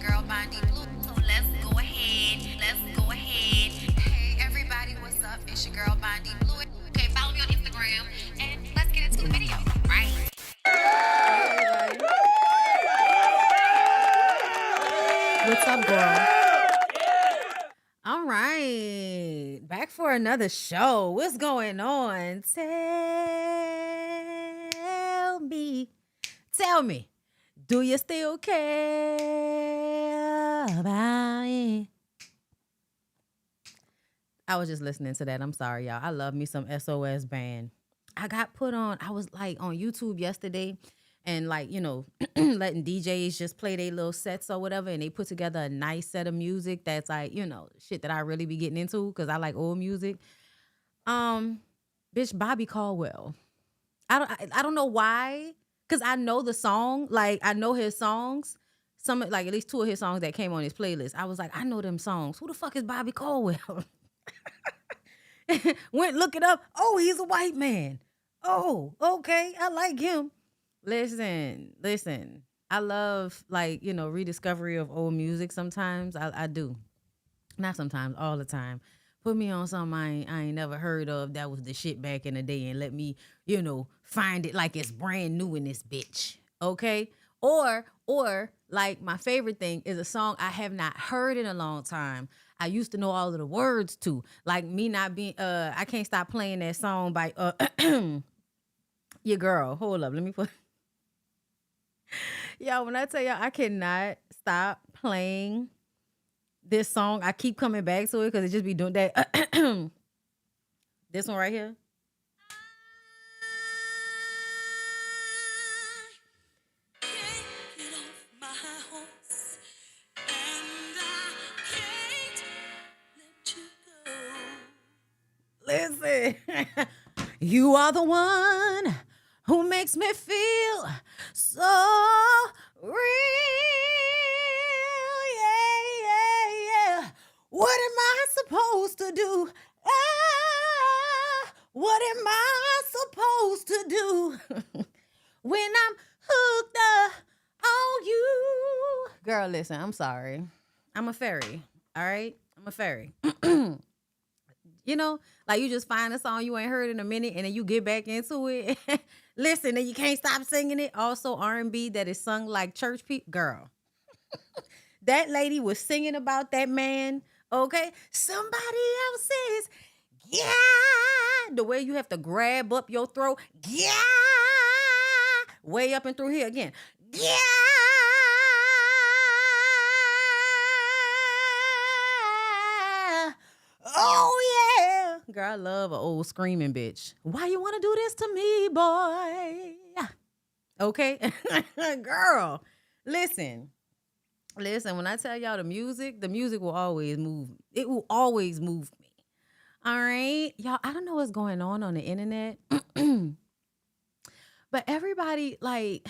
girl BondyBlue. So let's go ahead. Hey everybody, what's up? It's your girl BondyBlue. Okay, follow me on Instagram and let's get into the video, right? What's up, girl? All right, back for another show. What's going on? Tell me, do you still care about it? I was just listening to that. I'm sorry, y'all. I love me some SOS Band. I got put on, I was like on YouTube yesterday and like, you know, letting DJs just play their little sets or whatever. And they put together a nice set of music that's like, you know, shit that I really be getting into because I like old music. Bitch, Bobby Caldwell. I don't know why, because I know the song. Like, I know his songs. Some, like, at least 2 of his songs that came on his playlist. I was like, I know them songs. Who the fuck is Bobby Caldwell? Went look it up. Oh, he's a white man. Oh, okay. I like him. Listen. I love, like, you know, rediscovery of old music sometimes. I do. Not sometimes, all the time. Put me on something I ain't never heard of that was the shit back in the day and let me, you know, find it like it's brand new in this bitch. Okay? Or like my favorite thing is a song I have not heard in a long time. I used to know all of the words to. Like me not being I can't stop playing that song by your girl. Hold up, let me put Yo, when I tell y'all I cannot stop playing this song, I keep coming back to it because it just be doing that. This one right here. Listen, you are the one who makes me feel so real. Yeah. What am I supposed to do? What am I supposed to do when I'm hooked up on you? Girl, listen, I'm sorry. I'm a fairy, all right? I'm a fairy. You know, like you just find a song you ain't heard in a minute and then you get back into it. Listen, and you can't stop singing it. Also R&B that is sung like church people. Girl, that lady was singing about that man, okay? Somebody else's, yeah. The way you have to grab up your throat, yeah. Way up and through here again, yeah. Oh, yeah. Girl, I love an old screaming bitch. Why you want to do this to me, boy? Okay? Girl, listen. When I tell y'all the music will always move. It will always move me. All right? Y'all, I don't know what's going on the internet. But everybody, like,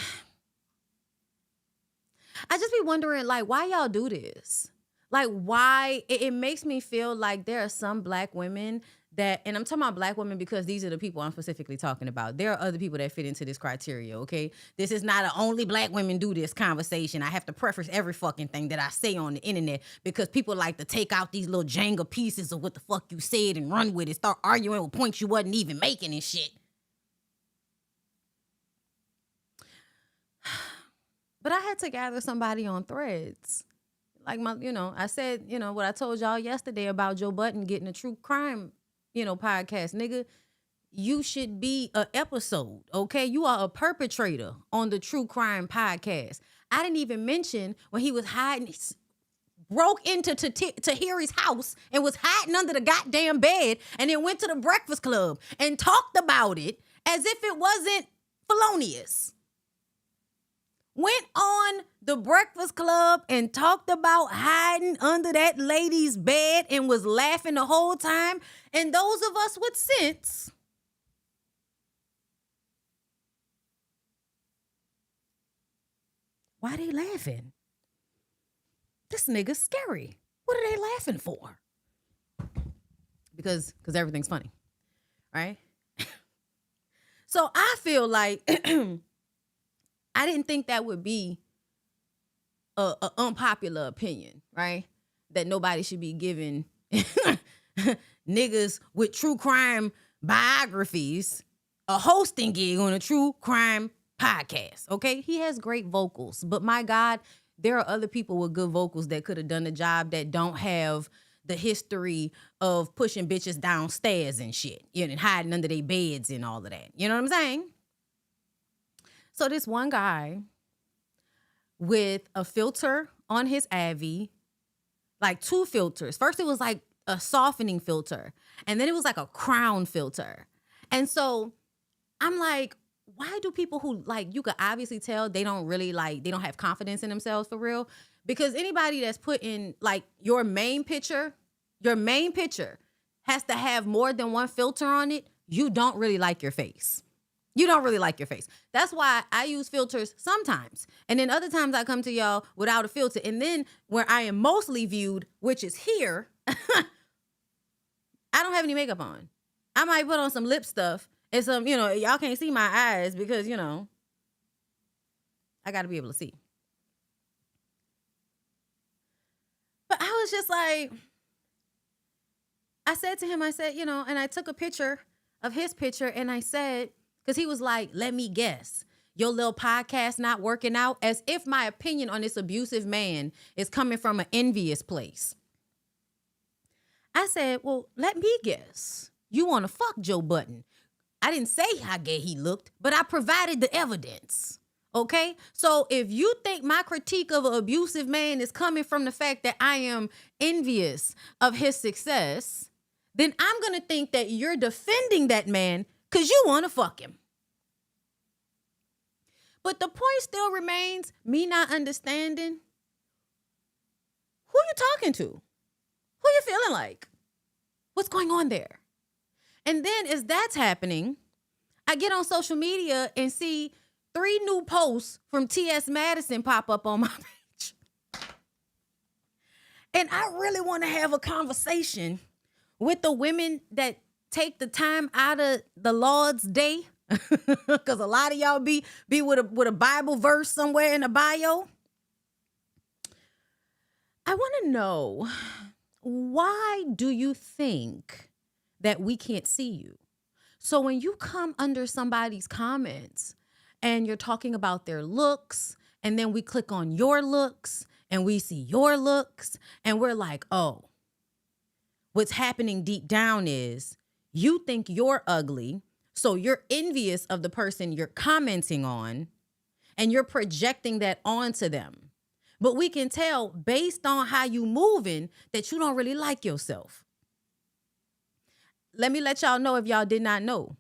I just be wondering, like, why y'all do this? Like, why? It makes me feel like there are some black women that, and I'm talking about black women because these are the people I'm specifically talking about. There are other people that fit into this criteria, okay? This is not a only black women do this conversation. I have to preface every fucking thing that I say on the internet because people like to take out these little Jenga pieces of what the fuck you said and run with it, start arguing with points you wasn't even making and shit. But I had to gather somebody on Threads. Like I said, what I told y'all yesterday about Joe Budden getting a true crime, podcast. Nigga, you should be an episode, okay? You are a perpetrator on the true crime podcast. I didn't even mention when he was hiding, broke into Tahiri's house and was hiding under the goddamn bed and then went to the Breakfast Club and talked about it as if it wasn't felonious. Went on the Breakfast Club and talked about hiding under that lady's bed and was laughing the whole time. And those of us with sense, why they laughing? This nigga's scary. What are they laughing for? Because everything's funny, right? So I feel like I didn't think that would be a unpopular opinion, right? That nobody should be giving niggas with true crime biographies a hosting gig on a true crime podcast, okay? He has great vocals, but my God, there are other people with good vocals that could have done the job that don't have the history of pushing bitches downstairs and shit, you know, and hiding under their beds and all of that. You know what I'm saying? So this one guy with a filter on his Avi, like 2 filters. First it was like a softening filter, and then it was like a crown filter. And so I'm like, why do people who, like, you could obviously tell they don't really, like, they don't have confidence in themselves for real? Because anybody that's put in, like, your main picture has to have more than 1 filter on it. You don't really like your face. You don't really like your face. That's why I use filters sometimes. And then other times I come to y'all without a filter. And then where I am mostly viewed, which is here, I don't have any makeup on. I might put on some lip stuff and some, you know, y'all can't see my eyes because, you know, I got to be able to see. But I was just like, I said to him, I said, you know, and I took a picture of his picture and I said, because he was like, let me guess, your little podcast not working out, as if my opinion on this abusive man is coming from an envious place. I said, well, let me guess. You want to fuck Joe Budden. I didn't say how gay he looked, but I provided the evidence. Okay? So if you think my critique of an abusive man is coming from the fact that I am envious of his success, then I'm going to think that you're defending that man because you want to fuck him. But the point still remains, me not understanding who you talking to. Who you feeling like? What's going on there? And then as that's happening, I get on social media and see 3 new posts from T.S. Madison pop up on my page. And I really want to have a conversation with the women that take the time out of the Lord's Day, because a lot of y'all be with a Bible verse somewhere in the bio. I want to know, why do you think that we can't see you? So when you come under somebody's comments and you're talking about their looks, and then we click on your looks and we see your looks and we're like, oh, what's happening deep down is you think you're ugly, so you're envious of the person you're commenting on and you're projecting that onto them. But we can tell based on how you moving that you don't really like yourself. Let me let y'all know, if y'all did not know,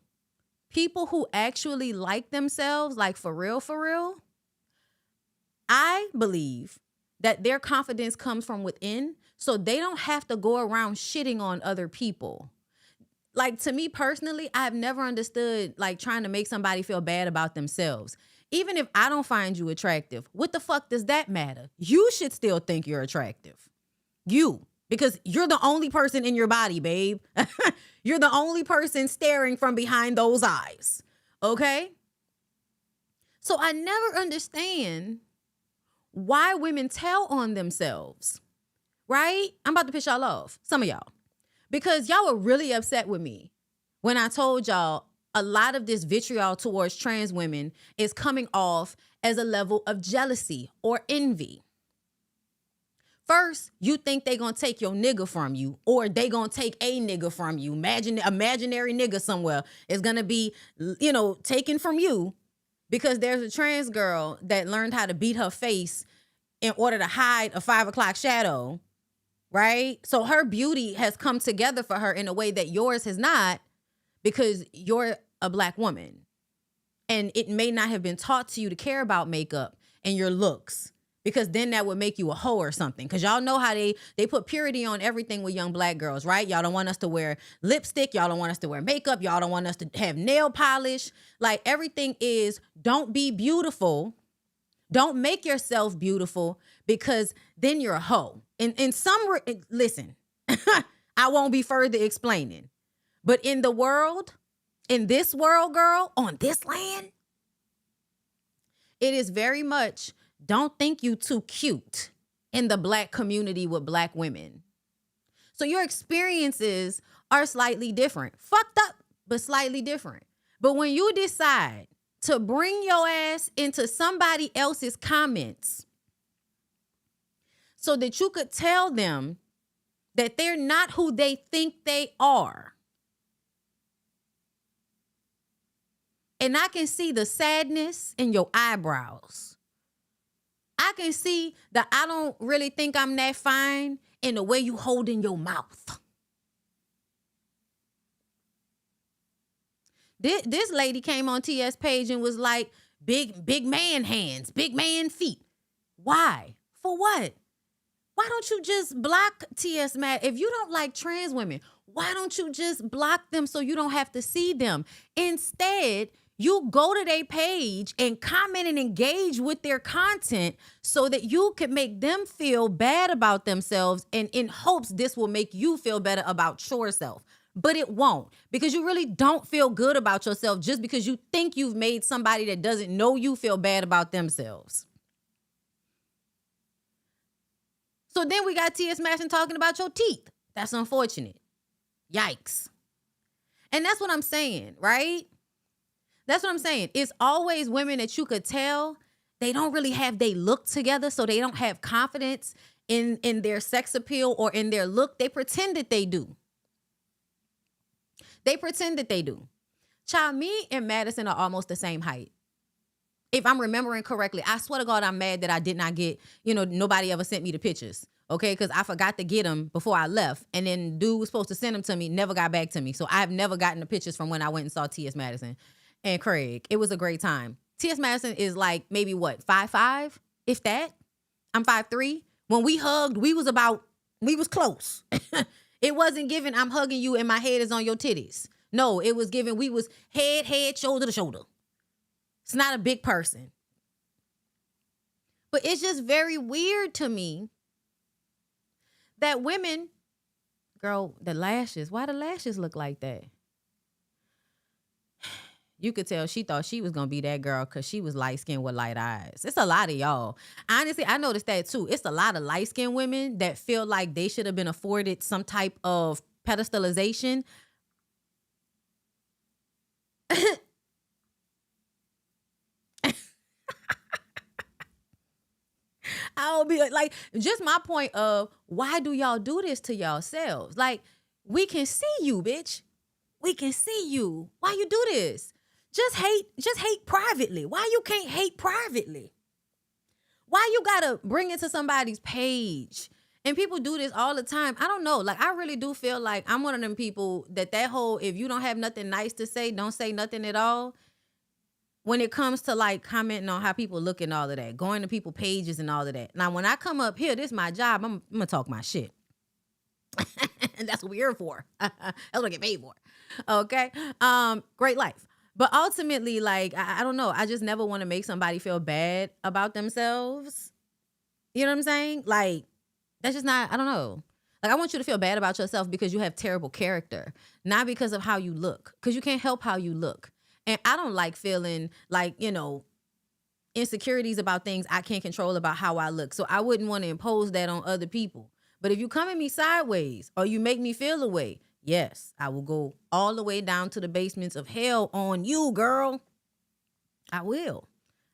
people who actually like themselves, like for real, I believe that their confidence comes from within, so they don't have to go around shitting on other people. Like, to me personally, I've never understood, like, trying to make somebody feel bad about themselves. Even if I don't find you attractive, what the fuck does that matter? You should still think you're attractive. You. Because you're the only person in your body, babe. You're the only person staring from behind those eyes. Okay? So I never understand why women tell on themselves. Right? I'm about to piss y'all off. Some of y'all. Because y'all were really upset with me when I told y'all a lot of this vitriol towards trans women is coming off as a level of jealousy or envy. First, you think they gonna take your nigga from you, or they gonna take a nigga from you. Imagine imaginary nigga somewhere is gonna be, you know, taken from you because there's a trans girl that learned how to beat her face in order to hide a 5 o'clock shadow, right? So her beauty has come together for her in a way that yours has not, because you're a Black woman. And it may not have been taught to you to care about makeup and your looks, because then that would make you a hoe or something. Because y'all know how they put purity on everything with young Black girls, right? Y'all don't want us to wear lipstick. Y'all don't want us to wear makeup. Y'all don't want us to have nail polish. Like, everything is, don't be beautiful. Don't make yourself beautiful, because then you're a hoe. Listen, I won't be further explaining. But in this world, girl, on this land, it is very much don't think you too cute in the Black community with Black women. So your experiences are slightly different. Fucked up, but slightly different. But when you decide to bring your ass into somebody else's comments so that you could tell them that they're not who they think they are, and I can see the sadness in your eyebrows. I can see that I don't really think I'm that fine in the way you hold in your mouth. This lady came on TS page and was like, big man hands, big man feet. Why? For what? Why don't you just block TS Matt? If you don't like trans women, why don't you just block them so you don't have to see them? Instead, you go to their page and comment and engage with their content so that you can make them feel bad about themselves, and in hopes this will make you feel better about yourself. But it won't, because you really don't feel good about yourself just because you think you've made somebody that doesn't know you feel bad about themselves. So then we got T.S. Madison talking about your teeth. That's unfortunate. Yikes. And that's what I'm saying, right? That's what I'm saying. It's always women that you could tell they don't really have they look together, so they don't have confidence in their sex appeal or in their look. They pretend that they do. They pretend that they do. Child, me and Madison are almost the same height. If I'm remembering correctly, I swear to God, I'm mad that I did not get, nobody ever sent me the pictures. Okay, because I forgot to get them before I left. And then dude was supposed to send them to me, never got back to me. So I've never gotten the pictures from when I went and saw T.S. Madison and Craig. It was a great time. T.S. Madison is like maybe what, 5'5", if that? I'm 5'3". When we hugged, we was close. It wasn't given, I'm hugging you and my head is on your titties. No, it was given, we was head, shoulder to shoulder. It's not a big person. But it's just very weird to me that women, girl, the lashes, why the lashes look like that? You could tell she thought she was going to be that girl because she was light-skinned with light eyes. It's a lot of y'all. Honestly, I noticed that too. It's a lot of light-skinned women that feel like they should have been afforded some type of pedestalization. I'll be like, just my point of, why do y'all do this to yourselves? Like, we can see you, bitch. We can see you. Why you do this? Just hate privately. Why you can't hate privately? Why you gotta bring it to somebody's page? And people do this all the time. I don't know. Like, I really do feel like I'm one of them people that whole, if you don't have nothing nice to say, don't say nothing at all. When it comes to like commenting on how people look and all of that, going to people pages and all of that. Now, when I come up here, this is my job. I'm gonna talk my shit. And that's what we're here for. That's what I get paid for. Okay. Great life. But ultimately, like, I don't know. I just never want to make somebody feel bad about themselves. You know what I'm saying? Like, that's just not, I don't know. Like, I want you to feel bad about yourself because you have terrible character, not because of how you look, because you can't help how you look. And I don't like feeling like, insecurities about things I can't control about how I look. So I wouldn't want to impose that on other people. But if you come at me sideways or you make me feel a way, yes, I will go all the way down to the basements of hell on you, girl. I will.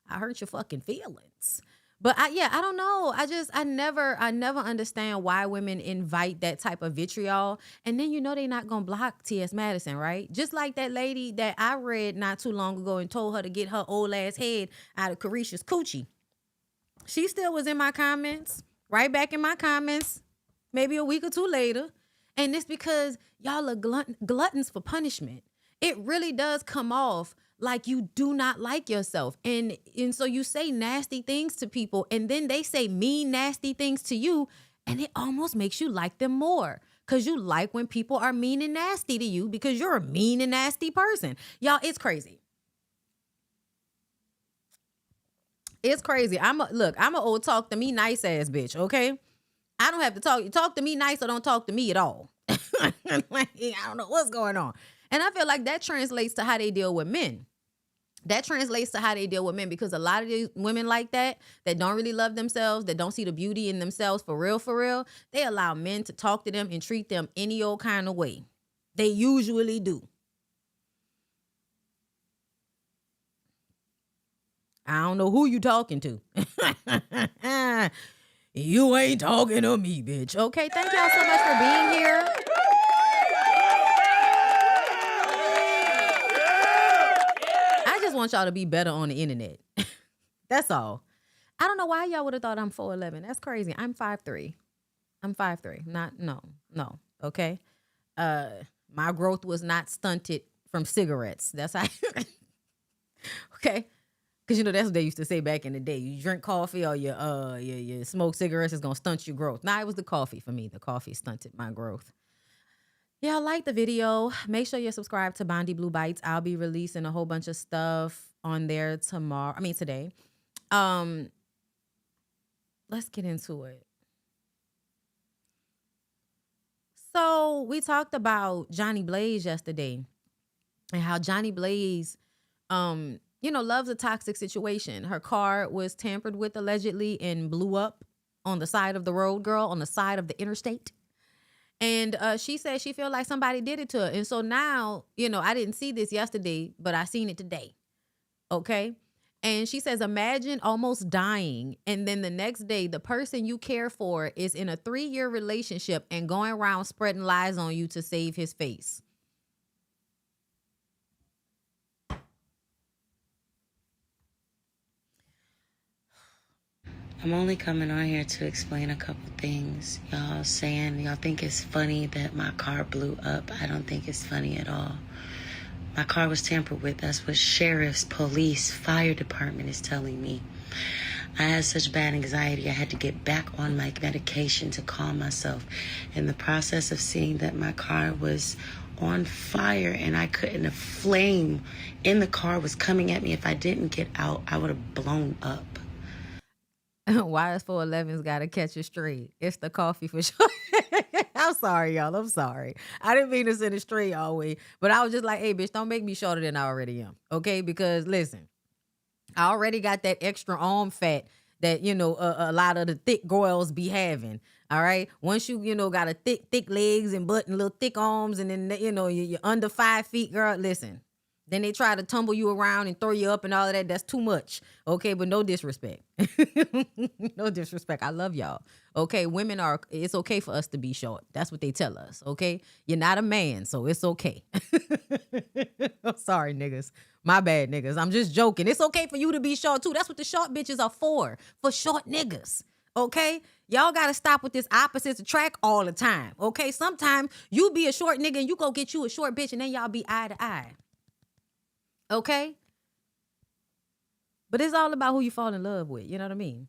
I hurt your fucking feelings. But I don't know. I never understand why women invite that type of vitriol. And then they not going to block T.S. Madison, right? Just like that lady that I read not too long ago and told her to get her old ass head out of Carisha's coochie. She still was in my comments, right back in my comments, maybe a week or two later. And it's because y'all are gluttons for punishment. It really does come off like you do not like yourself. And so you say nasty things to people, and then they say mean, nasty things to you, and it almost makes you like them more. Because you like when people are mean and nasty to you because you're a mean and nasty person. Y'all, it's crazy. It's crazy. I'm an old talk to me nice ass bitch, okay? I don't have to talk to me nice or don't talk to me at all. Like, I don't know what's going on. And I feel like that translates to how they deal with men. That translates to how they deal with men, because a lot of these women like that don't really love themselves, that don't see the beauty in themselves for real, they allow men to talk to them and treat them any old kind of way. They usually do. I don't know who you talking to. You ain't talking to me, bitch. Okay, thank y'all so much for being here. I just want y'all to be better on the internet. That's all. I don't know why y'all would have thought I'm 4'11". That's crazy. I'm 5'3". I'm 5'3". No. Okay. My growth was not stunted from cigarettes. That's how. Okay. Because, you know, that's what they used to say back in the day. You drink coffee or you smoke cigarettes, it's going to stunt your growth. Nah, it was the coffee for me. The coffee stunted my growth. Yeah, like the video. Make sure you're subscribed to BondyBlue Bites. I'll be releasing a whole bunch of stuff on there today. Let's get into it. So we talked about Johnny Blaze yesterday and how Johnny Blaze, loves a toxic situation. Her car was tampered with allegedly and blew up on the side of the road, girl, on the side of the interstate. And she said she feel like somebody did it to her. And so now, I didn't see this yesterday, but I seen it today. Okay. And she says, imagine almost dying. And then the next day, the person you care for is in a 3-year relationship and going around spreading lies on you to save his face. I'm only coming on here to explain a couple things. Y'all think it's funny that my car blew up. I don't think it's funny at all. My car was tampered with. That's what sheriffs, police, fire department is telling me. I had such bad anxiety, I had to get back on my medication to calm myself. In the process of seeing that my car was on fire and a flame in the car was coming at me. If I didn't get out, I would have blown up. Why is 411's got to catch it straight? It's the coffee for sure. I'm sorry, y'all. I'm sorry. I didn't mean to send it straight all the way. But I was just like, hey, bitch, don't make me shorter than I already am. Okay? Because, listen, I already got that extra arm fat that, a lot of the thick girls be having. All right? Once you, got a thick legs and butt and little thick arms and then, you're under 5 feet, girl, listen. Then they try to tumble you around and throw you up and all of that. That's too much. Okay, but no disrespect. No disrespect. I love y'all. Okay, it's okay for us to be short. That's what they tell us. Okay, you're not a man, so it's okay. I'm sorry, niggas. My bad, niggas. I'm just joking. It's okay for you to be short too. That's what the short bitches are for short niggas. Okay, y'all gotta stop with this opposites attract all the time. Okay, sometimes you be a short nigga and you go get you a short bitch and then y'all be eye to eye. Okay? But it's all about who you fall in love with. You know what I mean?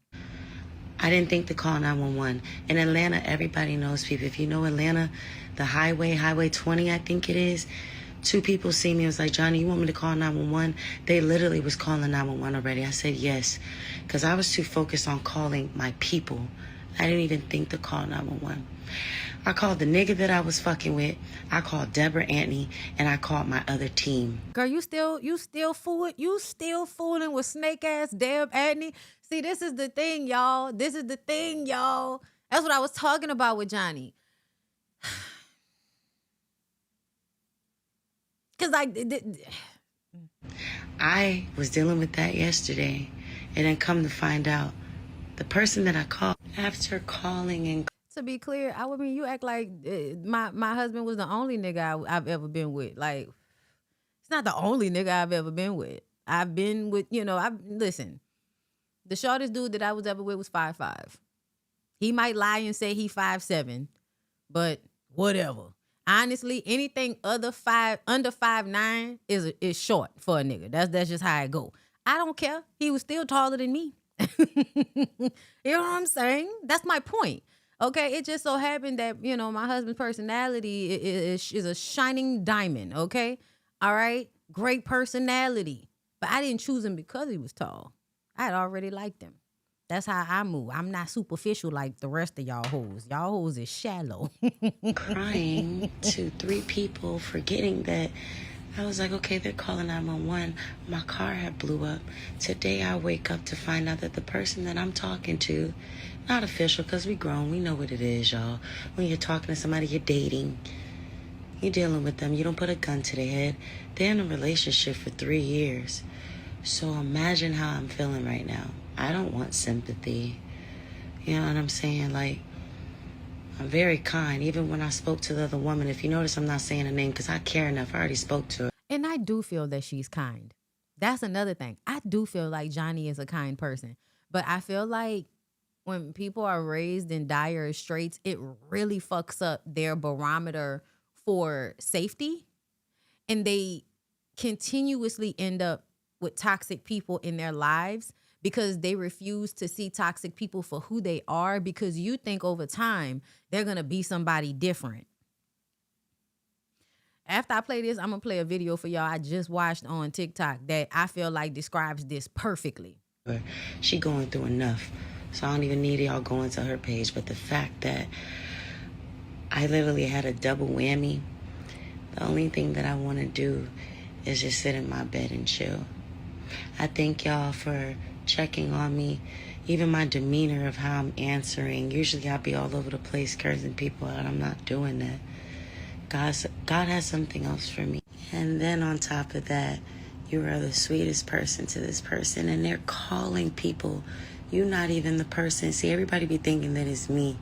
I didn't think to call 911. In Atlanta, everybody knows people. If you know Atlanta, the Highway 20, I think it is, 2 people see me and was like, Johnny, you want me to call 911? They literally was calling 911 already. I said yes, because I was too focused on calling my people. I didn't even think to call 911. I called the nigga that I was fucking with. I called Deborah Anthony, and I called my other team. Girl, you still fooling with snake ass Deb Anthony. See, this is the thing, y'all. That's what I was talking about with Johnny. Cause I was dealing with that yesterday, and then come to find out, the person that I called after calling and. To be clear, you act like my husband was the only nigga I've ever been with. Like, it's not the only nigga I've ever been with. I've been with, listen, the shortest dude that I was ever with was 5'5". He might lie and say he 5'7", but whatever. Honestly, anything under 5'9" is short for a nigga. That's just how it go. I don't care. He was still taller than me. You know what I'm saying? That's my point. Okay, it just so happened that, my husband's personality is a shining diamond, okay? All right? Great personality. But I didn't choose him because he was tall. I had already liked him. That's how I move. I'm not superficial like the rest of y'all hoes. Y'all hoes is shallow. Crying to 3 people, forgetting that I was like, okay, they're calling 911. My car had blew up. Today I wake up to find out that the person that I'm talking to, not official, because we grown, we know what it is, y'all. When you're talking to somebody, you're dating, you're dealing with them, you don't put a gun to their head. They're in a relationship for 3 years. So imagine how I'm feeling right now. I don't want sympathy. You know what I'm saying? Like, I'm very kind. Even when I spoke to the other woman, if you notice, I'm not saying her name because I care enough. I already spoke to her. And I do feel that she's kind. That's another thing. I do feel like Johnny is a kind person. But I feel like when people are raised in dire straits, it really fucks up their barometer for safety. And they continuously end up with toxic people in their lives because they refuse to see toxic people for who they are, because you think over time they're going to be somebody different. After I play this, I'm going to play a video for y'all I just watched on TikTok that I feel like describes this perfectly. She going through enough, so I don't even need y'all going to her page. But the fact that I literally had a double whammy, the only thing that I want to do is just sit in my bed and chill. I thank y'all for checking on me. Even my demeanor of how I'm answering. Usually I'll be all over the place cursing people out. I'm not doing that. God has something else for me. And then on top of that, you are the sweetest person to this person. And they're calling people. You're not even the person. See, everybody be thinking that it's me.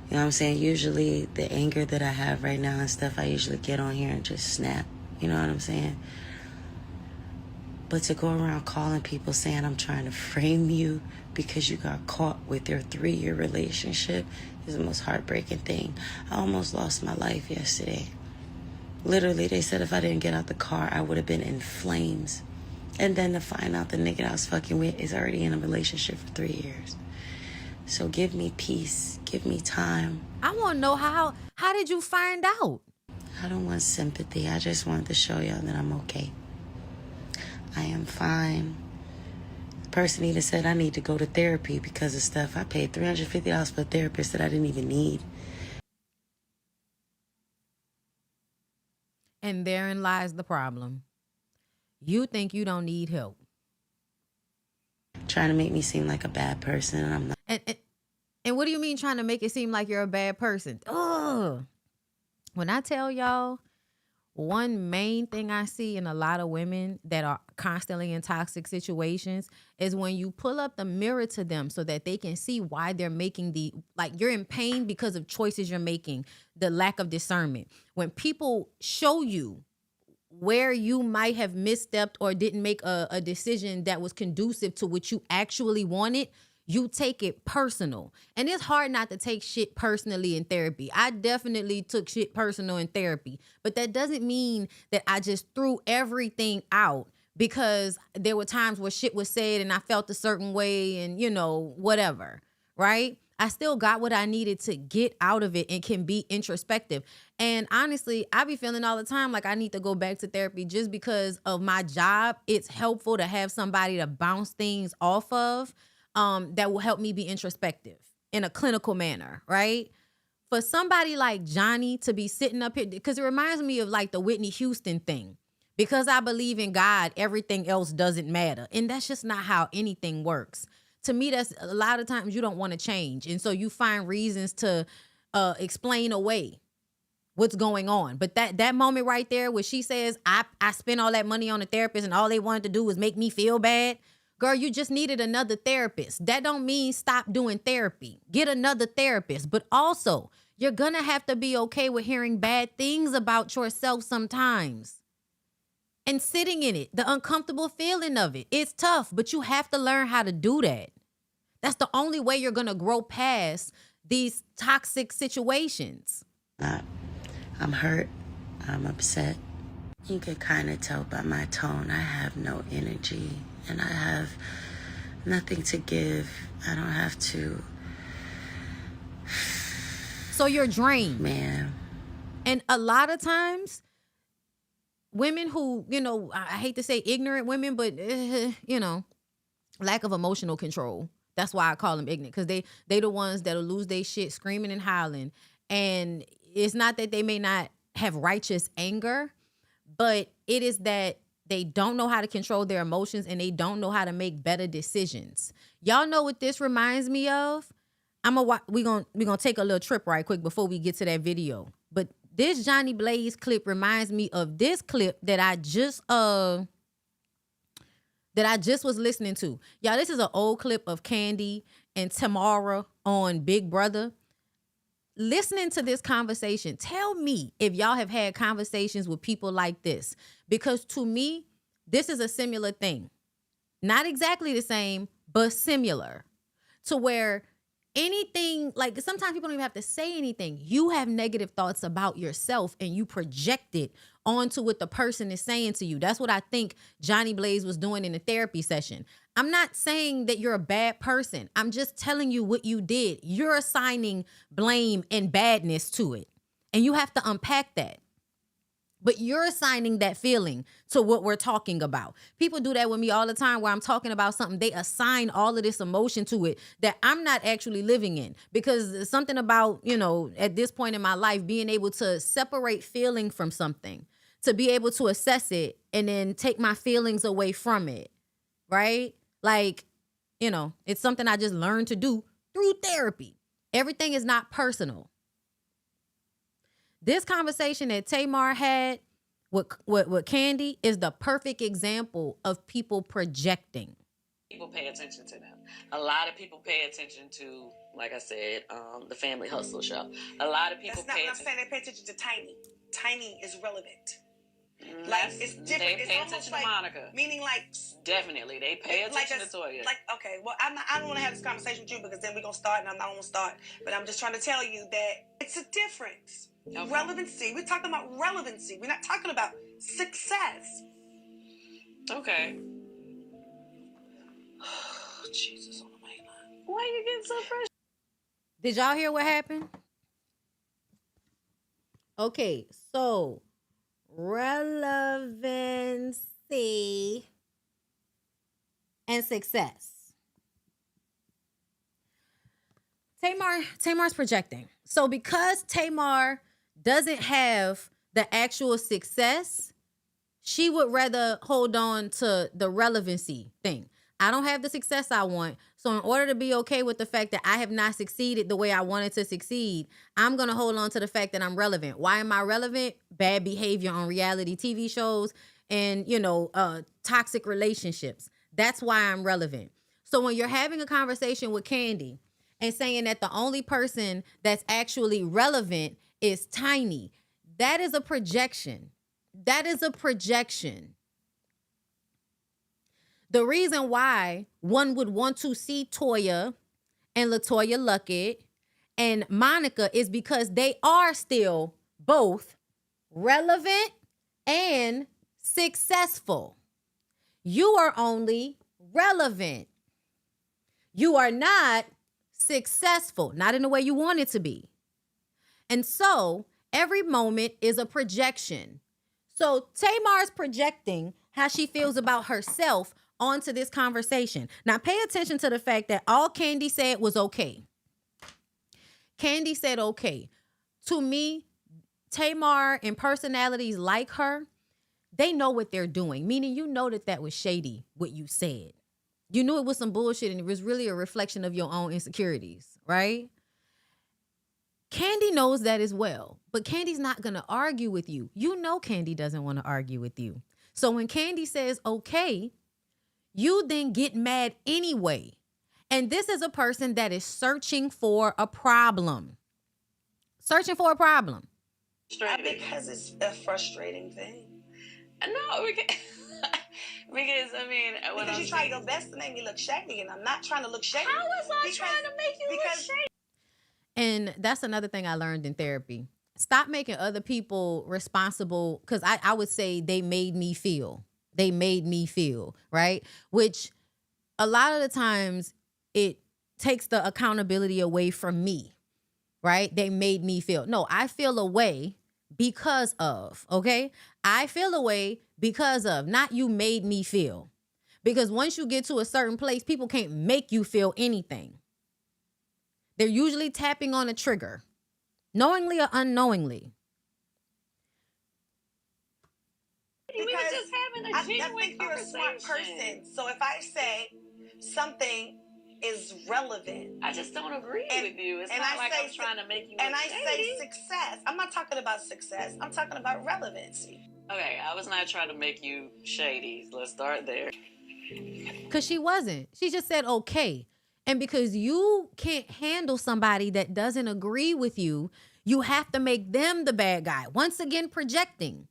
You know what I'm saying? Usually the anger that I have right now and stuff, I usually get on here and just snap. You know what I'm saying? But to go around calling people saying I'm trying to frame you because you got caught with your 3-year relationship is the most heartbreaking thing. I almost lost my life yesterday. Literally, they said if I didn't get out the car, I would have been in flames. And then to find out the nigga I was fucking with is already in a relationship for 3 years. So give me peace. Give me time. I want to know how did you find out? I don't want sympathy. I just wanted to show y'all that I'm okay. I am fine. The person even said I need to go to therapy because of stuff. I paid $350 for a therapist that I didn't even need. And therein lies the problem. You think you don't need help. Trying to make me seem like a bad person, and I'm not. And what do you mean trying to make it seem like you're a bad person? Ugh. When I tell y'all, one main thing I see in a lot of women that are constantly in toxic situations is when you pull up the mirror to them so that they can see why they're making you're in pain because of choices you're making, the lack of discernment. When people show you where you might have misstepped or didn't make a decision that was conducive to what you actually wanted, you take it personal. And it's hard not to take shit personally in therapy. I definitely took shit personal in therapy. But that doesn't mean that I just threw everything out because there were times where shit was said and I felt a certain way and, whatever, right? I still got what I needed to get out of it and can be introspective. And honestly, I be feeling all the time like I need to go back to therapy just because of my job. It's helpful to have somebody to bounce things off of. That will help me be introspective in a clinical manner, right? For somebody like Johnny to be sitting up here, because it reminds me of like the Whitney Houston thing. Because I believe in God, everything else doesn't matter. And that's just not how anything works. To me, that's a lot of times you don't want to change. And so you find reasons to explain away what's going on. But that moment right there where she says, I spent all that money on a therapist and all they wanted to do was make me feel bad. Girl, you just needed another therapist. That don't mean stop doing therapy. Get another therapist. But also, you're going to have to be okay with hearing bad things about yourself sometimes. And sitting in it, the uncomfortable feeling of it. It's tough, but you have to learn how to do that. That's the only way you're going to grow past these toxic situations. I'm hurt. I'm upset. You could kind of tell by my tone I have no energy. And I have nothing to give. I don't have to. So you're drained. Man. And a lot of times, women who, I hate to say ignorant women, but, lack of emotional control. That's why I call them ignorant. Because they the ones that'll lose their shit screaming and hollering. And it's not that they may not have righteous anger, but it is that they don't know how to control their emotions and they don't know how to make better decisions. Y'all know what this reminds me of? We gonna take a little trip right quick before we get to that video. But this Johnny Blaze clip reminds me of this clip that I just was listening to. Y'all, this is an old clip of Candy and Samyra on Big Brother. Listening to this conversation, tell me if y'all have had conversations with people like this. Because to me, this is a similar thing. Not exactly the same, but similar. To where anything, like sometimes people don't even have to say anything. You have negative thoughts about yourself and you project it onto what the person is saying to you. That's what I think Johnny Blaze was doing in the therapy session. I'm not saying that you're a bad person. I'm just telling you what you did. You're assigning blame and badness to it. And you have to unpack that. But you're assigning that feeling to what we're talking about. People do that with me all the time where I'm talking about something. They assign all of this emotion to it that I'm not actually living in. Because something about, you know, at this point in my life, being able to separate feeling from something, to be able to assess it and then take my feelings away from it, right? Like, you know, it's something I just learned to do through therapy. Everything is not personal. This conversation that Tamar had with Candy is the perfect example of people projecting. People pay attention to them. A lot of people pay attention to, like I said, the Family Hustle show. A lot of people That's not what I'm saying. They pay attention to Tiny. Tiny is relevant. Like it's different. They it's pay almost attention like, to Monica. Meaning like definitely they pay attention to Toya. Like okay, well I don't want to have this conversation with you because then we're gonna start and I don't want to start. But I'm just trying to tell you that it's a difference. Okay. Relevancy. We're talking about relevancy. We're not talking about success. Okay. Oh, Jesus on the main line. Why are you getting so fresh? Did y'all hear what happened? Okay, so relevancy and success. Tamar's projecting. So because Tamar doesn't have the actual success, she would rather hold on to the relevancy thing. I don't have the success I want. So in order to be okay with the fact that I have not succeeded the way I wanted to succeed, I'm going to hold on to the fact that I'm relevant. Why am I relevant? Bad behavior on reality TV shows and, you know, toxic relationships. That's why I'm relevant. So when you're having a conversation with Candy and saying that the only person that's actually relevant is Tiny, that is a projection. That is a projection. The reason why one would want to see Toya and LaToya Luckett and Monica is because they are still both relevant and successful. You are only relevant. You are not successful, not in the way you want it to be. And so every moment is a projection. So Tamar's projecting how she feels about herself onto this conversation. Now pay attention to the fact that all Candy said was okay. Candy said okay. To me, Tamar and personalities like her, they know what they're doing. Meaning you know that was shady, what you said. You knew it was some bullshit and it was really a reflection of your own insecurities, right? Candy knows that as well, but Candy's not going to argue with you. You know Candy doesn't want to argue with you. So when Candy says, okay, you then get mad anyway. And this is a person that is searching for a problem. Searching for a problem. Because it's a frustrating thing. No, because I mean, because you try your best to make me look shady, and I'm not trying to look shady. How was I trying to make you look shady? And that's another thing I learned in therapy. Stop making other people responsible, because I would say they made me feel. They made me feel, right? Which a lot of the times it takes the accountability away from me, right? They made me feel. No, I feel a way because of, okay? I feel a way because of, not you made me feel. Because once you get to a certain place, people can't make you feel anything. They're usually tapping on a trigger, knowingly or unknowingly. We were just having a genuine I think you're a smart conversation. person. So if I say something is relevant, I just don't agree with you. It's and not I like say I'm trying to make you and look I shady. say success, I'm not talking about success. I'm talking about relevancy. Okay, I was not trying to make you shady. Let's start there. Because she wasn't. She just said okay. And because you can't handle somebody that doesn't agree with you, you have to make them the bad guy. Once again, projecting.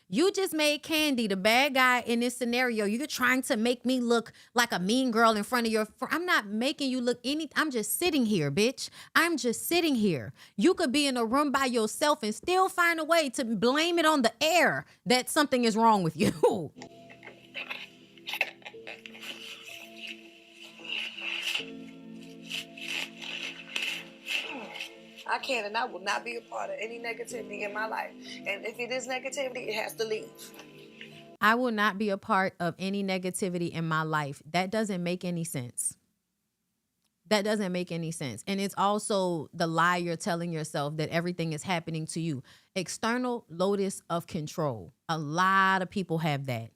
You just made Candy the bad guy in this scenario. You're trying to make me look like a mean girl in front of your friend. I'm not making you look I'm just sitting here, bitch. I'm just sitting here. You could be in a room by yourself and still find a way to blame it on the air that something is wrong with you. I can and I will not be a part of any negativity in my life. And if it is negativity, it has to leave. I will not be a part of any negativity in my life. That doesn't make any sense. And it's also the lie you're telling yourself that everything is happening to you. External locus of control. A lot of people have that.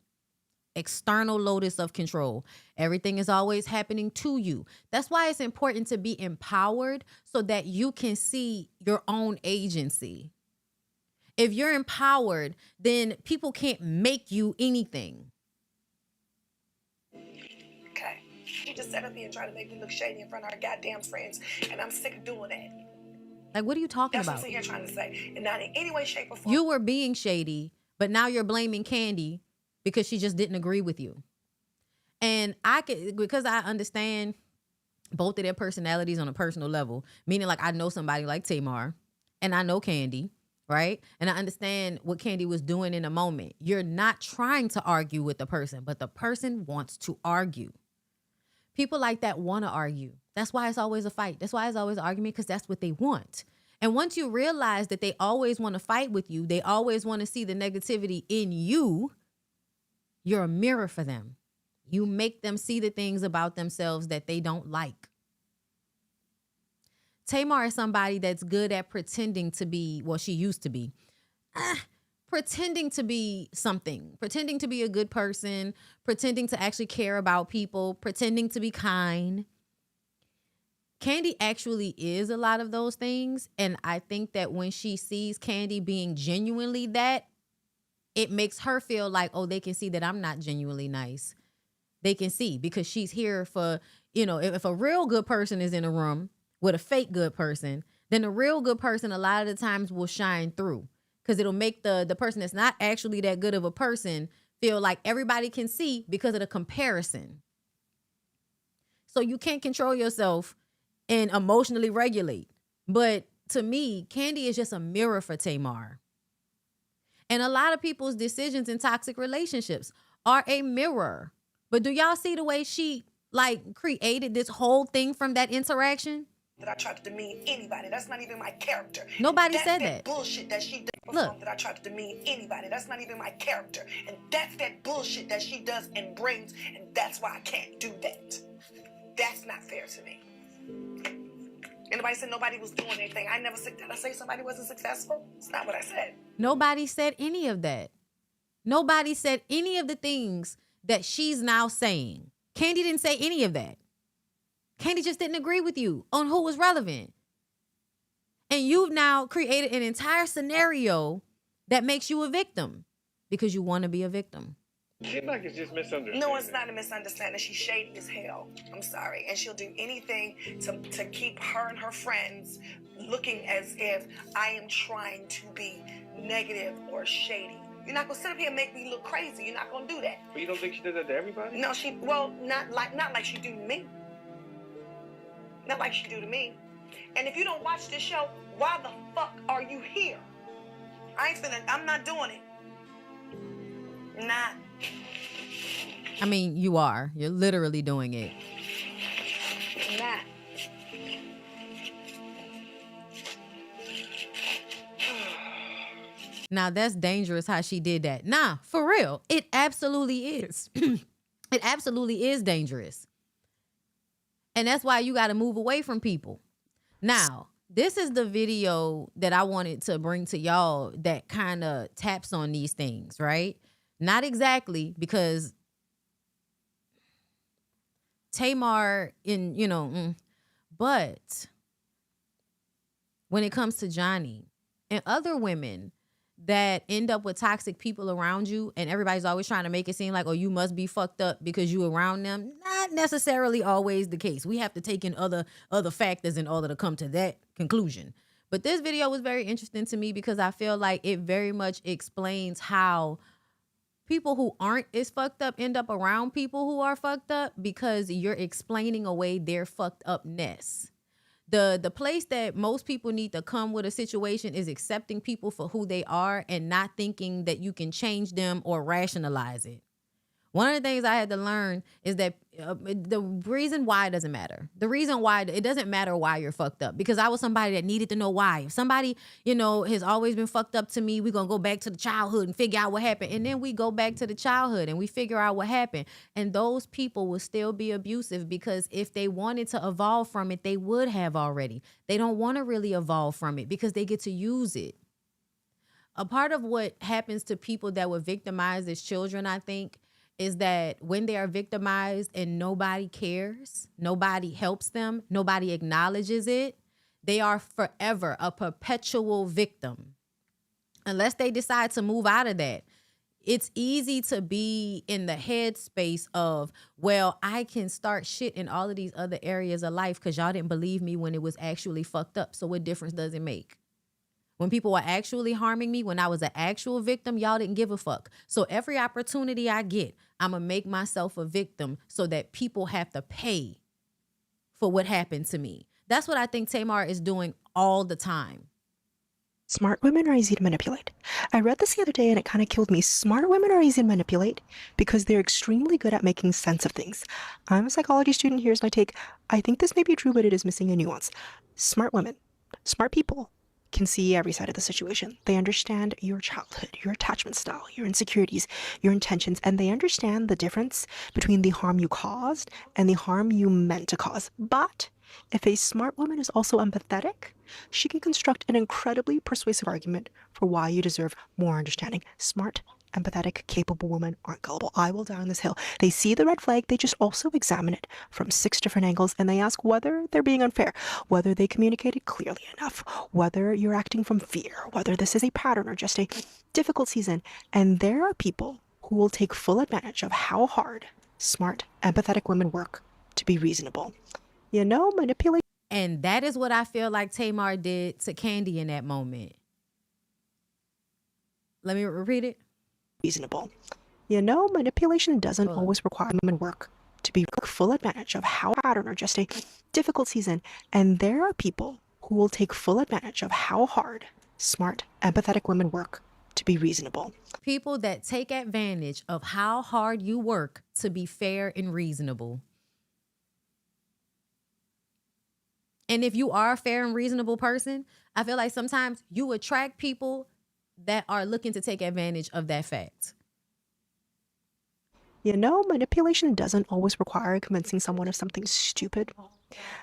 External locus of control. Everything is always happening to you. That's why it's important to be empowered so that you can see your own agency. If you're empowered, then people can't make you anything. Okay. She just sat up here and tried to make me look shady in front of her goddamn friends, and I'm sick of doing that. Like, what are you talking That's about? what I'm sitting here trying to say. And not in any way, shape, or form. You were being shady, but now you're blaming Candy because she just didn't agree with you. And because I understand both of their personalities on a personal level, meaning like I know somebody like Tamar and I know Candy, right? And I understand what Candy was doing in a moment. You're not trying to argue with the person, but the person wants to argue. People like that want to argue. That's why it's always a fight. That's why it's always an argument, because that's what they want. And once you realize that they always want to fight with you, they always want to see the negativity in you, you're a mirror for them. You make them see the things about themselves that they don't like. Tamar is somebody that's good at pretending to be, well, she used to be, pretending to be something, pretending to be a good person, pretending to actually care about people, pretending to be kind. Candy actually is a lot of those things. And I think that when she sees Candy being genuinely that, it makes her feel like, oh, they can see that I'm not genuinely nice. They can see, because she's here for, if a real good person is in a room with a fake good person, then the real good person a lot of the times will shine through, because it'll make the person that's not actually that good of a person feel like everybody can see because of the comparison. So you can't control yourself and emotionally regulate. But to me, Candy is just a mirror for Tamar. And a lot of people's decisions in toxic relationships are a mirror. But do y'all see the way she created this whole thing from that interaction? That I tried to demean anybody. That's not even my character. Nobody said that. that. Bullshit that she does. Look. That I tried to demean anybody. That's not even my character. And that's that bullshit that she does and brings. And that's why I can't do that. That's not fair to me. Anybody said nobody was doing anything. I never said, did I say somebody wasn't successful? It's not what I said. Nobody said any of that. Nobody said any of the things that she's now saying. Candy didn't say any of that. Candy just didn't agree with you on who was relevant. And you've now created an entire scenario that makes you a victim because you want to be a victim. Seems like it's just misunderstanding. No, it's not a misunderstanding. She's shady as hell. I'm sorry. And she'll do anything to keep her and her friends looking as if I am trying to be negative or shady. You're not gonna sit up here and make me look crazy. You're not gonna do that. But you don't think she does that to everybody? No, not like she do to me. Not like she do to me. And if you don't watch this show, why the fuck are you here? I'm not doing it. Nah. I mean, you are. You're literally doing it. Nah. Now, that's dangerous how she did that. Nah, for real. It absolutely is. It absolutely is dangerous. And that's why you got to move away from people. Now, This is the video that I wanted to bring to y'all that kind of taps on these things, right? Not exactly, because Tamar but when it comes to Johnny and other women that end up with toxic people around you, and everybody's always trying to make it seem like, oh, you must be fucked up because you around them. Not necessarily always the case. We have to take in other factors in order to come to that conclusion. But this video was very interesting to me because I feel like it very much explains how people who aren't as fucked up end up around people who are fucked up, because you're explaining away their fucked upness. The place that most people need to come with a situation is accepting people for who they are and not thinking that you can change them or rationalize it. One of the things I had to learn is that the reason why it doesn't matter. The reason why it doesn't matter why you're fucked up, because I was somebody that needed to know why. If somebody, has always been fucked up to me, we're going to go back to the childhood and figure out what happened. And then we go back to the childhood and we figure out what happened. And those people will still be abusive, because if they wanted to evolve from it, they would have already. They don't want to really evolve from it because they get to use it. A part of what happens to people that were victimized as children, I think, is that when they are victimized and nobody cares, nobody helps them, nobody acknowledges it, they are forever a perpetual victim. Unless they decide to move out of that. It's easy to be in the headspace of, well, I can start shit in all of these other areas of life because y'all didn't believe me when it was actually fucked up. So what difference does it make? When people were actually harming me, when I was an actual victim, y'all didn't give a fuck. So every opportunity I get, I'm going to make myself a victim so that people have to pay for what happened to me. That's what I think Tamar is doing all the time. Smart women are easy to manipulate. I read this the other day and it kind of killed me. Smart women are easy to manipulate because they're extremely good at making sense of things. I'm a psychology student. Here's my take. I think this may be true, but it is missing a nuance. Smart women, smart people, can see every side of the situation. They understand your childhood, your attachment style, your insecurities, your intentions, and they understand the difference between the harm you caused and the harm you meant to cause. But if a smart woman is also empathetic, she can construct an incredibly persuasive argument for why you deserve more understanding. Smart, empathetic, capable women aren't gullible. I will die on this hill. They see the red flag, they just also examine it from 6 different angles, and they ask whether they're being unfair, whether they communicated clearly enough, whether you're acting from fear, whether this is a pattern or just a difficult season. And there are people who will take full advantage of how hard smart, empathetic women work to be reasonable. Manipulate. And that is what I feel like Tamar did to Candy in that moment. Let me repeat it. Reasonable. Manipulation doesn't always require women work to be full advantage of how pattern or just a difficult season. And there are people who will take full advantage of how hard smart, empathetic women work to be reasonable. People that take advantage of how hard you work to be fair and reasonable. And if you are a fair and reasonable person, I feel like sometimes you attract people that are looking to take advantage of that fact. Manipulation doesn't always require convincing someone of something stupid.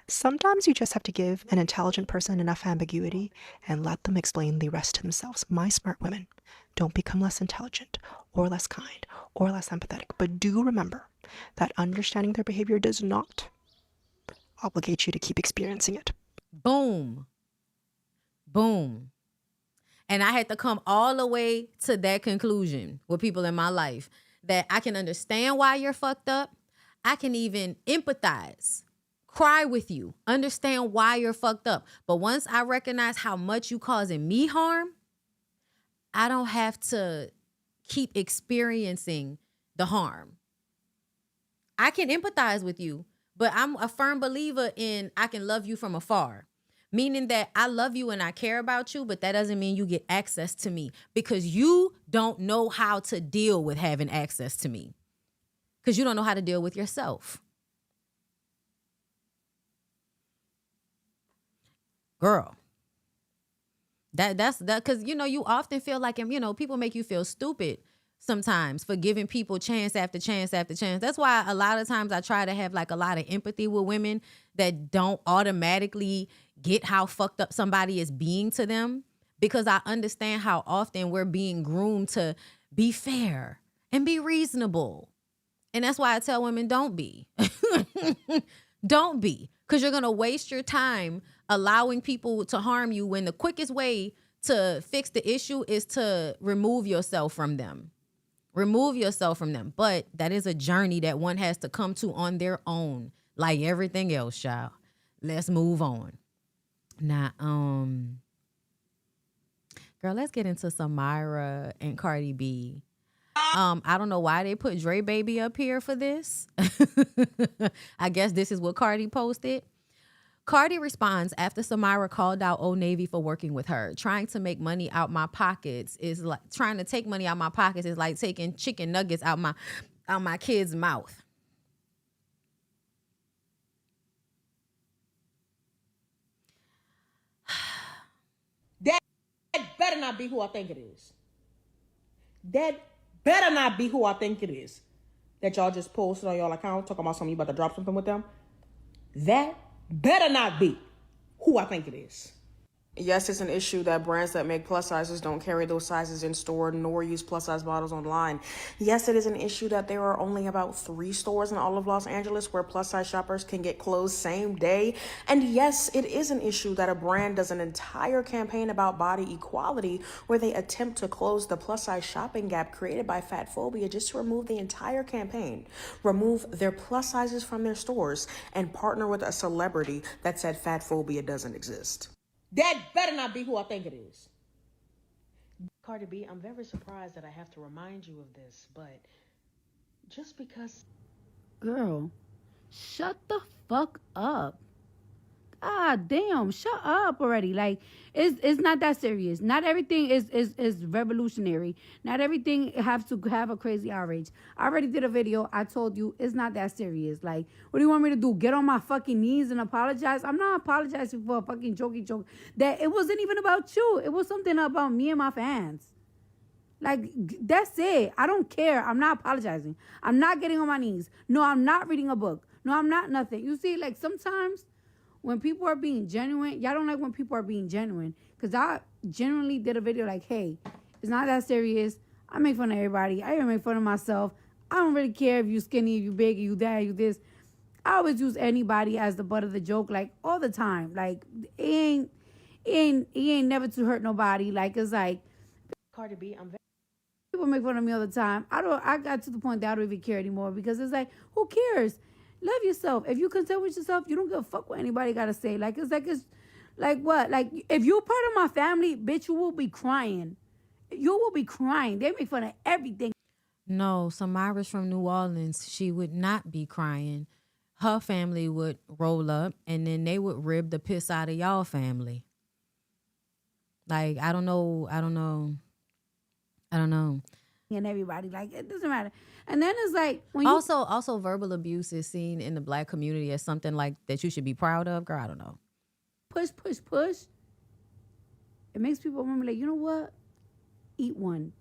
Sometimes you just have to give an intelligent person enough ambiguity and let them explain the rest to themselves. My smart women, don't become less intelligent or less kind or less empathetic, but do remember that understanding their behavior does not obligate you to keep experiencing it. Boom. Boom. And I had to come all the way to that conclusion with people in my life, that I can understand why you're fucked up. I can even empathize, cry with you, understand why you're fucked up. But once I recognize how much you causing me harm, I don't have to keep experiencing the harm. I can empathize with you, but I'm a firm believer in I can love you from afar. Meaning that I love you and I care about you, but that doesn't mean you get access to me, because you don't know how to deal with having access to me, because you don't know how to deal with yourself. Girl, that's because, you often feel like, people make you feel stupid sometimes for giving people chance after chance after chance. That's why a lot of times I try to have like a lot of empathy with women that don't automatically get how fucked up somebody is being to them, because I understand how often we're being groomed to be fair and be reasonable. And that's why I tell women, don't be. Don't be. Because you're going to waste your time allowing people to harm you when the quickest way to fix the issue is to remove yourself from them. Remove yourself from them. But that is a journey that one has to come to on their own. Like everything else, child. Let's move on. Now, girl, let's get into Samyra and Cardi B. I don't know why they put Dre Baby up here for this. I guess this is what Cardi posted. Cardi responds after Samyra called out Old Navy for working with her. Trying to make money out my pockets is like trying to take money out my pockets is like taking chicken nuggets out my kid's mouth. That better not be who I think it is. That better not be who I think it is. That y'all just posted on y'all account talking about something you about to drop something with them. That better not be who I think it is. Yes, it's an issue that brands that make plus sizes don't carry those sizes in store nor use plus size models online. Yes, it is an issue that there are only about 3 stores in all of Los Angeles where plus size shoppers can get clothes same day. And yes, it is an issue that a brand does an entire campaign about body equality where they attempt to close the plus size shopping gap created by fat phobia just to remove the entire campaign, remove their plus sizes from their stores, and partner with a celebrity that said fat phobia doesn't exist. That better not be who I think it is. Cardi B, I'm very surprised that I have to remind you of this, but just because... Girl, shut the fuck up. God damn, shut up already. Like, it's not that serious. Not everything is revolutionary. Not everything has to have a crazy outrage. I already did a video. I told you it's not that serious. Like, what do you want me to do? Get on my fucking knees and apologize? I'm not apologizing for a fucking jokey joke. That it wasn't even about you. It was something about me and my fans. Like, that's it. I don't care. I'm not apologizing. I'm not getting on my knees. No, I'm not reading a book. No, I'm not nothing. You see, like, sometimes when people are being genuine, y'all don't like when people are being genuine. Because I genuinely did a video like, hey, it's not that serious. I make fun of everybody. I even make fun of myself. I don't really care if you skinny, if you big, if you that, if you this. I always use anybody as the butt of the joke, like, all the time. Like, it ain't never to hurt nobody. Like, it's like, Cardi B, people make fun of me all the time. I got to the point that I don't even care anymore because it's like, who cares? Love yourself. If you content with yourself, you don't give a fuck what anybody gotta say. Like, it's like what? Like, if you're part of my family, bitch, you will be crying. You will be crying. They make fun of everything. No, Samyra's from New Orleans. She would not be crying. Her family would roll up and then they would rib the piss out of y'all family. Like, I don't know. And everybody, like, it doesn't matter. And then it's like, when also verbal abuse is seen in the black community as something like that you should be proud of. Girl, I don't know. Push. It makes people remember, like, you know what? Eat one.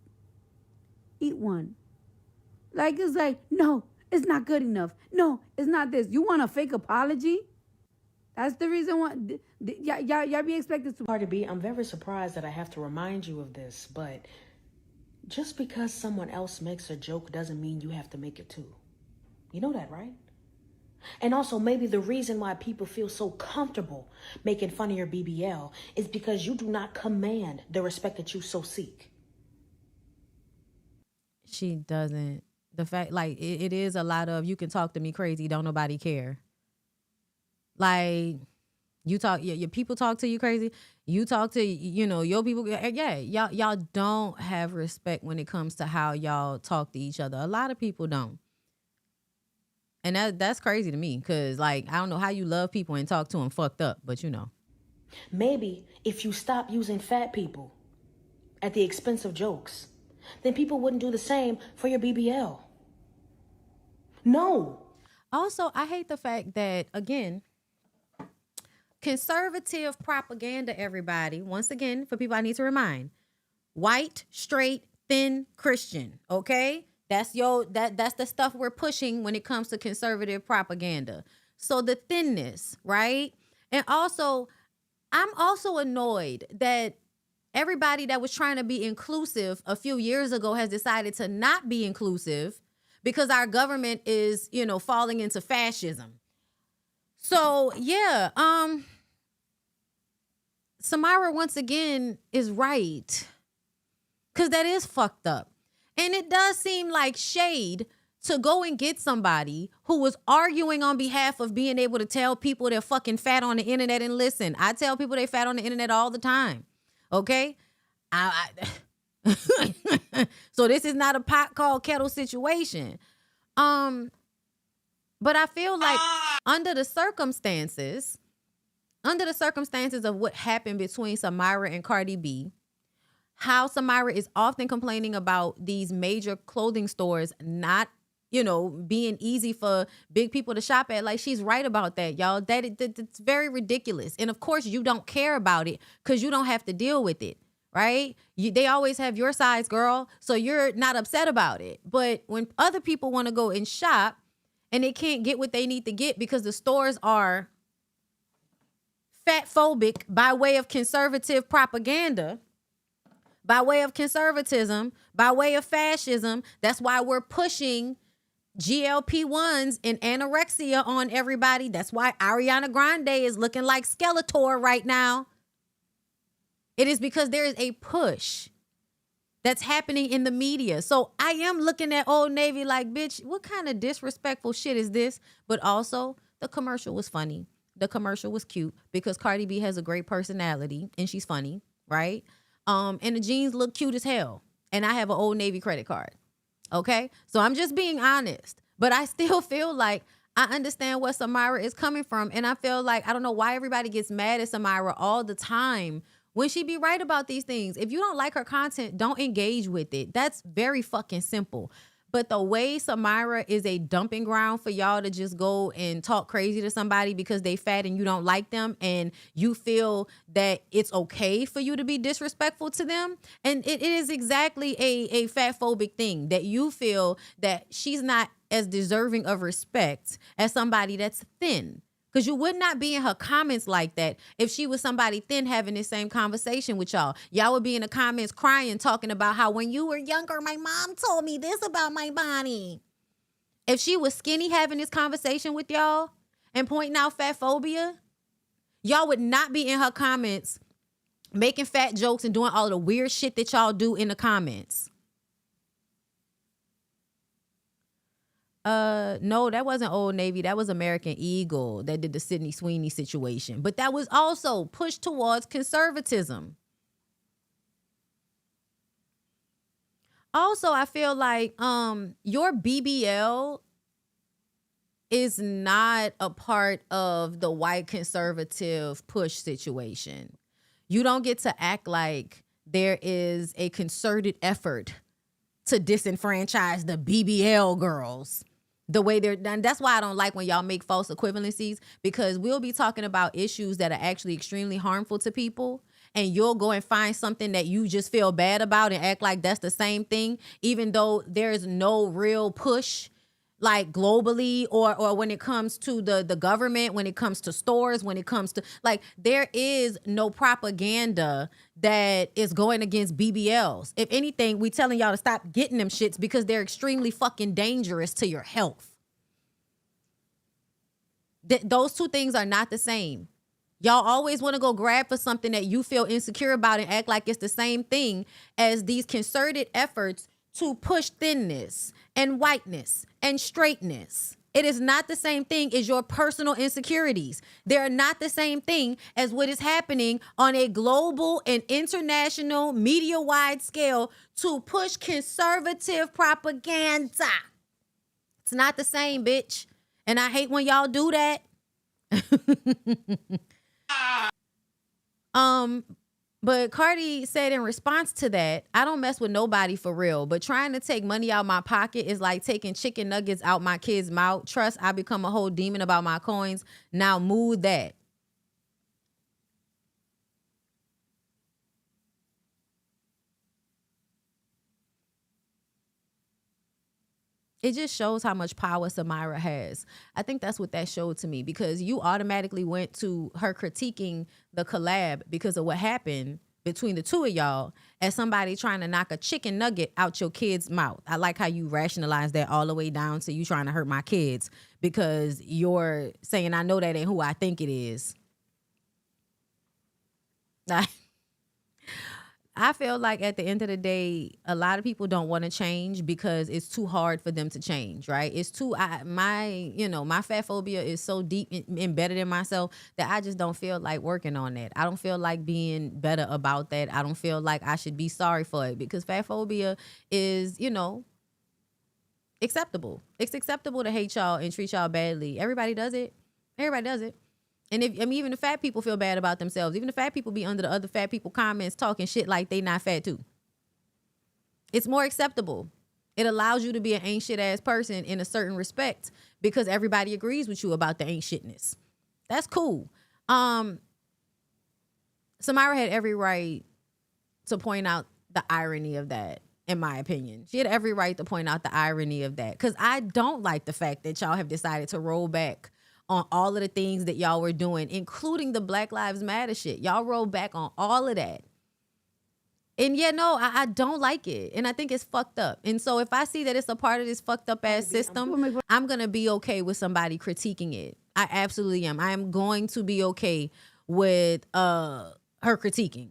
Like, it's like, no, it's not good enough. No, it's not this. You want a fake apology? That's the reason why y'all be expected to. Cardi B, I'm very surprised that I have to remind you of this, but just because someone else makes a joke doesn't mean you have to make it too. You know that, right? And also, maybe the reason why people feel so comfortable making fun of your BBL is because you do not command the respect that you so seek. She doesn't. The fact, like, it is a lot of, you can talk to me crazy, don't nobody care. Like, you talk, your people talk to you crazy. You talk to, your people. Yeah, y'all don't have respect when it comes to how y'all talk to each other. A lot of people don't. And that's crazy to me because, like, I don't know how you love people and talk to them fucked up, but Maybe if you stop using fat people at the expense of jokes, then people wouldn't do the same for your BBL. No. Also, I hate the fact that, again, conservative propaganda, everybody, once again, for people I need to remind, white, straight, thin Christian, okay? That's the stuff we're pushing when it comes to conservative propaganda. So the thinness, right? And also, I'm also annoyed that everybody that was trying to be inclusive a few years ago has decided to not be inclusive because our government is, falling into fascism. So, yeah, Samyra once again is right. Because that is fucked up. And it does seem like shade to go and get somebody who was arguing on behalf of being able to tell people they're fucking fat on the internet. And listen, I tell people they fat on the internet all the time. Okay? So this is not a pot called kettle situation. But I feel like under the circumstances of what happened between Samyra and Cardi B, how Samyra is often complaining about these major clothing stores not, being easy for big people to shop at. Like, she's right about that, y'all. That's very ridiculous. And of course, you don't care about it because you don't have to deal with it, right? They always have your size, girl. So you're not upset about it. But when other people want to go and shop and they can't get what they need to get because the stores are fat phobic by way of conservative propaganda, by way of conservatism, by way of fascism. That's why we're pushing GLP-1s and anorexia on everybody. That's why Ariana Grande is looking like Skeletor right now. It is because there is a push that's happening in the media. So I am looking at Old Navy like, bitch, what kind of disrespectful shit is this? But also, the commercial was funny. The commercial was cute because Cardi B has a great personality and she's funny, right? And the jeans look cute as hell. And I have an Old Navy credit card. Okay? So I'm just being honest. But I still feel like I understand where Samyra is coming from. And I feel like, I don't know why everybody gets mad at Samyra all the time when she be right about these things. If you don't like her content, don't engage with it. That's very fucking simple. But the way Samyra is a dumping ground for y'all to just go and talk crazy to somebody because they fat and you don't like them and you feel that it's okay for you to be disrespectful to them. And it is exactly a fat phobic thing that you feel that she's not as deserving of respect as somebody that's thin. Because you would not be in her comments like that if she was somebody thin having this same conversation with y'all. Y'all would be in the comments crying, talking about how when you were younger, my mom told me this about my body. If she was skinny having this conversation with y'all and pointing out fat phobia, y'all would not be in her comments making fat jokes and doing all the weird shit that y'all do in the comments. No, that wasn't Old Navy. That was American Eagle that did the Sydney Sweeney situation. But that was also pushed towards conservatism. Also, I feel like your BBL is not a part of the white conservative push situation. You don't get to act like there is a concerted effort to disenfranchise the BBL girls the way they're done. That's why I don't like when y'all make false equivalencies, because we'll be talking about issues that are actually extremely harmful to people, and you'll go and find something that you just feel bad about and act like that's the same thing, even though there's no real push like globally or when it comes to the government, when it comes to stores, when it comes to like, there is no propaganda that is going against BBLs. If anything, we telling y'all to stop getting them shits because they're extremely fucking dangerous to your health. Those two things are not the same. Y'all always want to go grab for something that you feel insecure about and act like it's the same thing as these concerted efforts to push thinness and whiteness and straightness. It is not the same thing as your personal insecurities. They're not the same thing as what is happening on a global and international media-wide scale to push conservative propaganda. It's not the same, bitch. And I hate when y'all do that. But Cardi said in response to that, I don't mess with nobody for real, but trying to take money out my pocket is like taking chicken nuggets out my kid's mouth. Trust, I become a whole demon about my coins. Now move that. it just shows how much power Samyra has. I think that's what that showed to me, because you automatically went to her critiquing the collab because of what happened between the two of y'all as somebody trying to knock a chicken nugget out your kid's mouth. I like how you rationalize that all the way down to you trying to hurt my kids because you're saying, I know that ain't who I think it is. I feel like at the end of the day, a lot of people don't want to change because it's too hard for them to change, right? It's too, my fat phobia is so deep embedded in myself that I just don't feel like working on that. I don't feel like being better about that. I don't feel like I should be sorry for it because fat phobia is, acceptable. It's acceptable to hate y'all and treat y'all badly. Everybody does it. Everybody does it. And even the fat people feel bad about themselves. Even the fat people be under the other fat people comments talking shit like they not fat too. It's more acceptable. It allows you to be an ain't shit ass person in a certain respect because everybody agrees with you about the ain't shitness. That's cool. Samyra had every right to point out the irony of that, in my opinion. She had every right to point out the irony of that because I don't like the fact that y'all have decided to roll back on all of the things that y'all were doing, including the Black Lives Matter shit. Y'all rolled back on all of that. And yeah, no, I don't like it. And I think it's fucked up. And so if I see that it's a part of this fucked up ass system, I'm going to be okay with somebody critiquing it. I absolutely am. I am going to be okay with her critiquing.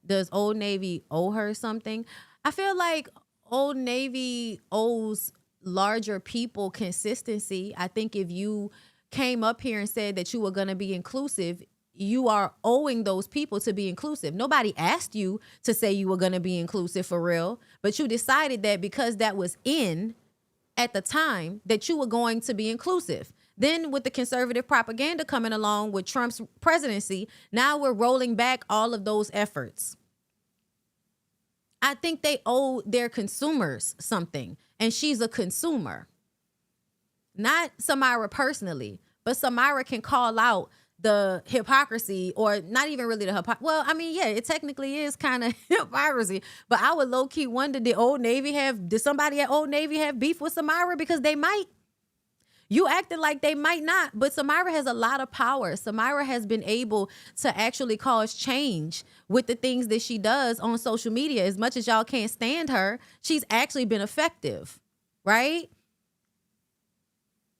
Does Old Navy owe her something? I feel like Old Navy owes larger people consistency. I think if you came up here and said that you were going to be inclusive, you are owing those people to be inclusive. Nobody asked you to say you were going to be inclusive for real, but you decided that because that was in at the time that you were going to be inclusive. Then with the conservative propaganda coming along with Trump's presidency, now we're rolling back all of those efforts. I think they owe their consumers something, and she's a consumer. Not Samyra personally, but Samyra can call out the hypocrisy, or not even really the hypocrisy. Well, I mean, yeah, it technically is kind of hypocrisy, but I would low-key wonder, did somebody at Old Navy have beef with Samyra? Because they might. You acted like they might not, but Samyra has a lot of power. Samyra has been able to actually cause change with the things that she does on social media. As much as y'all can't stand her, she's actually been effective, right?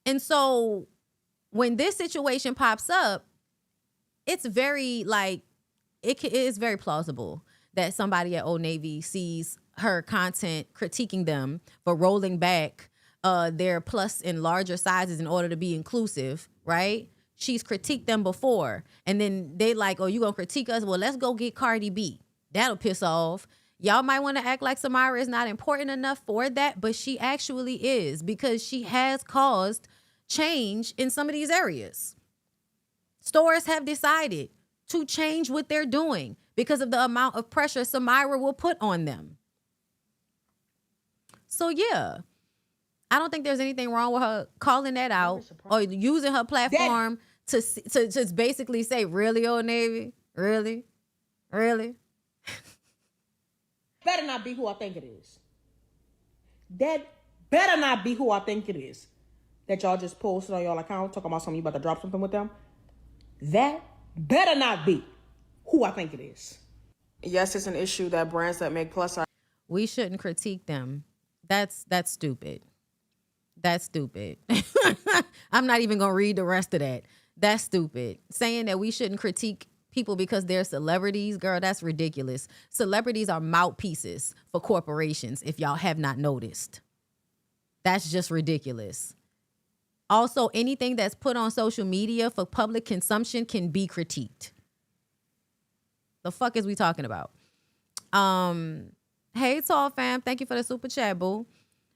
And so when this situation pops up, it's very it is very plausible that somebody at Old Navy sees her content critiquing them for rolling back their plus and larger sizes in order to be inclusive, right? She's critiqued them before. And then they like, oh, you gonna critique us? Well, let's go get Cardi B. That'll piss off. Y'all might want to act like Samyra is not important enough for that, but she actually is, because she has caused change in some of these areas. Stores have decided to change what they're doing because of the amount of pressure Samyra will put on them. So yeah, I don't think there's anything wrong with her calling that out or using her platform to just basically say, really, Old Navy? Really? Really? Better not be who I think it is. That better not be who I think it is. That y'all just posted on y'all account talking about something, you about to drop something with them. That better not be who I think it is. Yes, it's an issue that brands that make plus size. We shouldn't critique them. That's stupid. That's stupid. I'm not even gonna read the rest of that. That's stupid. Saying that we shouldn't critique people because they're celebrities, girl, that's ridiculous. Celebrities are mouthpieces for corporations, if y'all have not noticed. That's just ridiculous. Also, anything that's put on social media for public consumption can be critiqued. The fuck is we talking about? Hey, Tall Fam, thank you for the super chat, boo.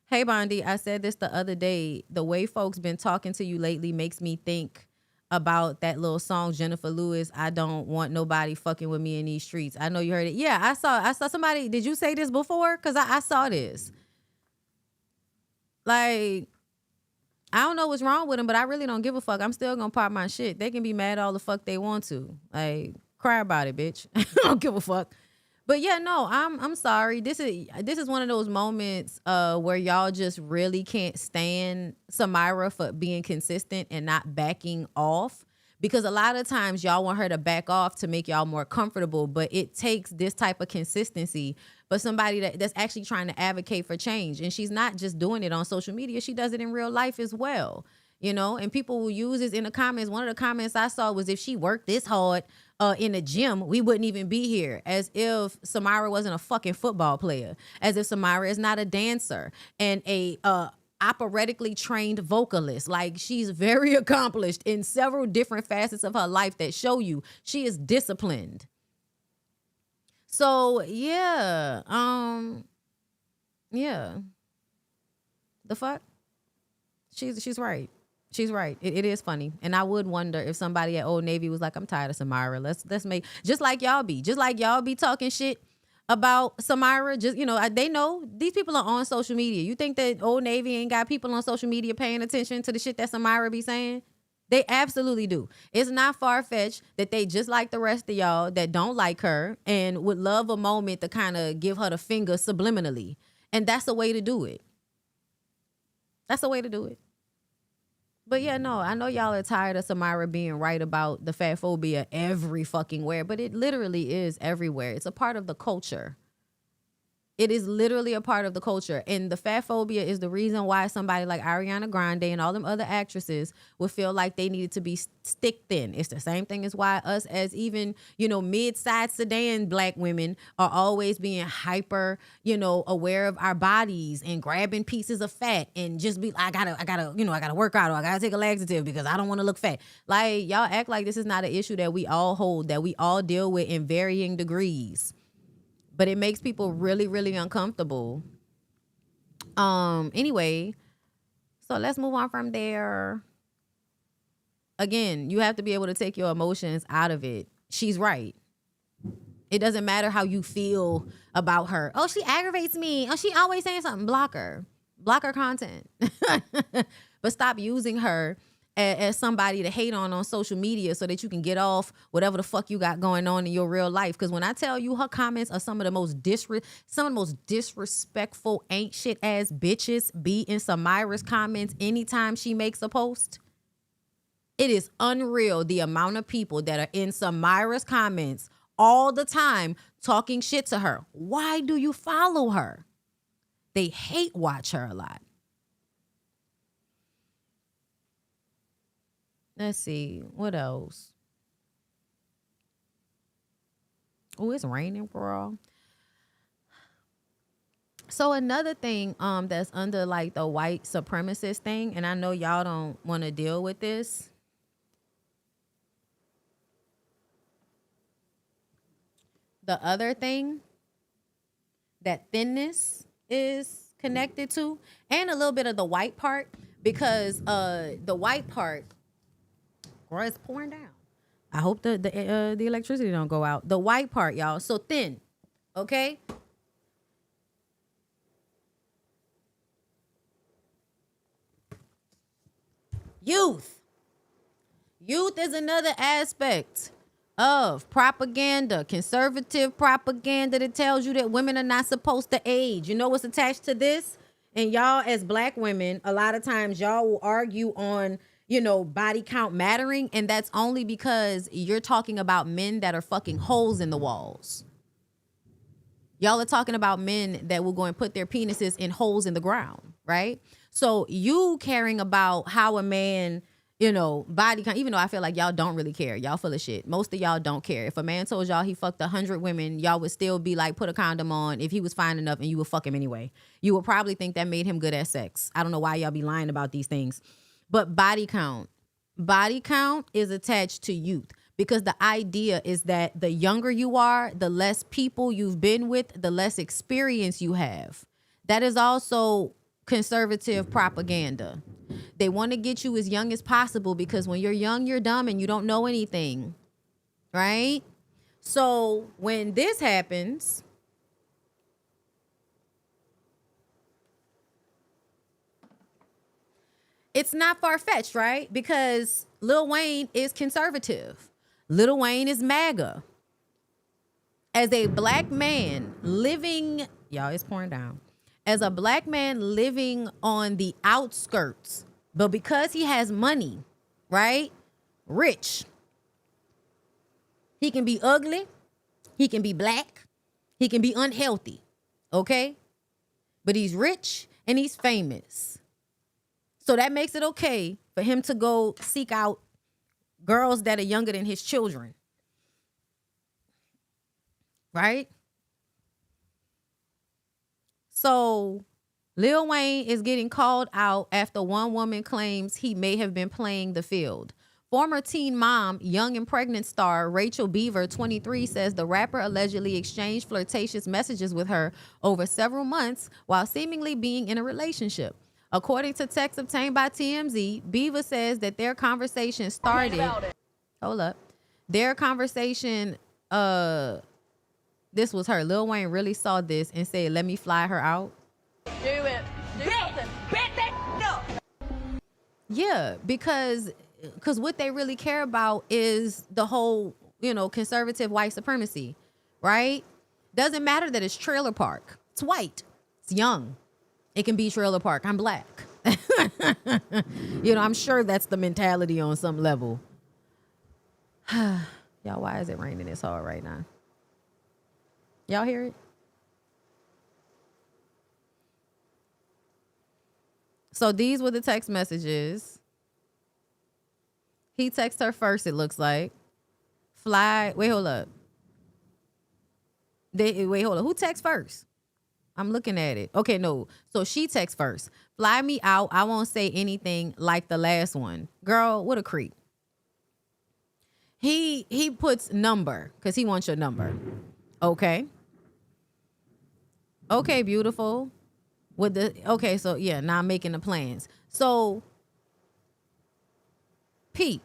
Hey, Bondi, I said this the other day. The way folks been talking to you lately makes me think about that little song, Jennifer Lewis, I don't want nobody fucking with me in these streets. I know you heard it. Yeah, I saw somebody. Did you say this before? Because I saw this. Like, I don't know what's wrong with them, but I really don't give a fuck. I'm still gonna pop my shit. They can be mad all the fuck they want to. Like, cry about it, bitch. I don't give a fuck. But yeah, no, I'm sorry. This is one of those moments where y'all just really can't stand Samyra for being consistent and not backing off. Because a lot of times y'all want her to back off to make y'all more comfortable, but it takes this type of consistency for somebody that's actually trying to advocate for change. And she's not just doing it on social media, she does it in real life as well. You know, and people will use this in the comments. One of the comments I saw was, if she worked this hard in the gym, we wouldn't even be here. As if Samyra wasn't a fucking football player. As if Samyra is not a dancer and a operatically trained vocalist. Like, she's very accomplished in several different facets of her life that show you she is disciplined. So yeah, yeah. The fuck? She's right. She's right. It is funny. And I would wonder if somebody at Old Navy was like, I'm tired of Samyra. Let's make, just like y'all be talking shit about Samyra. Just, you know, they know these people are on social media. You think that Old Navy ain't got people on social media paying attention to the shit that Samyra be saying? They absolutely do. It's not far-fetched that they, just like the rest of y'all that don't like her and would love a moment to kind of give her the finger subliminally. And that's the way to do it. That's the way to do it. But yeah, no, I know y'all are tired of Samyra being right about the fat phobia every fucking where, but it literally is everywhere. It's a part of the culture. It is literally a part of the culture. And the fat phobia is the reason why somebody like Ariana Grande and all them other actresses would feel like they needed to be stick thin. It's the same thing as why us as even, you know, mid-sized sedan black women are always being hyper, you know, aware of our bodies and grabbing pieces of fat and just be, I gotta work out, or I gotta take a laxative because I don't want to look fat. Like, y'all act like this is not an issue that we all hold, that we all deal with in varying degrees. But it makes people really, really uncomfortable. Anyway, so let's move on from there. Again, you have to be able to take your emotions out of it. She's right. It doesn't matter how you feel about her. Oh, she aggravates me. Oh, she always saying something. Block her. Block her content. But stop using her as somebody to hate on social media so that you can get off whatever the fuck you got going on in your real life. Because when I tell you, her comments are some of the most disrespectful, ain't shit ass bitches be in Samyra's comments anytime she makes a post. It is unreal the amount of people that are in Samyra's comments all the time talking shit to her. Why do you follow her? They hate watch her a lot. Let's see. What else? Oh, it's raining, girl. So another thing that's under like the white supremacist thing, and I know y'all don't want to deal with this. The other thing that thinness is connected to, and a little bit of the white part, because the white part, or it's pouring down. I hope the electricity don't go out. The white part, y'all. So thin, okay? Youth. Youth is another aspect of propaganda, conservative propaganda that tells you that women are not supposed to age. You know what's attached to this? And y'all as black women, a lot of times y'all will argue on, you know, body count mattering. And that's only because you're talking about men that are fucking holes in the walls. Y'all are talking about men that will go and put their penises in holes in the ground, right? So you caring about how a man, you know, body count, even though I feel like y'all don't really care. Y'all full of shit. Most of y'all don't care. If a man told y'all he fucked 100 women, y'all would still be like, put a condom on if he was fine enough, and you would fuck him anyway. You would probably think that made him good at sex. I don't know why y'all be lying about these things. But body count is attached to youth, because the idea is that the younger you are, the less people you've been with, the less experience you have. That is also conservative propaganda. They want to get you as young as possible, because when you're young, you're dumb and you don't know anything, right? So when this happens, it's not far-fetched, right? Because Lil Wayne is conservative. Lil Wayne is MAGA. As a black man living, y'all, it's pouring down. As a black man living on the outskirts, but because he has money, right? Rich. He can be ugly. He can be black. He can be unhealthy. Okay? But he's rich and he's famous. So that makes it okay for him to go seek out girls that are younger than his children. Right? So Lil Wayne is getting called out after one woman claims he may have been playing the field. Former teen mom, young and pregnant star Rachel Beaver, 23, says the rapper allegedly exchanged flirtatious messages with her over several months while seemingly being in a relationship. According to texts obtained by TMZ, Beaver says that their conversation started. Hold up. Their conversation, this was her. Lil Wayne really saw this and said, let me fly her out. Do it. Do something. Bet that up. Yeah, because what they really care about is the whole, conservative white supremacy, right? Doesn't matter that it's trailer park. It's white. It's young. It can be trailer park. I'm black. I'm sure that's the mentality on some level. Y'all, why is it raining this hard right now? Y'all hear it? So these were the text messages. He texts her first, it looks like. Wait, hold up. Who texts first? I'm looking at it. Okay, no. So she texts first. Fly me out. I won't say anything like the last one. Girl, what a creep. He puts number because he wants your number. Okay. Okay, beautiful. So yeah, now I'm making the plans. So Pete,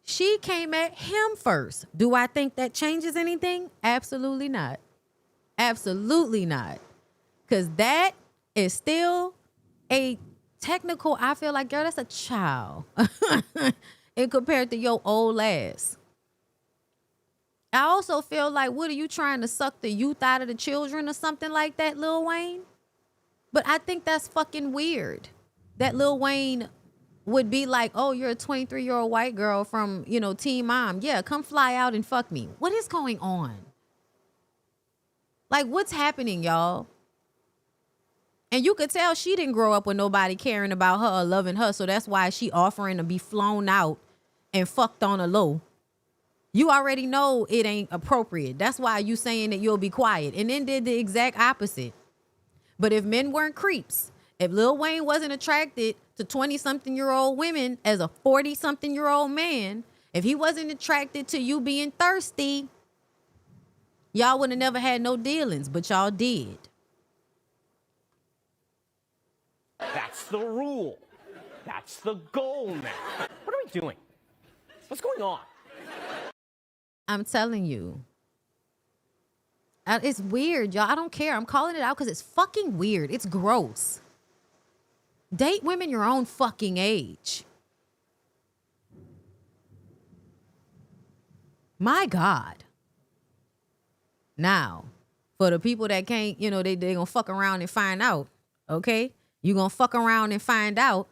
she came at him first. Do I think that changes anything? Absolutely not. Absolutely not. Because that is still a technical, I feel like, girl, that's a child. And compared to your old ass. I also feel like, what are you trying to suck the youth out of the children or something like that, Lil Wayne? But I think that's fucking weird. That Lil Wayne would be like, oh, you're a 23-year-old white girl from, Teen Mom. Yeah, come fly out and fuck me. What is going on? Like, what's happening, y'all? And you could tell she didn't grow up with nobody caring about her or loving her. So that's why she offering to be flown out and fucked on a low. You already know it ain't appropriate. That's why you saying that you'll be quiet. And then did the exact opposite. But if men weren't creeps, if Lil Wayne wasn't attracted to 20-something-year-old women as a 40-something-year-old man, if he wasn't attracted to you being thirsty, y'all would have never had no dealings, but y'all did. That's the rule. That's the goal now. What are we doing? What's going on? I'm telling you. It's weird, y'all. I don't care. I'm calling it out because it's fucking weird. It's gross. Date women your own fucking age. My God. Now, for the people that can't, they gonna fuck around and find out, okay? You gonna fuck around and find out.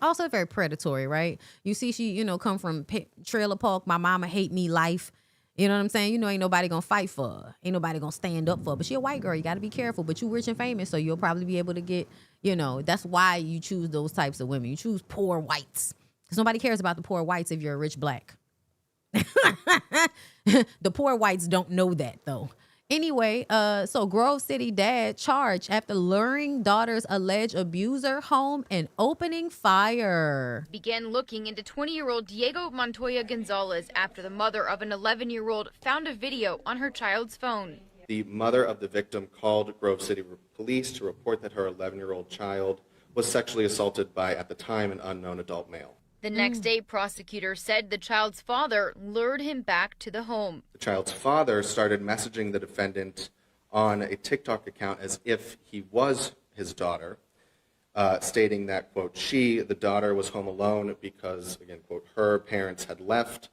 Also very predatory, right? You see she, come from trailer park, my mama hate me life. You know what I'm saying? Ain't nobody gonna fight for her. Ain't nobody gonna stand up for her. But she a white girl. You got to be careful. But you rich and famous, so you'll probably be able to get, that's why you choose those types of women. You choose poor whites. Because nobody cares about the poor whites if you're a rich black. The poor whites don't know that, though. Anyway, so Grove City dad charged after luring daughter's alleged abuser home and opening fire. Began looking into 20-year-old Diego Montoya Gonzalez after the mother of an 11-year-old found a video on her child's phone. The mother of the victim called Grove City police to report that her 11-year-old child was sexually assaulted by, at the time, an unknown adult male. The next day, prosecutors said the child's father lured him back to the home. The child's father started messaging the defendant on a TikTok account as if he was his daughter, stating that, quote, the daughter was home alone because, again, quote, her parents had left.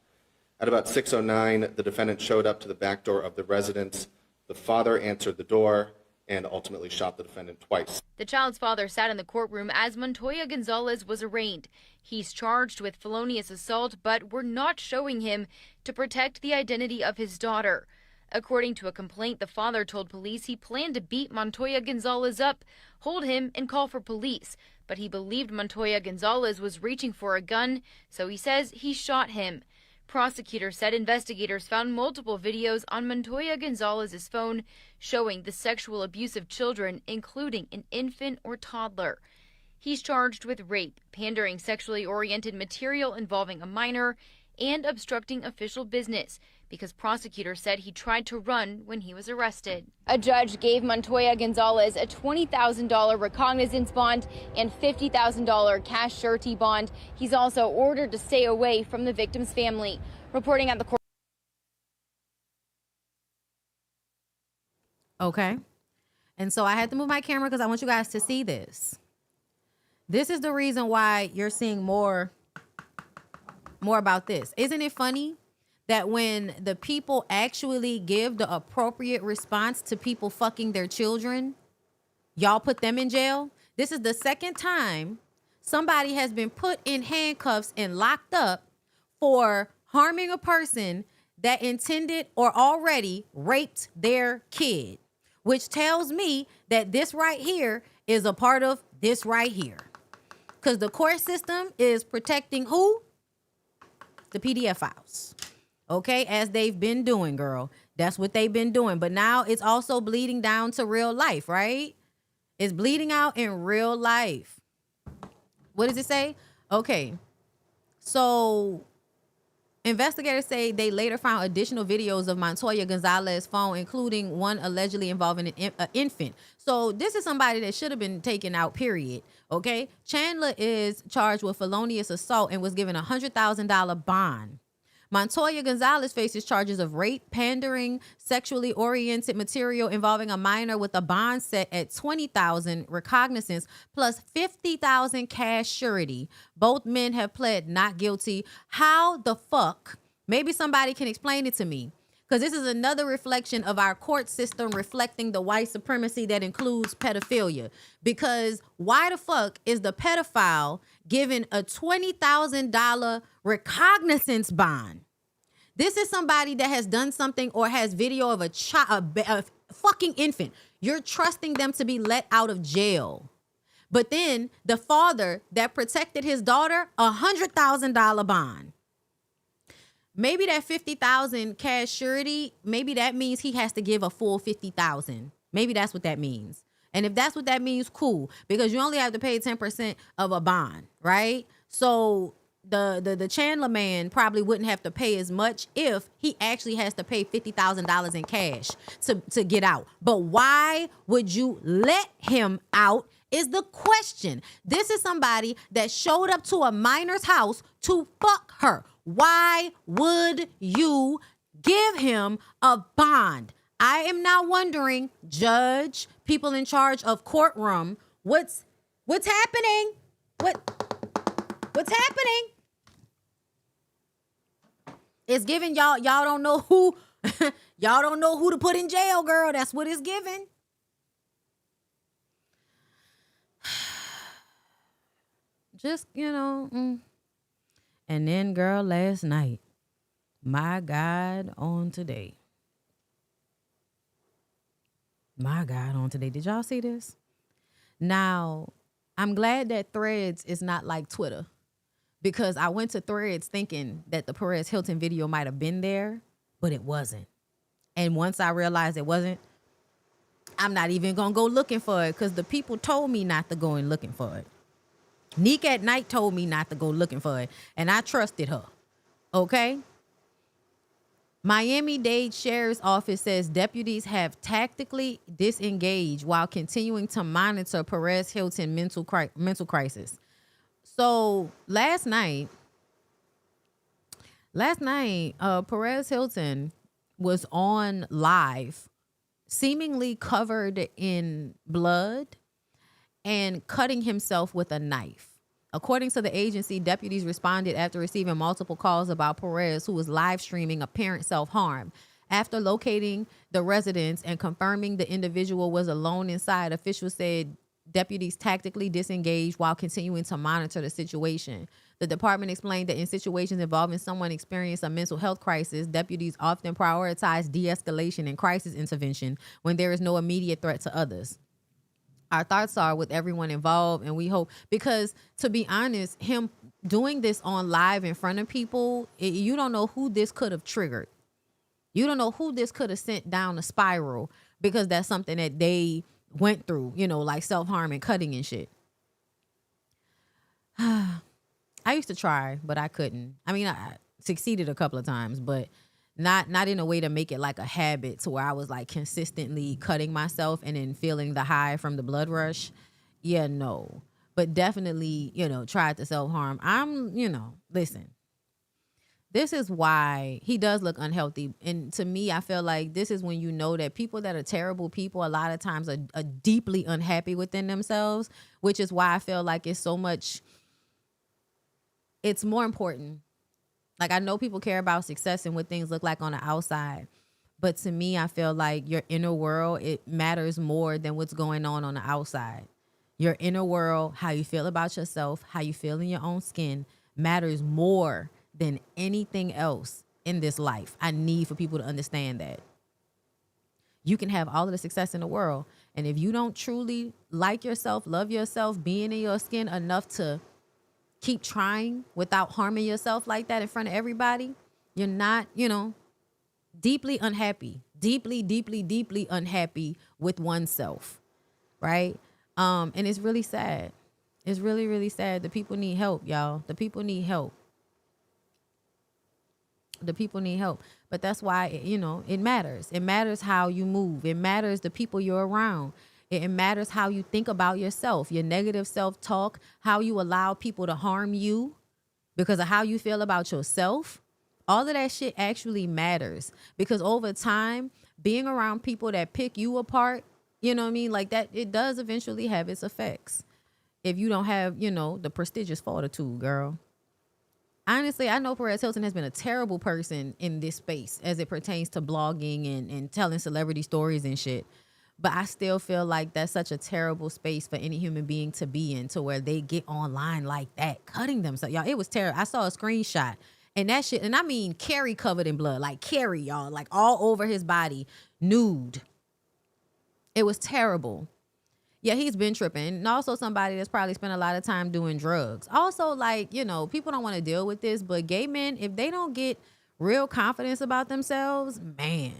At about 6:09, the defendant showed up to the back door of the residence. The father answered the door and ultimately shot the defendant twice. The child's father sat in the courtroom as Montoya Gonzalez was arraigned. He's charged with felonious assault, but we're not showing him to protect the identity of his daughter. According to a complaint, the father told police he planned to beat Montoya Gonzalez up, hold him, and call for police. But he believed Montoya Gonzalez was reaching for a gun, so he says he shot him. Prosecutors said investigators found multiple videos on Montoya Gonzalez's phone showing the sexual abuse of children, including an infant or toddler. He's charged with rape, pandering sexually oriented material involving a minor, and obstructing official business, because prosecutors said he tried to run when he was arrested. A judge gave Montoya Gonzalez a $20,000 recognizance bond and $50,000 cash surety bond. He's also ordered to stay away from the victim's family. Reporting at the court. Okay. And so I had to move my camera because I want you guys to see this. This is the reason why you're seeing more about this. Isn't it funny that when the people actually give the appropriate response to people fucking their children, y'all put them in jail? This is the second time somebody has been put in handcuffs and locked up for harming a person that intended or already raped their kid, which tells me that this right here is a part of this right here. Because the court system is protecting who? The PDF files. Okay, as they've been doing, girl. That's what they've been doing. But now it's also bleeding down to real life, right? It's bleeding out in real life. What does it say? Okay, so investigators say they later found additional videos of Montoya Gonzalez's phone, including one allegedly involving an infant. So this is somebody that should have been taken out, period. Okay, Chandler is charged with felonious assault and was given a $100,000 bond. Montoya Gonzalez faces charges of rape, pandering, sexually oriented material involving a minor with a bond set at $20,000 recognizance plus $50,000 cash surety. Both men have pled not guilty. How the fuck? Maybe somebody can explain it to me. Because this is another reflection of our court system reflecting the white supremacy that includes pedophilia. Because why the fuck is the pedophile given a $20,000 recognizance bond? This is somebody that has done something or has video of a fucking infant. You're trusting them to be let out of jail. But then the father that protected his daughter, $100,000 bond. Maybe that $50,000 cash surety, maybe that means he has to give a full $50,000. Maybe that's what that means. And if that's what that means, cool. Because you only have to pay 10% of a bond, right? So the Chandler man probably wouldn't have to pay as much if he actually has to pay $50,000 in cash to get out. But why would you let him out is the question. This is somebody that showed up to a minor's house to fuck her. Why would you give him a bond? I am now wondering, judge, people in charge of courtroom, what's happening? What's happening? It's giving y'all don't know who y'all don't know who to put in jail, girl. That's what it's giving. Just, And then, girl, last night, my God, on today. My God, on today. Did y'all see this? Now, I'm glad that Threads is not like Twitter, because I went to Threads thinking that the Perez Hilton video might have been there, but it wasn't. And once I realized it wasn't, I'm not even going to go looking for it because the people told me not to go and looking for it. Neek at Night told me not to go looking for it, and I trusted her. Okay? Miami-Dade Sheriff's Office says deputies have tactically disengaged while continuing to monitor Perez Hilton mental crisis. So last night, Perez Hilton was on live, seemingly covered in blood and cutting himself with a knife. According to the agency, deputies responded after receiving multiple calls about Perez, who was live streaming apparent self-harm. After locating the residence and confirming the individual was alone inside, officials said deputies tactically disengaged while continuing to monitor the situation. The department explained that in situations involving someone experiencing a mental health crisis, deputies often prioritize de-escalation and crisis intervention when there is no immediate threat to others. Our thoughts are with everyone involved, and we hope, because to be honest, him doing this on live in front of people, you don't know who this could have triggered. You don't know who this could have sent down a spiral, because that's something that they went through, you know, like self-harm and cutting and shit. I used to try, but I couldn't. I mean, I succeeded a couple of times, but not in a way to make it like a habit to where I was like consistently cutting myself and then feeling the high from the blood rush. Yeah, no. But definitely, you know, tried to self-harm. Listen. This is why he does look unhealthy. And to me, I feel like this is when you know that people that are terrible people a lot of times are deeply unhappy within themselves, which is why I feel like it's more important. Like, I know people care about success and what things look like on the outside. But to me, I feel like your inner world, it matters more than what's going on the outside. Your inner world, how you feel about yourself, how you feel in your own skin, matters more than anything else in this life. I need for people to understand that. You can have all of the success in the world, and if you don't truly like yourself, love yourself, being in your skin enough to keep trying without harming yourself like that in front of everybody, you're not, deeply unhappy, deeply unhappy with oneself, right? And it's really sad. It's really, really sad. The people need help, y'all. The people need help. The people need help. But that's why, it matters. It matters how you move. It matters the people you're around. It matters how you think about yourself, your negative self-talk, how you allow people to harm you because of how you feel about yourself. All of that shit actually matters, because over time, being around people that pick you apart, you know what I mean? Like that, it does eventually have its effects. If you don't have, the prestigious fortitude, girl. Honestly, I know Perez Hilton has been a terrible person in this space as it pertains to blogging and telling celebrity stories and shit. But I still feel like that's such a terrible space for any human being to be in, to where they get online like that, cutting themselves. Y'all, it was terrible. I saw a screenshot and that shit, and I mean Carrie covered in blood, like Carrie, y'all, like all over his body, nude. It was terrible. Yeah, he's been tripping. And also somebody that's probably spent a lot of time doing drugs. Also, like, people don't want to deal with this, but gay men, if they don't get real confidence about themselves, man.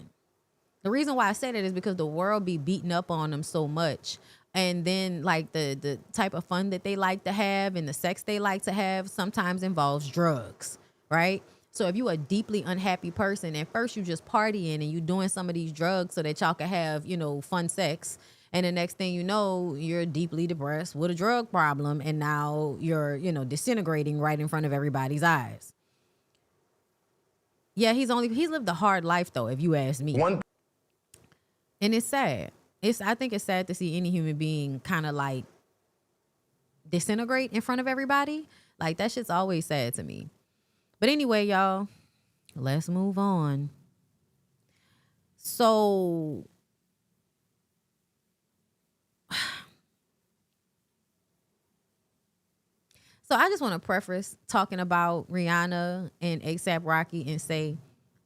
The reason why I say that is because the world be beating up on them so much. And then, like, the type of fun that they like to have and the sex they like to have sometimes involves drugs, right? So if you're a deeply unhappy person and first you just partying and you doing some of these drugs so that y'all can have, fun sex, and the next thing you know, you're deeply depressed with a drug problem, and now you're, disintegrating right in front of everybody's eyes. Yeah, he's lived a hard life, though, if you ask me. And it's sad. I think it's sad to see any human being kind of like disintegrate in front of everybody. Like, that shit's always sad to me. But anyway, y'all, let's move on. So I just want to preface talking about Rihanna and ASAP Rocky and say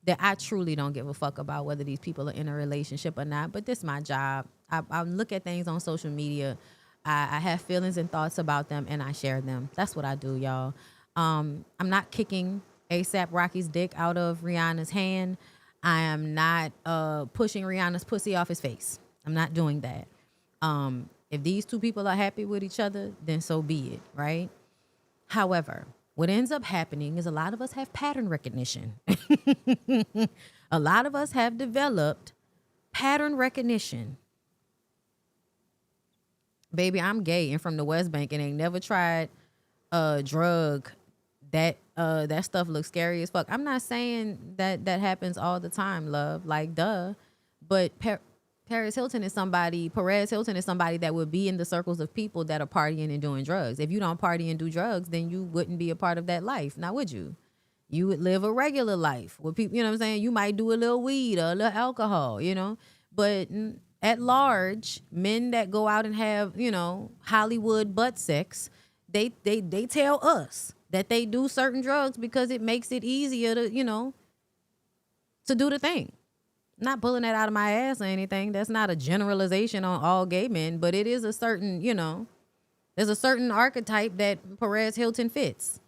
that I truly don't give a fuck about whether these people are in a relationship or not, but this is my job. I look at things on social media. I have feelings and thoughts about them, and I share them. That's what I do, y'all. I'm not kicking ASAP Rocky's dick out of Rihanna's hand. I am not pushing Rihanna's pussy off his face. I'm not doing that. If these two people are happy with each other, then so be it, right? However, what ends up happening is a lot of us have pattern recognition. A lot of us have developed pattern recognition. Baby, I'm gay and from the West Bank and ain't never tried a drug that stuff looks scary as fuck. I'm not saying that happens all the time, love. Like, duh. But Perez Hilton is somebody that would be in the circles of people that are partying and doing drugs. If you don't party and do drugs, then you wouldn't be a part of that life. Now, would you? You would live a regular life with people, you know what I'm saying? You might do a little weed or a little alcohol, you know? But at large, men that go out and have, you know, Hollywood butt sex, they tell us that they do certain drugs because it makes it easier to, you know, to do the thing. Not pulling that out of my ass or anything. That's not a generalization on all gay men, but it is a certain, you know, there's a certain archetype that Perez Hilton fits.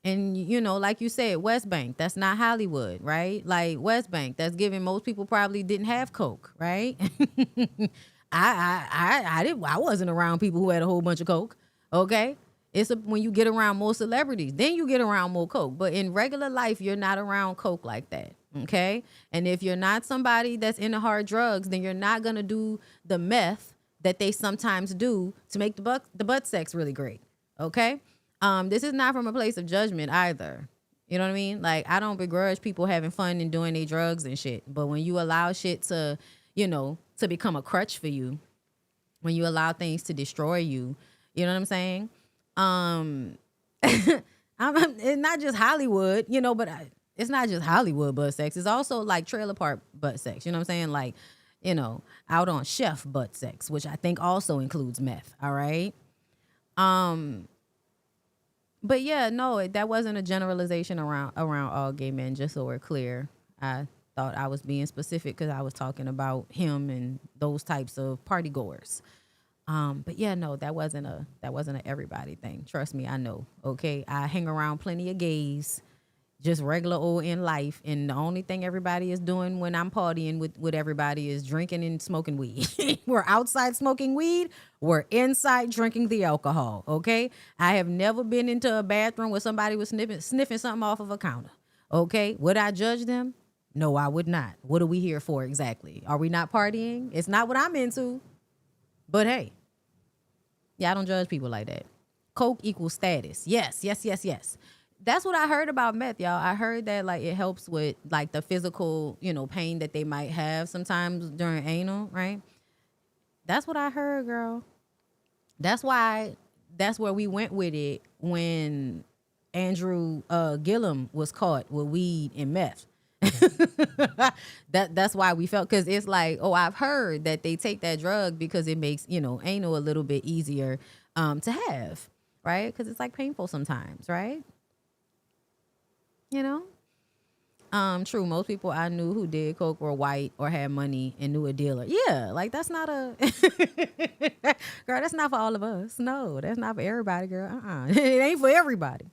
And, you know, like you said, West Bank, that's not Hollywood, right? Like West Bank, that's given most people probably didn't have coke, right? I wasn't around people who had a whole bunch of coke, okay? When you get around more celebrities, then you get around more coke. But in regular life, you're not around coke like that, okay? And if you're not somebody that's into hard drugs, then you're not going to do the meth that they sometimes do to make the butt sex really great, okay? This is not from a place of judgment either. You know what I mean? Like, I don't begrudge people having fun and doing their drugs and shit. But when you allow shit to, you know, to become a crutch for you, when you allow things to destroy you, you know what I'm saying? It's not just Hollywood, you know, but it's not just Hollywood butt sex. It's also like trailer park butt sex. You know what I'm saying? Like, you know, out on chef butt sex, which I think also includes meth. All right. But yeah, no, that wasn't a generalization around all gay men, just so we're clear. I thought I was being specific because I was talking about him and those types of party goers. But yeah, no, that wasn't a everybody thing. Trust me, I know. Okay, I hang around plenty of gays, just regular old in life, and the only thing everybody is doing when I'm partying with everybody is drinking and smoking weed. We're outside smoking weed. We're inside drinking the alcohol. Okay, I have never been into a bathroom where somebody was sniffing something off of a counter. Okay, would I judge them? No, I would not. What are we here for exactly? Are we not partying? It's not what I'm into. But hey, yeah, I don't judge people like that. Coke equals status. Yes. That's what I heard about meth, y'all. I heard that like it helps with like the physical, you know, pain that they might have sometimes during anal, right? That's what I heard, girl. That's where we went with it when Andrew Gillum was caught with weed and meth. That's why we felt, because it's like, oh, I've heard that they take that drug because it makes, you know, anal a little bit easier to have, right? Because it's like painful sometimes, right? You know? True. Most people I knew who did coke were white or had money and knew a dealer. Yeah, like that's not a girl. That's not for all of us. No, that's not for everybody, girl. It ain't for everybody.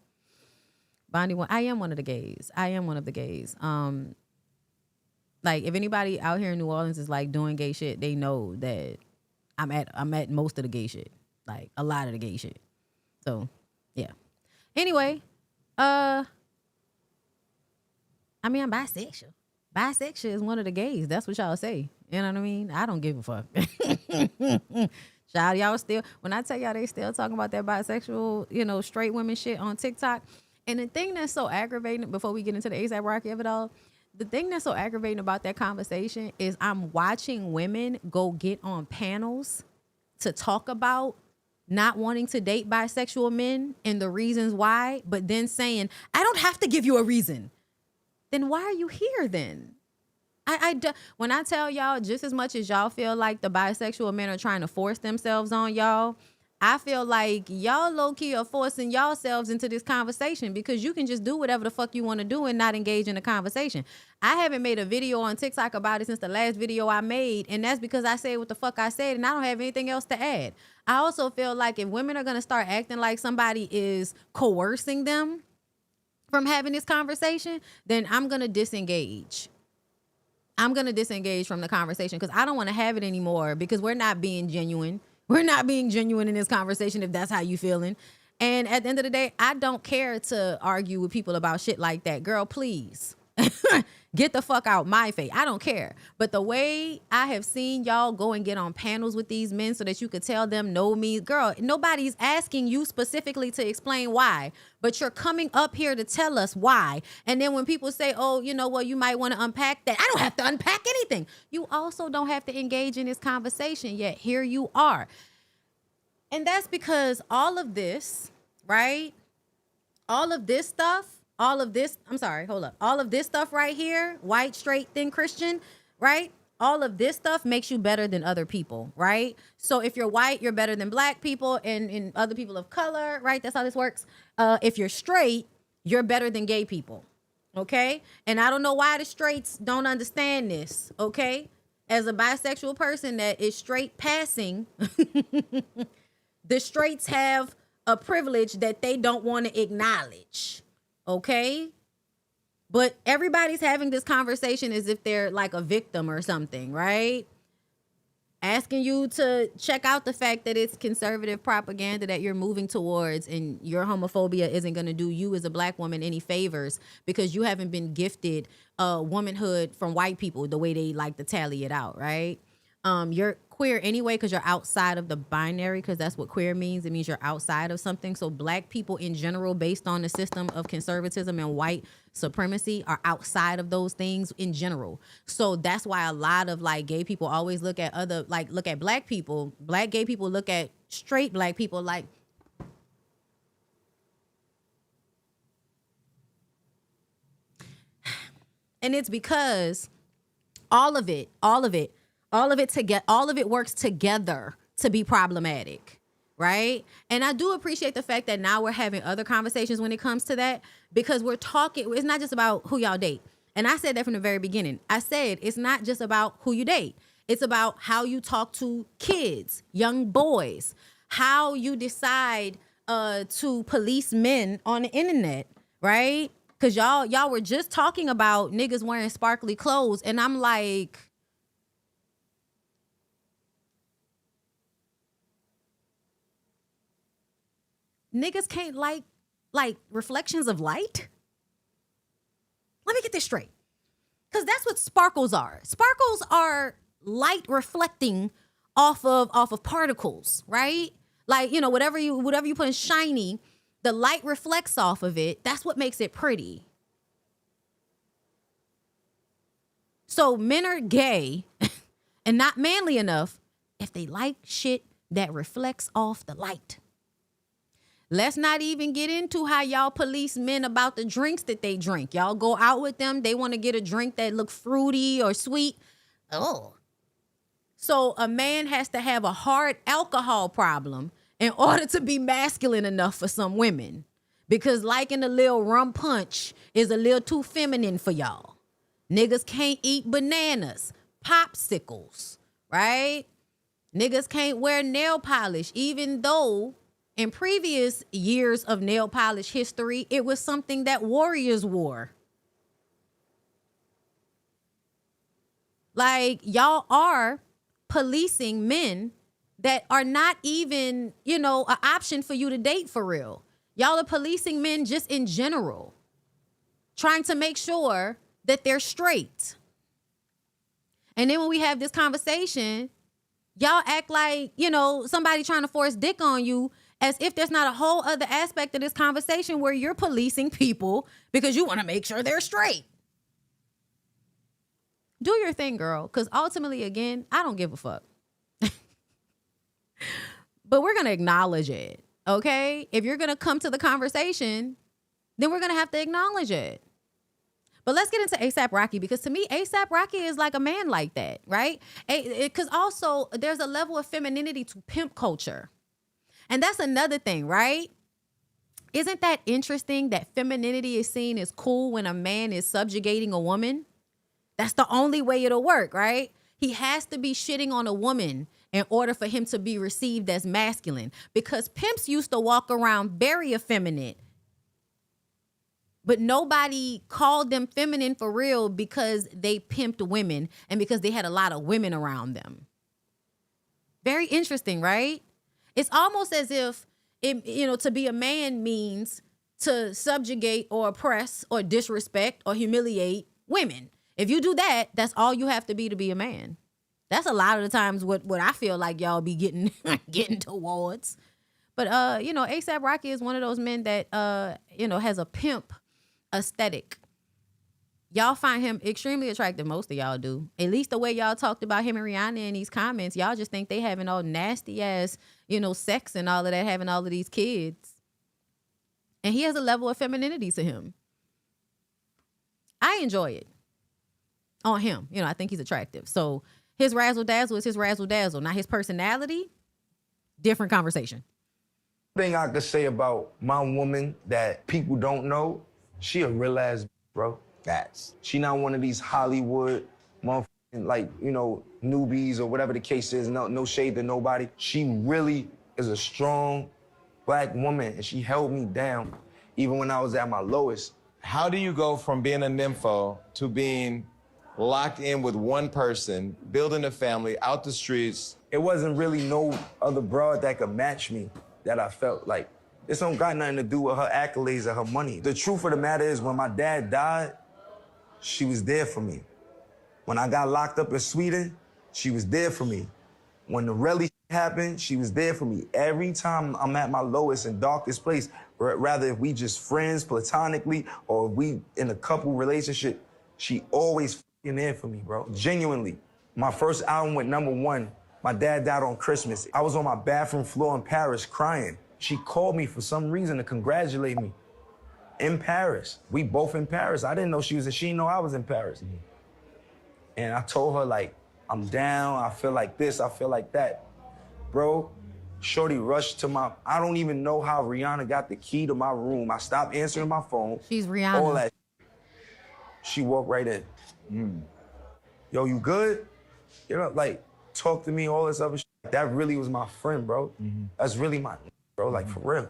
Bondi, I am one of the gays. Like if anybody out here in New Orleans is like doing gay shit, they know that I'm at most of the gay shit, like a lot of the gay shit. So yeah. Anyway, I mean, I'm bisexual. Bisexual is one of the gays. That's what y'all say. You know what I mean? I don't give a fuck. Y'all still, when I tell y'all they still talking about that bisexual, you know, straight women shit on TikTok. And the thing that's so aggravating, before we get into the ASAP Rocky of it all, the thing that's so aggravating about that conversation is I'm watching women go get on panels to talk about not wanting to date bisexual men and the reasons why, but then saying, I don't have to give you a reason. Then why are you here then? When I tell y'all, just as much as y'all feel like the bisexual men are trying to force themselves on y'all, I feel like y'all low-key are forcing yourselves into this conversation because you can just do whatever the fuck you want to do and not engage in the conversation. I haven't made a video on TikTok about it since the last video I made, and that's because I said what the fuck I said, and I don't have anything else to add. I also feel like if women are going to start acting like somebody is coercing them from having this conversation, then I'm going to disengage. I'm going to disengage from the conversation because I don't want to have it anymore because we're not being genuine. We're not being genuine in this conversation if that's how you feeling. And at the end of the day, I don't care to argue with people about shit like that. Girl, please. Get the fuck out my face. I don't care. But the way I have seen y'all go and get on panels with these men so that you could tell them no means, girl, nobody's asking you specifically to explain why, but you're coming up here to tell us why. And then when people say, oh, you know what, you might want to unpack that. I don't have to unpack anything. You also don't have to engage in this conversation, yet here you are. And that's because all of this, right? All of this stuff, all of this stuff right here, white, straight, thin Christian, right? All of this stuff makes you better than other people, right? So if you're white, you're better than black people and other people of color, right? That's how this works. If you're straight, you're better than gay people, okay? And I don't know why the straights don't understand this, okay? As a bisexual person that is straight passing, the straights have a privilege that they don't want to acknowledge, okay? But everybody's having this conversation as if they're like a victim or something, right? Asking you to check out the fact that it's conservative propaganda that you're moving towards, and your homophobia isn't going to do you as a black woman any favors because you haven't been gifted womanhood from white people the way they like to tally it out, right? You're queer anyway because you're outside of the binary, because that's what queer means. It means you're outside of something. So black people in general, based on the system of conservatism and white supremacy, are outside of those things in general. So that's why a lot of like gay people always look at black people. Black gay people look at straight black people like, and it's because all of it works together to be problematic, right? And I do appreciate the fact that now we're having other conversations when it comes to that, because we're talking, it's not just about who y'all date. And I said that from the very beginning. I said it's not just about who you date. It's about how you talk to kids, young boys, how you decide to police men on the internet, right? Because y'all were just talking about niggas wearing sparkly clothes, and I'm like, niggas can't like reflections of light? Let me get this straight. Because that's what sparkles are. Sparkles are light reflecting off of particles, right? Like, you know, whatever you put in shiny, the light reflects off of it. That's what makes it pretty. So men are gay and not manly enough if they like shit that reflects off the light. Let's not even get into how y'all police men about the drinks that they drink. Y'all go out with them, they want to get a drink that look fruity or sweet. Oh. So a man has to have a hard alcohol problem in order to be masculine enough for some women. Because liking a little rum punch is a little too feminine for y'all. Niggas can't eat bananas, popsicles, right? Niggas can't wear nail polish, even though in previous years of nail polish history, it was something that warriors wore. Like, y'all are policing men that are not even, you know, an option for you to date for real. Y'all are policing men just in general, trying to make sure that they're straight. And then when we have this conversation, y'all act like, you know, somebody trying to force dick on you, as if there's not a whole other aspect of this conversation where you're policing people because you want to make sure they're straight. Do your thing, girl, because ultimately, again, I don't give a fuck. But we're going to acknowledge it, okay? If you're going to come to the conversation, then we're going to have to acknowledge it. But let's get into ASAP Rocky, because to me, ASAP Rocky is like a man like that, right? Because also there's a level of femininity to pimp culture. And that's another thing, right? Isn't that interesting that femininity is seen as cool when a man is subjugating a woman? That's the only way it'll work, right? He has to be shitting on a woman in order for him to be received as masculine, because pimps used to walk around very effeminate, but nobody called them feminine for real because they pimped women and because they had a lot of women around them. Very interesting, right? It's almost as if, to be a man means to subjugate or oppress or disrespect or humiliate women. If you do that, that's all you have to be a man. That's a lot of the times what I feel like y'all be getting getting towards. But you know, ASAP Rocky is one of those men that you know, has a pimp aesthetic. Y'all find him extremely attractive. Most of y'all do. At least the way y'all talked about him and Rihanna in these comments, y'all just think they having all nasty ass, you know, sex and all of that, having all of these kids. And he has a level of femininity to him. I enjoy it on him. You know, I think he's attractive. So his razzle dazzle is his razzle dazzle. Now his personality, different conversation. Thing I could say about my woman that people don't know, she a real ass bro. She not one of these Hollywood motherfucking, like, you know, newbies or whatever the case is. No shade to nobody. She really is a strong black woman, and she held me down even when I was at my lowest. How do you go from being a nympho to being locked in with one person, building a family, out the streets? It wasn't really no other broad that could match me that I felt like. This don't got nothing to do with her accolades or her money. The truth of the matter is, when my dad died, she was there for me. When I got locked up in Sweden, she was there for me. When the rally happened, she was there for me. Every time I'm at my lowest and darkest place, rather if we just friends platonically or if we in a couple relationship, she always f***ing there for me, bro. Genuinely. My first album went #1. My dad died on Christmas. I was on my bathroom floor in Paris crying. She called me for some reason to congratulate me. In Paris. We both in Paris. I didn't know she didn't know I was in Paris. And I told her, like, I'm down, I feel like this, I feel like that. Bro, shorty rushed to I don't even know how Rihanna got the key to my room. I stopped answering my phone. She's Rihanna. All that. She walked right in. Yo, you good? You know, like, talk to me, all this other shit. That really was my friend, bro. That's really my bro, like, for real.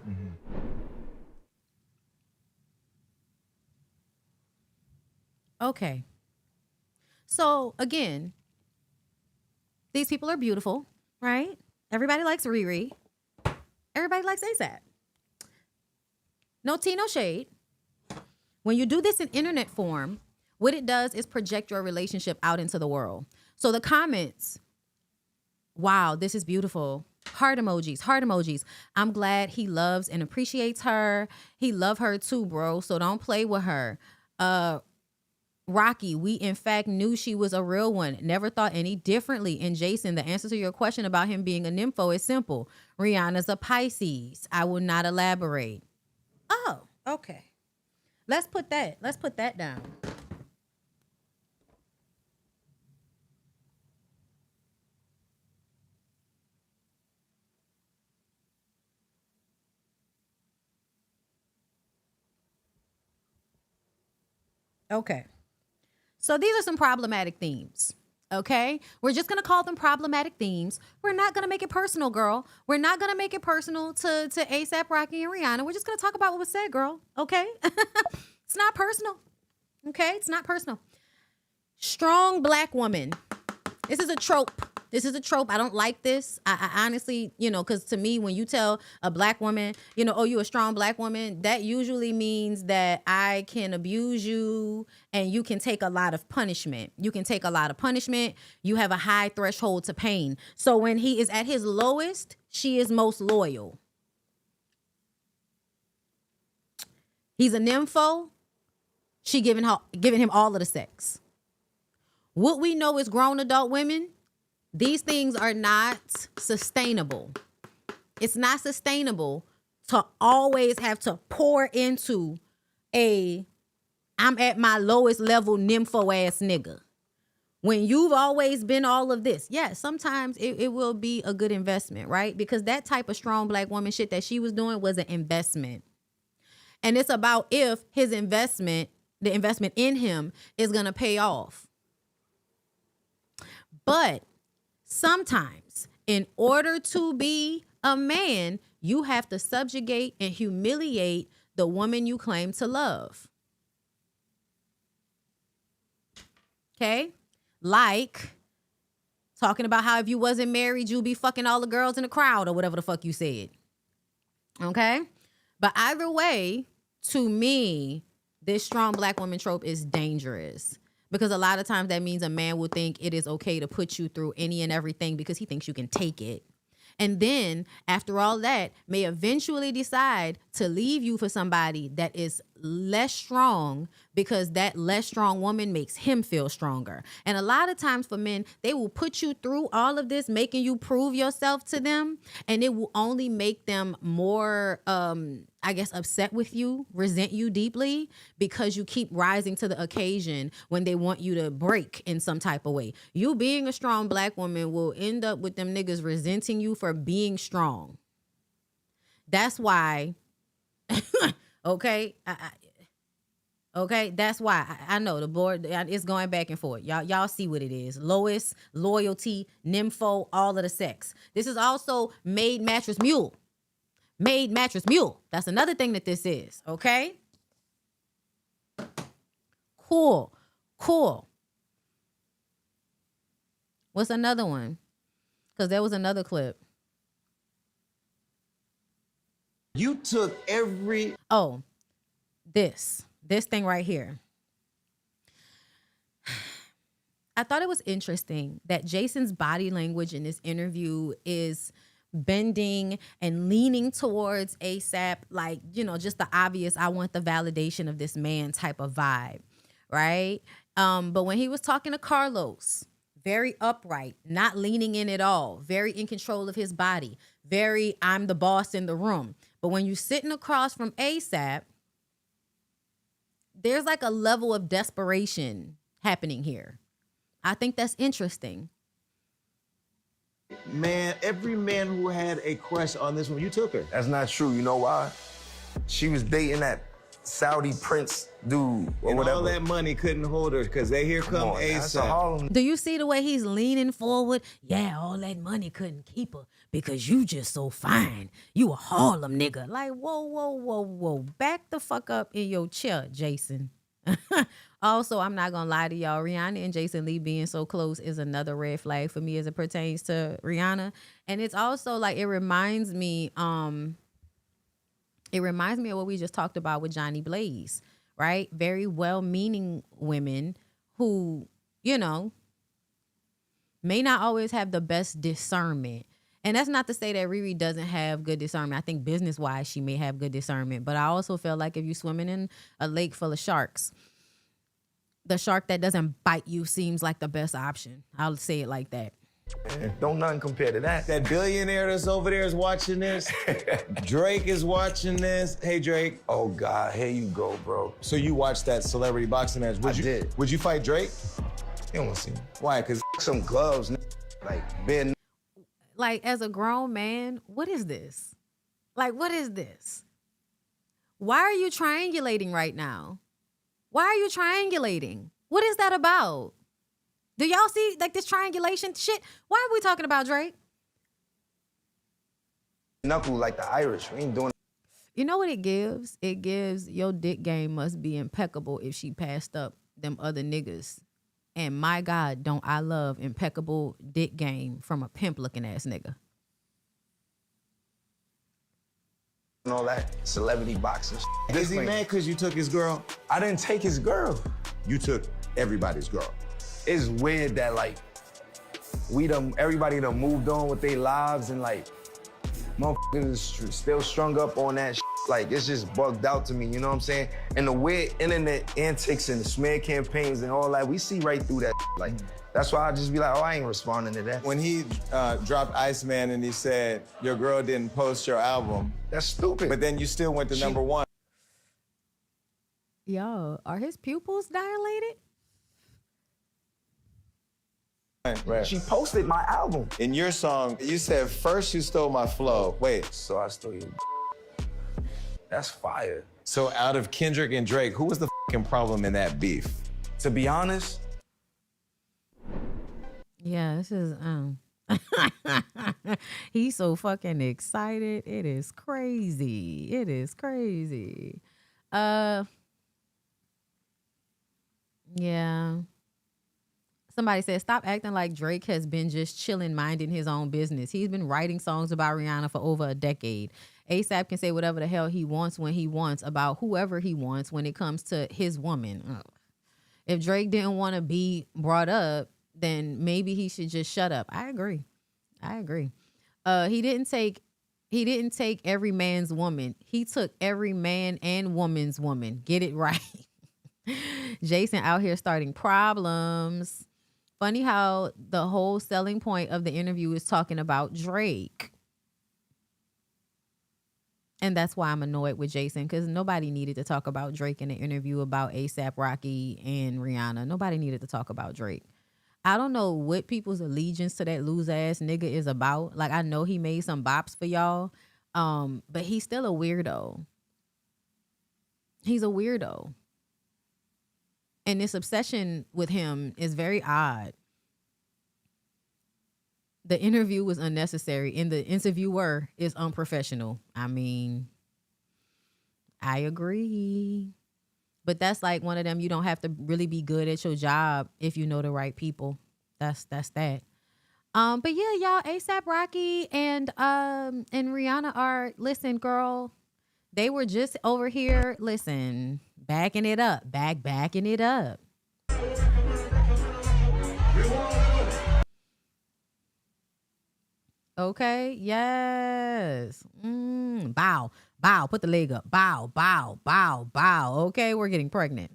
Okay. So again, these people are beautiful, right? Everybody likes Riri. Everybody likes ASAP. No tea, no shade. When you do this in internet form, what it does is project your relationship out into the world. So the comments, wow, this is beautiful. Heart emojis, heart emojis. I'm glad he loves and appreciates her. He love her too, bro. So don't play with her. Rocky, we in fact knew she was a real one. Never thought any differently. And Jason, the answer to your question about him being a nympho is simple. Rihanna's a Pisces. I will not elaborate. Oh, okay. Let's put that down. Okay. So these are some problematic themes, okay? We're just going to call them problematic themes. We're not going to make it personal, girl. We're not going to make it personal to ASAP Rocky and Rihanna. We're just going to talk about what was said, girl, okay? It's not personal, okay? It's not personal. Strong black woman. This is a trope. This is a trope. I don't like this. I honestly, you know, because to me, when you tell a black woman, you know, oh, you a strong black woman, that usually means that I can abuse you and you can take a lot of punishment. You can take a lot of punishment. You have a high threshold to pain. So when he is at his lowest, she is most loyal. He's a nympho. She giving him all of the sex. What we know is grown adult women, these things are not sustainable. It's not sustainable to always have to pour into I'm at my lowest level nympho ass nigga. When you've always been all of this, yes, sometimes it will be a good investment, right? Because that type of strong black woman shit that she was doing was an investment. And it's about if his investment, the investment in him, is going to pay off. But sometimes, in order to be a man, you have to subjugate and humiliate the woman you claim to love. Okay? Like talking about how if you wasn't married, you'd be fucking all the girls in the crowd or whatever the fuck you said. Okay? But either way, to me, this strong black woman trope is dangerous. Because a lot of times that means a man will think it is okay to put you through any and everything because he thinks you can take it. And then after all that, may eventually decide to leave you for somebody that is less strong because that less strong woman makes him feel stronger. And a lot of times for men, they will put you through all of this, making you prove yourself to them. And it will only make them more, upset with you, resent you deeply because you keep rising to the occasion when they want you to break in some type of way. You being a strong black woman will end up with them niggas resenting you for being strong. That's why, okay, okay, that's why I know the board is going back and forth. Y'all see what it is. Lois, loyalty, nympho, all of the sex. This is also made mattress mule. Made mattress mule. That's another thing that this is, okay? Cool. What's another one? Because there was another clip. You took every... Oh, this thing right here. I thought it was interesting that Jason's body language in this interview is bending and leaning towards ASAP, like, just the obvious, I want the validation of this man type of vibe, right? But when he was talking to Carlos, very upright, not leaning in at all, very in control of his body, very I'm the boss in the room. But when you're sitting across from ASAP, there's like a level of desperation happening here. I think that's interesting. Man, every man who had a crush on this one, you took her. That's not true. You know why? She was dating that Saudi prince dude or and whatever. All that money couldn't hold her because here come ASAP. Do you see the way he's leaning forward? Yeah, all that money couldn't keep her because you just so fine. You a Harlem nigga. Like, whoa. Back the fuck up in your chair, Jason. Also, I'm not gonna lie to y'all. Rihanna and Jason Lee being so close is another red flag for me as it pertains to Rihanna. And it's also like it reminds me of what we just talked about with Johnny Blaze, right? Very well-meaning women who, may not always have the best discernment. And that's not to say that Riri doesn't have good discernment. I think business-wise, she may have good discernment. But I also feel like if you're swimming in a lake full of sharks, the shark that doesn't bite you seems like the best option. I'll say it like that. Don't nothing compare to that. That billionaire that's over there is watching this. Drake is watching this. Hey, Drake. Oh, God, here you go, bro. So you watched that celebrity boxing match. I did. Would you fight Drake? You don't want to see me. Why? Because some gloves, like, being... Like, as a grown man, what is this? Like, what is this? Why are you triangulating right now? Why are you triangulating? What is that about? Do y'all see, like, this triangulation shit? Why are we talking about Drake? Knuckle like the Irish. We ain't doing... You know what it gives? It gives your dick game must be impeccable if she passed up them other niggas. And my God, don't I love impeccable dick game from a pimp-looking ass nigga. And all that celebrity boxing shit. Is he mad because you took his girl? I didn't take his girl. You took everybody's girl. It's weird that, like, everybody done moved on with their lives and, like, motherfuckers is still strung up on that shit. Like, it's just bugged out to me, you know what I'm saying? And the weird internet antics and the smear campaigns and all that, we see right through that shit. Like, that's why I just be like, oh, I ain't responding to that. When he dropped Iceman and he said, your girl didn't post your album. That's stupid. But then you still went to number one. Yo, are his pupils dilated? Right. She posted my album. In your song, you said, first you stole my flow. Wait. So I stole you. That's fire. So out of Kendrick and Drake, who was the fucking problem in that beef? To be honest. Yeah, this is, he's so fucking excited. It is crazy. It is crazy. Yeah. Somebody said, stop acting like Drake has been just chilling, minding his own business. He's been writing songs about Rihanna for over a decade. ASAP can say whatever the hell he wants when he wants about whoever he wants when it comes to his woman. Ugh. If Drake didn't want to be brought up, then maybe he should just shut up. I agree. He didn't take every man's woman. He took every man and woman's woman. Get it right. Jason out here starting problems. Funny how the whole selling point of the interview is talking about Drake. And that's why I'm annoyed with Jason, because nobody needed to talk about Drake in an interview about ASAP Rocky and Rihanna. Nobody needed to talk about Drake. I don't know what people's allegiance to that loose-ass nigga is about. Like, I know he made some bops for y'all, but he's still a weirdo. He's a weirdo. And this obsession with him is very odd. The interview was unnecessary and the interviewer is unprofessional. I mean, I agree. But that's like one of them, you don't have to really be good at your job if you know the right people. That's that. But yeah, y'all, ASAP Rocky and Rihanna are, listen, girl, they were just over here, listen, backing it up. Okay, yes. Bow, put the leg up. Bow. Okay, we're getting pregnant.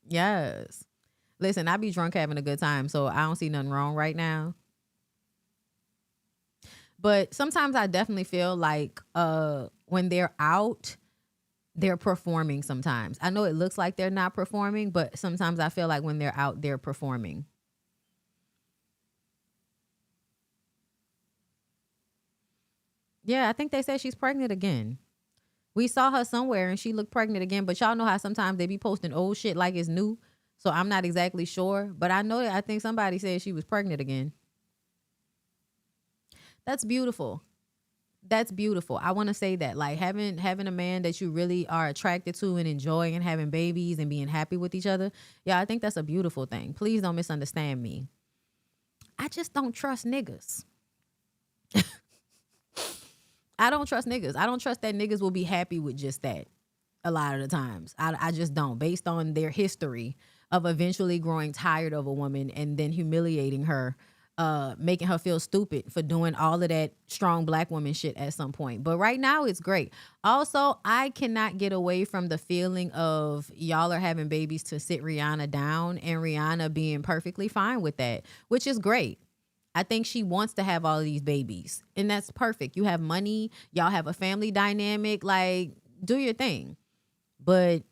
Yes. Listen, I be drunk having a good time, so I don't see nothing wrong right now. But sometimes I definitely feel like when they're out, they're performing sometimes. I know it looks like they're not performing, but sometimes I feel like when they're out, they're performing. Yeah, I think they said she's pregnant again. We saw her somewhere and she looked pregnant again, but y'all know how sometimes they be posting old shit like it's new. So I'm not exactly sure, but I think somebody said she was pregnant again. That's beautiful. I want to say that, like, having a man that you really are attracted to and enjoying and having babies and being happy with each other. Yeah, I think that's a beautiful thing. Please don't misunderstand me. I just don't trust niggas. I don't trust niggas. I don't trust that niggas will be happy with just that a lot of the times. I just don't, based on their history of eventually growing tired of a woman and then humiliating her, making her feel stupid for doing all of that strong black woman shit at some point. But right now it's great. Also, I cannot get away from the feeling of y'all are having babies to sit Rihanna down and Rihanna being perfectly fine with that, which is great. I think she wants to have all of these babies, and that's perfect. You have money, y'all have a family dynamic, like, do your thing. But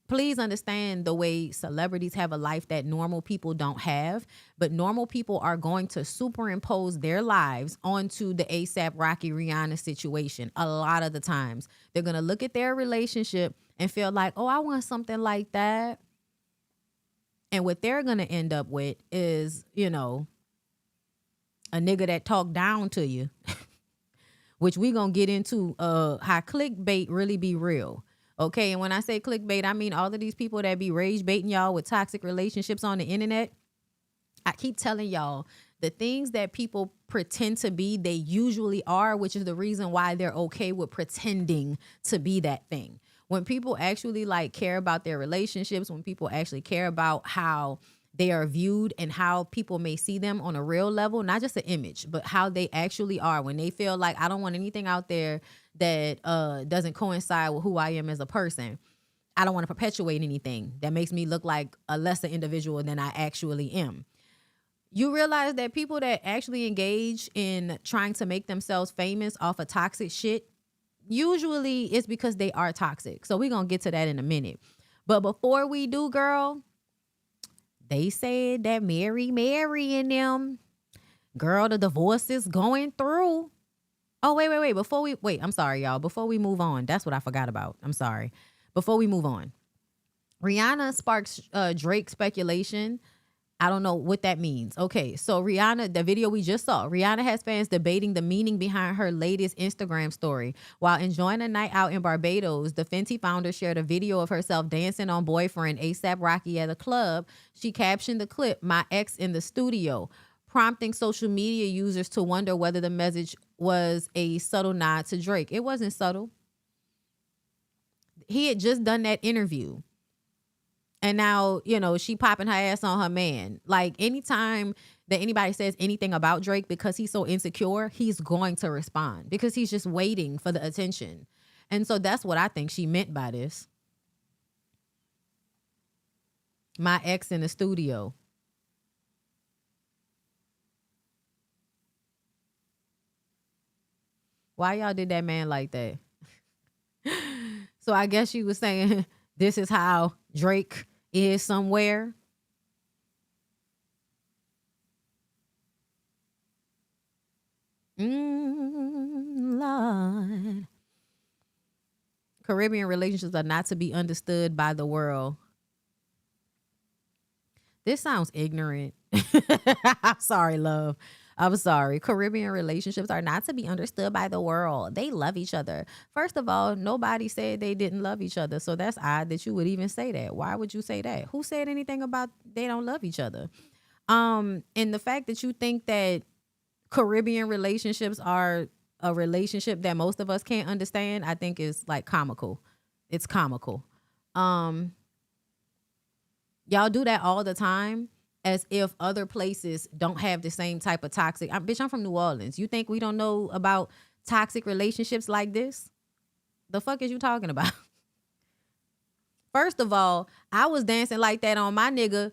please understand the way celebrities have a life that normal people don't have, but normal people are going to superimpose their lives onto the ASAP Rocky Rihanna situation a lot of the times. They're going to look at their relationship and feel like, oh, I want something like that. And what they're going to end up with is, you know, a nigga that talk down to you, which we gonna get into how clickbait really be real. Okay, and when I say clickbait, I mean all of these people that be rage baiting y'all with toxic relationships on the internet. I keep telling y'all, the things that people pretend to be, they usually are, which is the reason why they're okay with pretending to be that thing. When people actually like care about their relationships, when people actually care about how they are viewed and how people may see them on a real level, not just an image, but how they actually are. When they feel like, I don't want anything out there that doesn't coincide with who I am as a person. I don't want to perpetuate anything that makes me look like a lesser individual than I actually am. You realize that people that actually engage in trying to make themselves famous off of toxic shit, usually it's because they are toxic. So we're going to get to that in a minute. But before we do, girl, they said that Mary and them, girl, the divorce is going through. Oh, wait. I'm sorry, y'all. Before we move on, that's what I forgot about. I'm sorry. Before we move on, Rihanna sparks Drake speculation. I don't know what that means. Okay, so Rihanna, the video we just saw, Rihanna has fans debating the meaning behind her latest Instagram story. While enjoying a night out in Barbados, the Fenty founder shared a video of herself dancing on boyfriend ASAP Rocky at a club. She captioned the clip, "My ex in the studio." prompting social media users to wonder whether the message was a subtle nod to Drake. It wasn't subtle. He had just done that interview. And now, you know, she popping her ass on her man. Like, anytime that anybody says anything about Drake because he's so insecure, he's going to respond because he's just waiting for the attention. And so that's what I think she meant by this. My ex in the studio. Why y'all did that man like that? So I guess she was saying this is how Drake is somewhere. Lord. Caribbean relationships are not to be understood by the world. This sounds ignorant. I'm sorry, love. I'm sorry. Caribbean relationships are not to be understood by the world. They love each other. First of all, nobody said they didn't love each other. So that's odd that you would even say that. Why would you say that? Who said anything about they don't love each other? And the fact that you think that Caribbean relationships are a relationship that most of us can't understand, I think is like comical. It's comical. Y'all do that all the time as if other places don't have the same type of toxic. Bitch, I'm from New Orleans. You think we don't know about toxic relationships like this? The fuck is you talking about? First of all, I was dancing like that on my nigga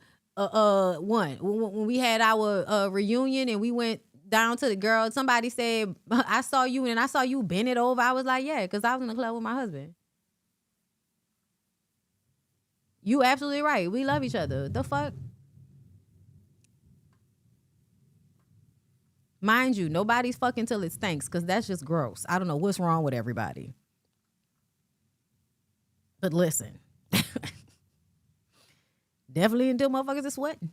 when we had our reunion and we went down to the girl. Somebody said, I saw you and I saw you bend it over. I was like, yeah, because I was in the club with my husband. You absolutely right. We love each other. The fuck? Mind you, nobody's fucking till it stinks because that's just gross. I don't know what's wrong with everybody. But listen. Definitely until motherfuckers are sweating.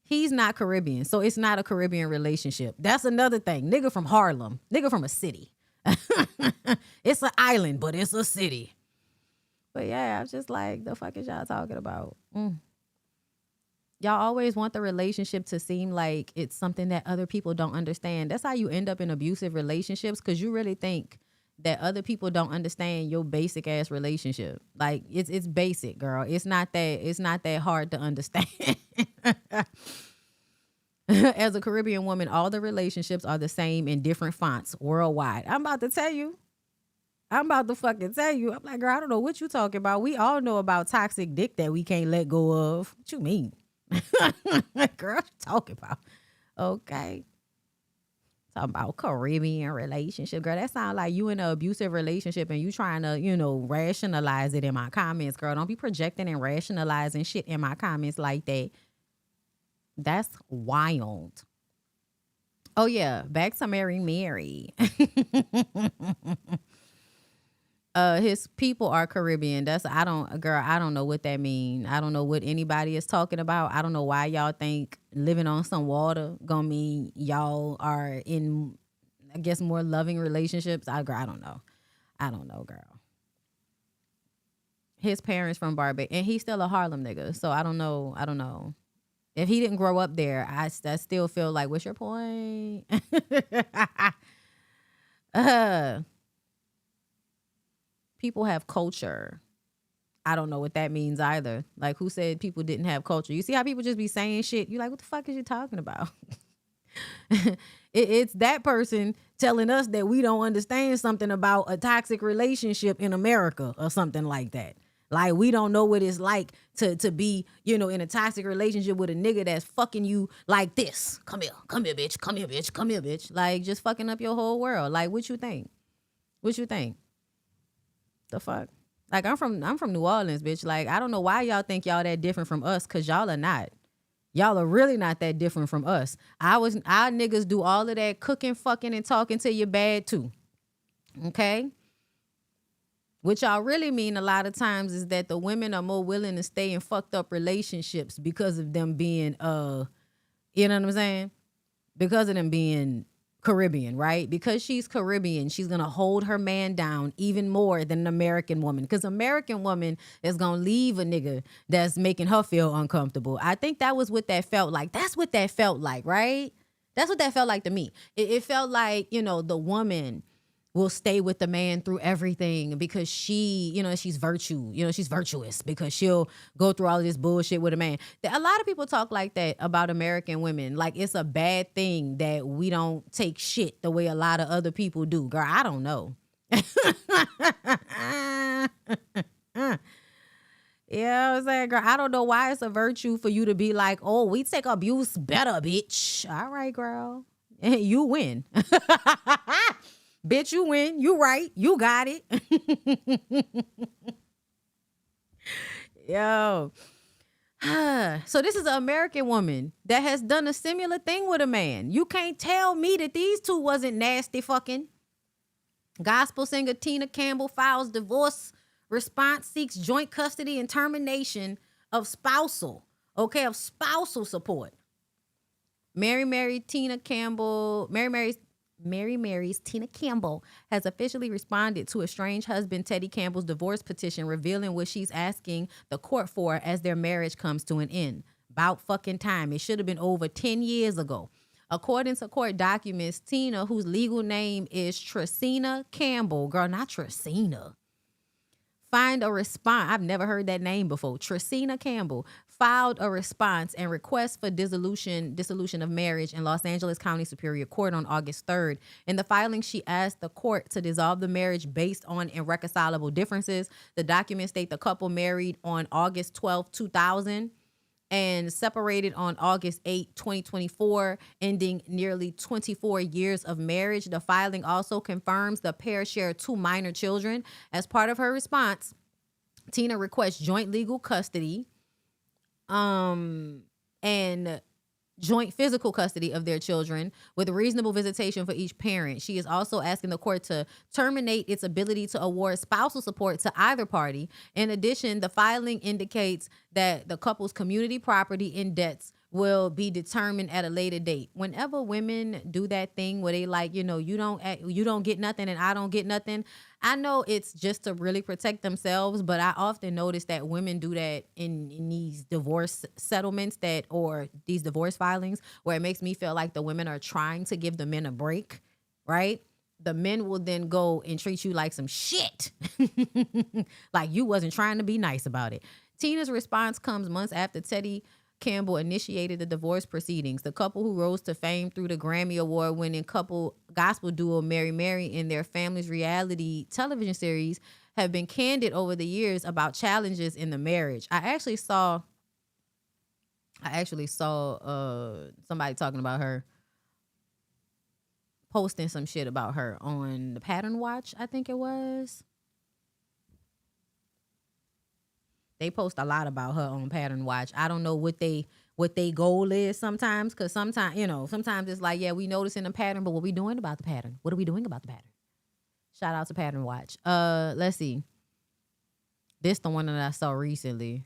He's not Caribbean, so it's not a Caribbean relationship. That's another thing. Nigga from Harlem. Nigga from a city. It's an island, but it's a city. But yeah, I'm just like, the fuck is y'all talking about? Y'all always want the relationship to seem like it's something that other people don't understand. That's how you end up in abusive relationships, because you really think that other people don't understand your basic ass relationship. Like it's basic, girl. It's not that hard to understand. As a Caribbean woman, all the relationships are the same in different fonts worldwide. I'm about to tell you. I'm fucking tell you. I'm like, girl, I don't know what you talking about. We all know about toxic dick that we can't let go of. What you mean? Girl, what you talking about? Okay. Talking about Caribbean relationship. Girl, that sounds like you in an abusive relationship and you trying to, rationalize it in my comments, girl. Don't be projecting and rationalizing shit in my comments like that. That's wild. Oh, yeah. Back to Mary. His people are Caribbean. I don't know what that means. I don't know what anybody is talking about. I don't know why y'all think living on some water gonna mean y'all are in, I guess, more loving relationships. I don't know. I don't know, girl. His parents from Barbados, and he's still a Harlem nigga. So I don't know. If he didn't grow up there, I still feel like, what's your point? People have culture. I don't know what that means either. Like, who said people didn't have culture? You see how people just be saying shit? You like, what the fuck is you talking about? It's that person telling us that we don't understand something about a toxic relationship in America or something like that. Like, we don't know what it's like to be, in a toxic relationship with a nigga that's fucking you like this. Come here, bitch. Come here, bitch. Come here, bitch. Like, just fucking up your whole world. Like, what you think? The fuck? Like, I'm from New Orleans, bitch. Like, I don't know why y'all think y'all that different from us, because y'all are not. Y'all are really not that different from us. Our niggas do all of that cooking, fucking, and talking to your bad too. Okay? What y'all really mean a lot of times is that the women are more willing to stay in fucked up relationships because of them being, you know what I'm saying? Because of them being Caribbean, right? Because she's Caribbean, she's going to hold her man down even more than an American woman. Because American woman is going to leave a nigga that's making her feel uncomfortable. I think that was what that felt like. That's what that felt like, right? That's what that felt like to me. It felt like, you know, the woman will stay with the man through everything because she, you know, she's virtuous because she'll go through all of this bullshit with a man. A lot of people talk like that about American women. Like it's a bad thing that we don't take shit the way a lot of other people do. Girl, I don't know. Yeah, I'm saying, girl, I don't know why it's a virtue for you to be like, oh, we take abuse better, bitch. All right, girl. You win. Bitch, you win. You right. You got it. Yo. So this is an American woman that has done a similar thing with a man. You can't tell me that these two wasn't nasty fucking. Gospel singer Tina Campbell files divorce response, seeks joint custody and termination of spousal support. Mary Mary's Tina Campbell has officially responded to estranged husband Teddy Campbell's divorce petition, revealing what she's asking the court for as their marriage comes to an end. About fucking time. It should have been over 10 years ago. According to court documents, Tina, whose legal name is Tracina Campbell, girl, not Tracina, find a response. I've never heard that name before. Tracina Campbell filed a response and request for dissolution of marriage in Los Angeles County Superior Court on August 3rd. In the filing, she asked the court to dissolve the marriage based on irreconcilable differences. The documents state the couple married on August 12, 2000 and separated on August 8, 2024, ending nearly 24 years of marriage. The filing also confirms the pair share 2 minor children. As part of her response, Tina requests joint legal custody and joint physical custody of their children with reasonable visitation for each parent. She is also asking the court to terminate its ability to award spousal support to either party. In addition, the filing indicates that the couple's community property and debts will be determined at a later date. Whenever women do that thing where they like, you know, you don't get nothing and I don't get nothing, I know it's just to really protect themselves, but I often notice that women do that in these divorce settlements or these divorce filings, where it makes me feel like the women are trying to give the men a break, right? The men will then go and treat you like some shit. Like you wasn't trying to be nice about it. Tina's response comes months after Teddy Campbell initiated the divorce proceedings. The couple, who rose to fame through the Grammy Award-winning couple gospel duo Mary Mary in their family's reality television series, have been candid over the years about challenges in the marriage. I actually saw somebody talking about her, posting some shit about her on the Pattern Watch, I think it was. They post a lot about her on Pattern Watch. I don't know what they goal is sometimes, because sometimes it's like, yeah, we noticing a pattern, but what we doing about the pattern? What are we doing about the pattern? Shout out to Pattern Watch. Let's see. This the one that I saw recently.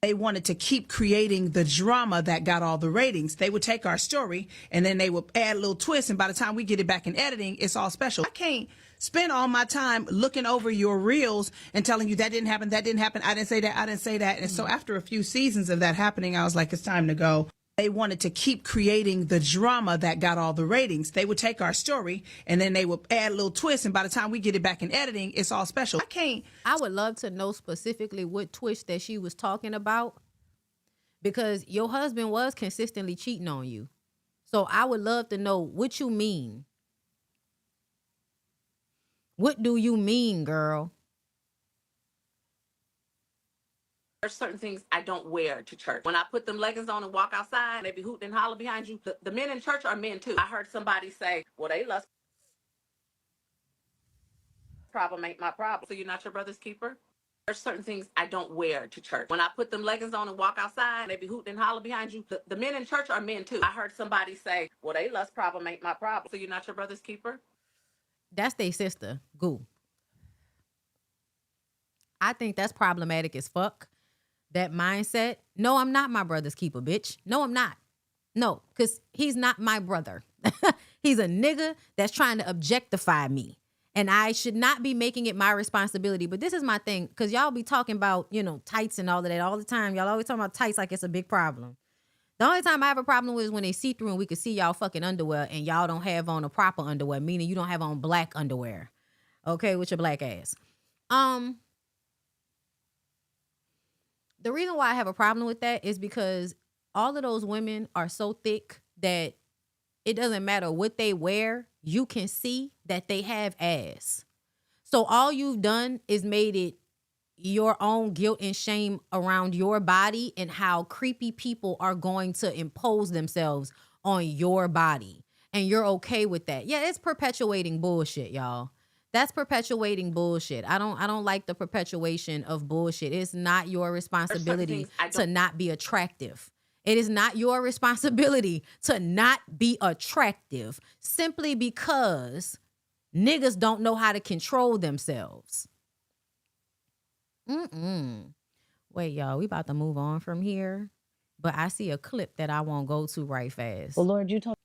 They wanted to keep creating the drama that got all the ratings. They would take our story and then they would add a little twist, and by the time we get it back in editing, it's all special. I can't spend all my time looking over your reels and telling you that didn't happen, I didn't say that. And so after a few seasons of that happening, I was like, it's time to go. They wanted to keep creating the drama that got all the ratings. They would take our story and then they would add a little twist, and by the time we get it back in editing, it's all special. I would love to know specifically what twist that she was talking about, because your husband was consistently cheating on you. So I would love to know what you mean. What do you mean, girl? There's certain things I don't wear to church. When I put them leggings on and walk outside, they be hooting and hollering behind you. The men in church are men too. I heard somebody say, well, they lust. Problem ain't my problem. So you're not your brother's keeper? There's certain things I don't wear to church. When I put them leggings on and walk outside, they be hooting and hollering behind you. The men in church are men too. I heard somebody say, well, they lust. Problem ain't my problem. So you're not your brother's keeper? That's their sister. Goo. I think that's problematic as fuck. that mindset, no, I'm not my brother's keeper, bitch. No, I'm not. No, because he's not my brother. He's a nigga that's trying to objectify me. And I should not be making it my responsibility. But this is my thing, because y'all be talking about, you know, tights and all of that all the time. Y'all always talking about tights like it's a big problem. The only time I have a problem with is when they see through and we can see y'all fucking underwear and y'all don't have on a proper underwear, meaning you don't have on black underwear. Okay, with your black ass. The reason why I have a problem with that is because all of those women are so thick that it doesn't matter what they wear, you can see that they have ass. So all you've done is made it your own guilt and shame around your body and how creepy people are going to impose themselves on your body. And you're okay with that. Yeah, it's perpetuating bullshit, y'all. That's perpetuating bullshit. I don't like the perpetuation of bullshit. It's not your responsibility to not be attractive. It is not your responsibility to not be attractive simply because niggas don't know how to control themselves. Wait, y'all, we about to move on from here, but I see a clip that I won't go to right fast. Well, Lord, you told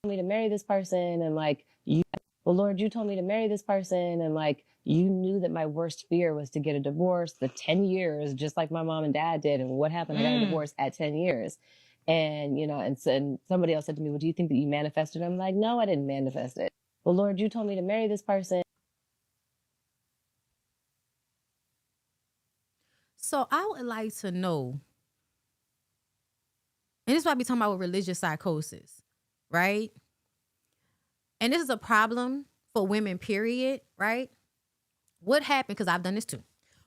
me to marry this person and Lord, you told me to marry this person and you knew that my worst fear was to get a divorce, the 10 years, just like my mom and dad did. And what happened? I got a divorce at 10 years. And, you know, and somebody else said to me, well, do you think that you manifested it? I'm like, no, I didn't manifest it. Well, Lord, you told me to marry this person. So I would like to know, and this is what I be talking about with religious psychosis, right? And this is a problem for women, period, right? What happened, because I've done this too.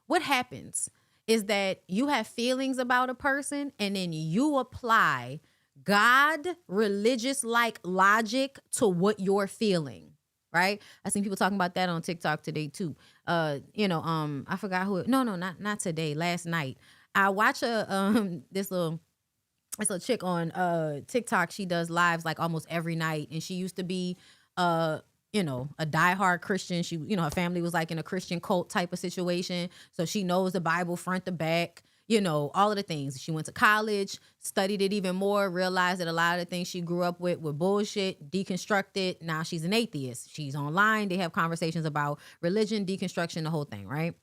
What happens is that you have feelings about a person and then you apply God religious-like logic to what you're feeling, right? I seen people talking about that on TikTok today too. I forgot who. Not today. Last night, I watch this little chick on TikTok. She does lives like almost every night, and she used to be a diehard Christian. She, her family was like in a Christian cult type of situation, so she knows the Bible front to back. All of the things. She went to college, studied it even more, realized that a lot of the things she grew up with were bullshit, deconstructed. Now she's an atheist. She's online. They have conversations about religion, deconstruction, the whole thing, right?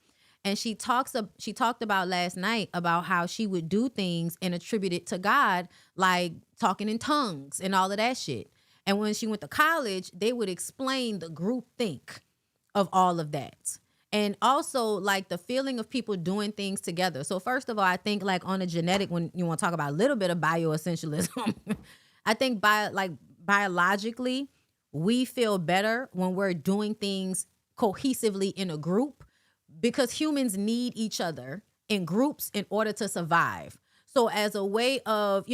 And she talked about last night about how she would do things and attribute it to God, like talking in tongues and all of that shit. And when she went to college, they would explain the group think of all of that. And also like the feeling of people doing things together. So first of all, I think like on a genetic, when you want to talk about a little bit of bioessentialism, I think biologically, we feel better when we're doing things cohesively in a group because humans need each other in groups in order to survive. So as a way of,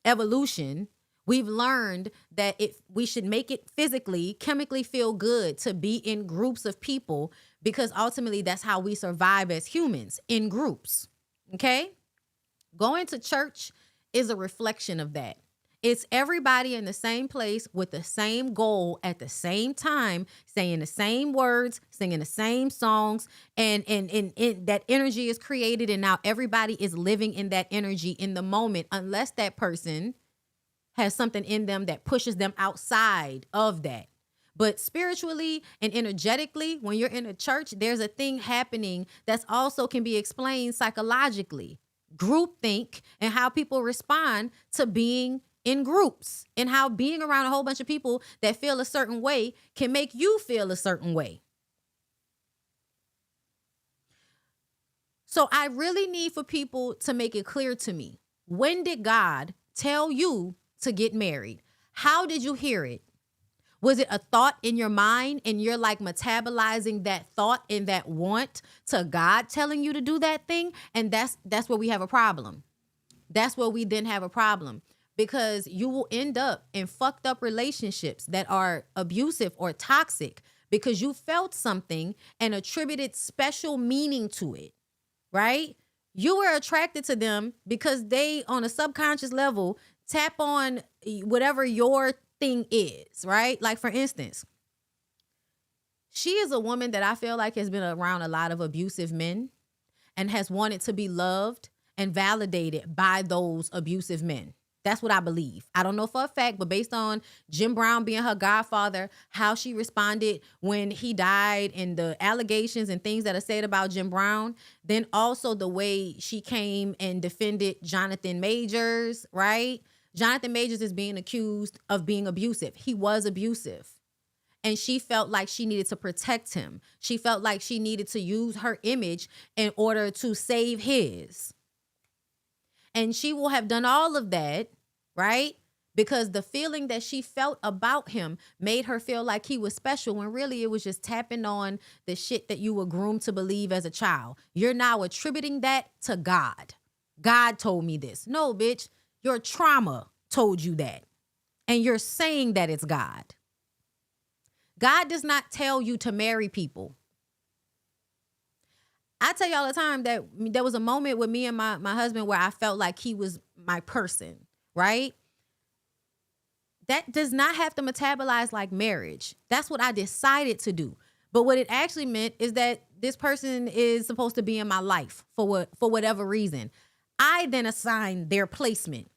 evolution, we've learned that we should make it physically, chemically feel good to be in groups of people because ultimately that's how we survive as humans, in groups, okay? Going to church is a reflection of that. It's everybody in the same place with the same goal at the same time, saying the same words, singing the same songs, and that energy is created, and now everybody is living in that energy in the moment, unless that person has something in them that pushes them outside of that. But spiritually and energetically, when you're in a church, there's a thing happening that's also can be explained psychologically. Groupthink and how people respond to being in groups and how being around a whole bunch of people that feel a certain way can make you feel a certain way. So I really need for people to make it clear to me, when did God tell you to get married? How did you hear it? Was it a thought in your mind and you're like metabolizing that thought and that want to God telling you to do that thing? And that's where we have a problem. That's where we then have a problem, because you will end up in fucked up relationships that are abusive or toxic because you felt something and attributed special meaning to it, right? You were attracted to them because they, on a subconscious level, tap on whatever your thing is, right? Like, for instance, She is a woman that I feel like has been around a lot of abusive men and has wanted to be loved and validated by those abusive men. That's what I believe. I don't know for a fact, but based on Jim Brown being her godfather, how she responded when he died and the allegations and things that are said about Jim Brown, then also the way she came and defended Jonathan Majors, right? Jonathan Majors is being accused of being abusive. He was abusive. And she felt like she needed to protect him. She felt like she needed to use her image in order to save his. And she will have done all of that, right? Because the feeling that she felt about him made her feel like he was special when really it was just tapping on the shit that you were groomed to believe as a child. You're now attributing that to God. God told me this. No, bitch, your trauma told you that. And you're saying that it's God. God does not tell you to marry people. I tell you all the time that there was a moment with me and my husband where I felt like he was my person, right? That does not have to metabolize like marriage. That's what I decided to do. But what it actually meant is that this person is supposed to be in my life for whatever reason. I then assign their placement.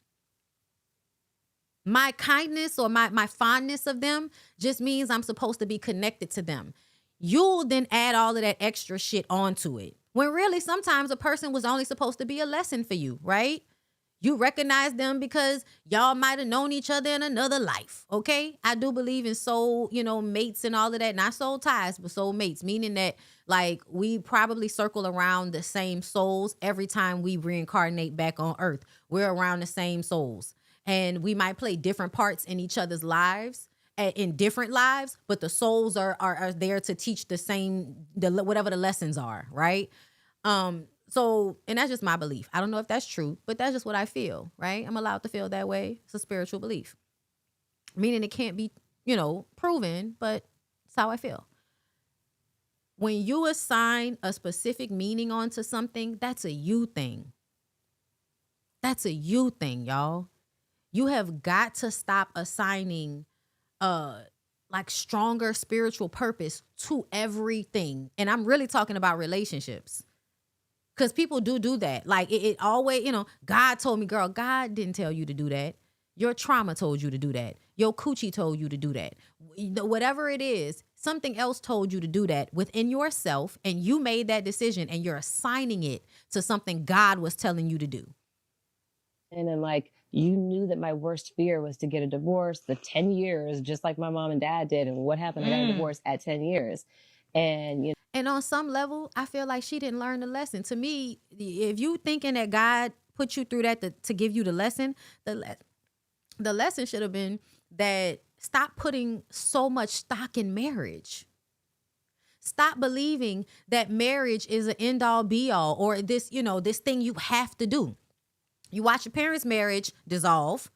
My kindness or my fondness of them just means I'm supposed to be connected to them. You'll then add all of that extra shit onto it. When really sometimes a person was only supposed to be a lesson for you, right? You recognize them because y'all might have known each other in another life, okay? I do believe in soul, mates and all of that. Not soul ties, but soul mates, meaning that like we probably circle around the same souls every time we reincarnate back on earth. We're around the same souls. And we might play different parts in each other's lives, in different lives, but the souls are there to teach the same, whatever the lessons are, right? So, and that's just my belief. I don't know if that's true, but that's just what I feel, right? I'm allowed to feel that way. It's a spiritual belief. Meaning it can't be, proven, but it's how I feel. When you assign a specific meaning onto something, that's a you thing. That's a you thing, y'all. You have got to stop assigning like stronger spiritual purpose to everything. And I'm really talking about relationships. Because people do that. Like it always, God told me, girl, God didn't tell you to do that. Your trauma told you to do that. Your coochie told you to do that. Whatever it is, something else told you to do that within yourself. And you made that decision and you're assigning it to something God was telling you to do. And then like, you knew that my worst fear was to get a divorce, the 10 years, just like my mom and dad did. And what happened? I got a divorce at 10 years. And, and on some level, I feel like she didn't learn the lesson. To me, if you thinking that God put you through that to give you the lesson, the lesson should have been that stop putting so much stock in marriage. Stop believing that marriage is an end all be all or this, this thing you have to do. You watch your parents' marriage dissolve,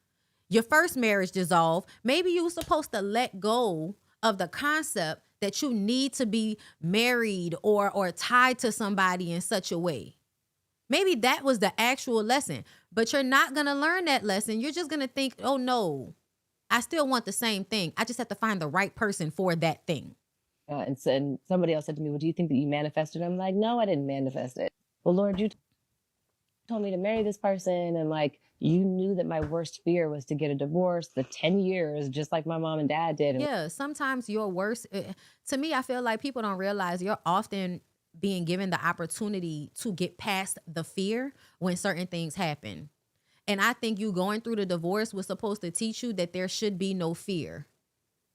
your first marriage dissolve. Maybe you were supposed to let go of the concept that you need to be married or tied to somebody in such a way. Maybe that was the actual lesson, but you're not going to learn that lesson. You're just going to think, oh no, I still want the same thing. I just have to find the right person for that thing. And somebody else said to me, well, do you think that you manifested it? I'm like, no, I didn't manifest it. Well, Lord, you told me to marry this person and like you knew that my worst fear was to get a divorce, the 10 years, just like my mom and dad did. Yeah, sometimes your worst, to me, I feel like people don't realize you're often being given the opportunity to get past the fear when certain things happen. And I think you going through the divorce was supposed to teach you that there should be no fear.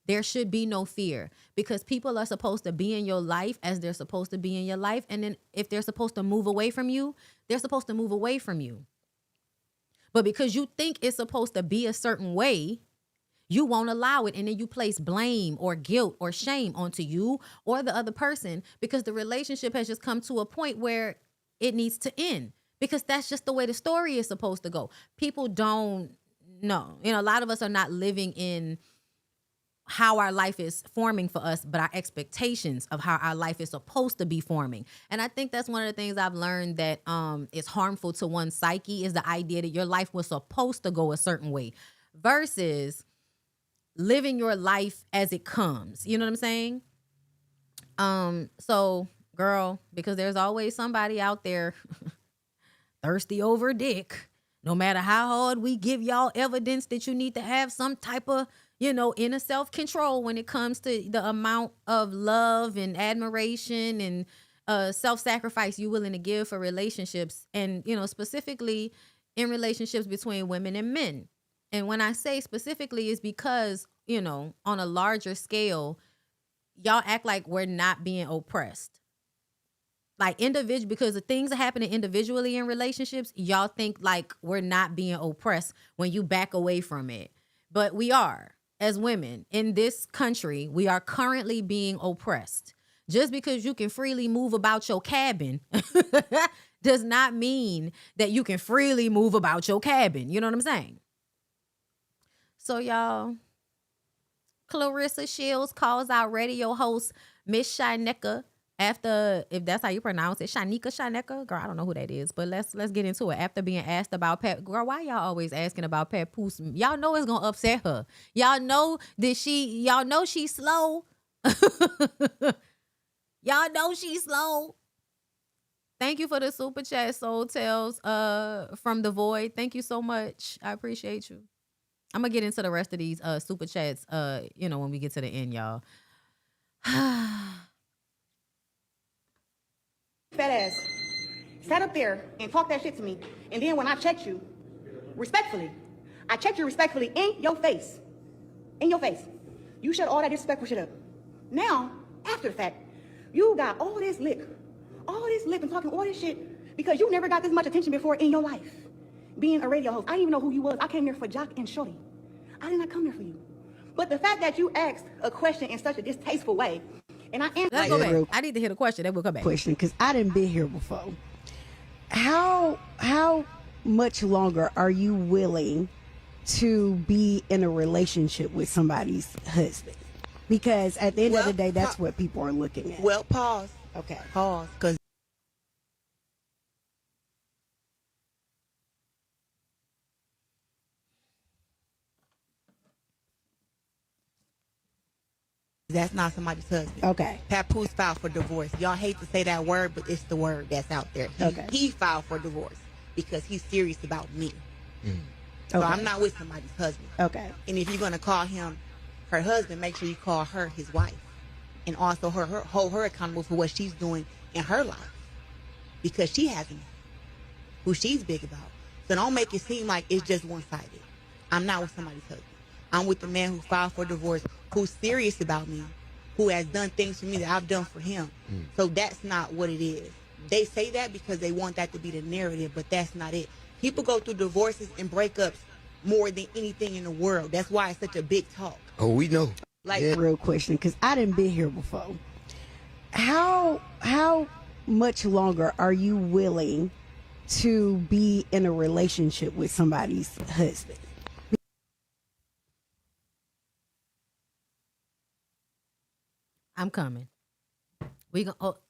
There should be no fear because people are supposed to be in your life as they're supposed to be in your life. And then if they're supposed to move away from you, they're supposed to move away from you. But because you think it's supposed to be a certain way, you won't allow it. And then you place blame or guilt or shame onto you or the other person because the relationship has just come to a point where it needs to end because that's just the way the story is supposed to go. People don't know. A lot of us are not living in how our life is forming for us, but our expectations of how our life is supposed to be forming. And I think that's one of the things I've learned that is harmful to one's psyche is the idea that your life was supposed to go a certain way versus living your life as it comes. You know what I'm saying? So girl, because there's always somebody out there thirsty over dick. No matter how hard we give y'all evidence that you need to have some type of, inner self-control when it comes to the amount of love and admiration and self-sacrifice you're willing to give for relationships. And, specifically in relationships between women and men. And when I say specifically is because, on a larger scale, y'all act like we're not being oppressed. Like because the things that happen individually in relationships, y'all think like we're not being oppressed when you back away from it. But we are, as women in this country, we are currently being oppressed. Just because you can freely move about your cabin does not mean that you can freely move about your cabin. You know what I'm saying? So y'all, Clarissa Shields calls out radio host Miss Shaneka after, if that's how you pronounce it, Shaneka, girl, I don't know who that is, but let's get into it. After being asked about Pat, girl, why y'all always asking about Pat Poose? Y'all know it's gonna upset her. Y'all know she's slow. Y'all know she's slow. Thank you for the super chat, Soul Tales from the Void. Thank you so much. I appreciate you. I'm gonna get into the rest of these super chats when we get to the end, y'all. Fat ass sat up there and talked that shit to me, and then when I checked you respectfully in your face, you shut all that disrespectful shit up. Now after the fact, you got all this lip and talking all this shit because you never got this much attention before in your life. Being a radio host, I didn't even know who you was. I came here for Jock and Shorty. I did not come here for you. But the fact that you asked a question in such a distasteful way, and I answered. Let's go back. I need to hear the question. Then we'll come back. Question, because I didn't been here before. How much longer are you willing to be in a relationship with somebody's husband? Because at the end of the day, that's what people are looking at. Well, pause. Okay. Pause. Because that's not somebody's husband. Okay. Papoose filed for divorce. Y'all hate to say that word, but it's the word that's out there. He filed for divorce because he's serious about me. So I'm not with somebody's husband. Okay. And if you're going to call him her husband, make sure you call her his wife. And also hold her accountable for what she's doing in her life. Because she has a man who she's big about. So don't make it seem like it's just one-sided. I'm not with somebody's husband. I'm with the man who filed for divorce, who's serious about me, who has done things for me that I've done for him. So that's not what it is. They say that because they want that to be the narrative, but that's not it. People go through divorces and breakups more than anything in the world. That's why it's such a big talk. Oh, we know. Like, real question, because I didn't been here before. How much longer are you willing to be in a relationship with somebody's husband? I'm coming.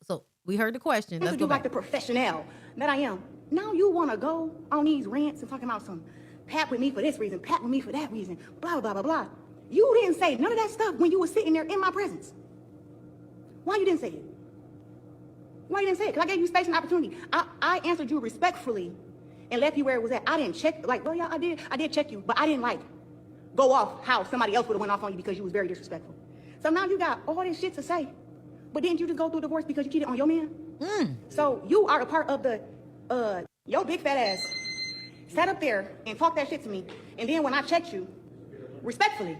So we heard the question. Let's Let's go like back. the professional that I am. Now you want to go on these rants and talking about some pat with me for this reason, pat with me for that reason, blah, blah, blah, blah, blah. You didn't say none of that stuff when you were sitting there in my presence. Why you didn't say it? Why you didn't say it? Because I gave you space and opportunity. I answered you respectfully and left you where it was at. I didn't check, well, yeah, I did check you, but I didn't go off how somebody else would have went off on you because you was very disrespectful. So now you got all this shit to say, but didn't you just go through divorce because you cheated on your man? So you are a part of the, your big fat ass sat up there and talked that shit to me, and then when I checked you respectfully,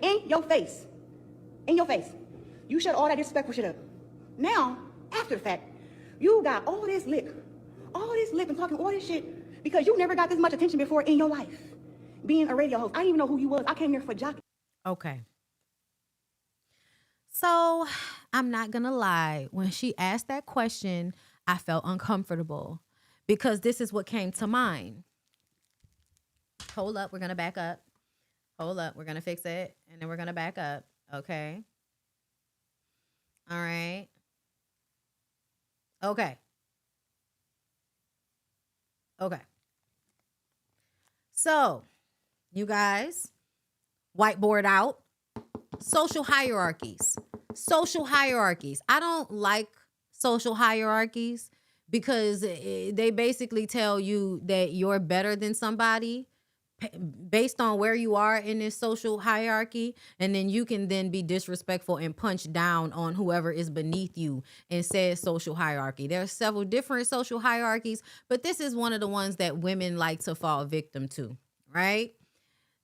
in your face, you shut all that disrespectful shit up. Now, after the fact, you got all this lip and talking all this shit because you never got this much attention before in your life. Being a radio host, I didn't even know who you was. I came here for Jock. Okay. So I'm not going to lie. When she asked that question, I felt uncomfortable because this is what came to mind. Hold up. We're going to back up. Hold up. We're going to fix it. And then we're going to back up. Okay. All right. Okay. Okay. So, you guys, whiteboard out. Social hierarchies. social hierarchies. I don't like social hierarchies because they basically tell you that you're better than somebody based on where you are in this social hierarchy, and then you can then be disrespectful and punch down on whoever is beneath you in said social hierarchy. There are several different social hierarchies, but this is one of the ones that women like to fall victim to, right?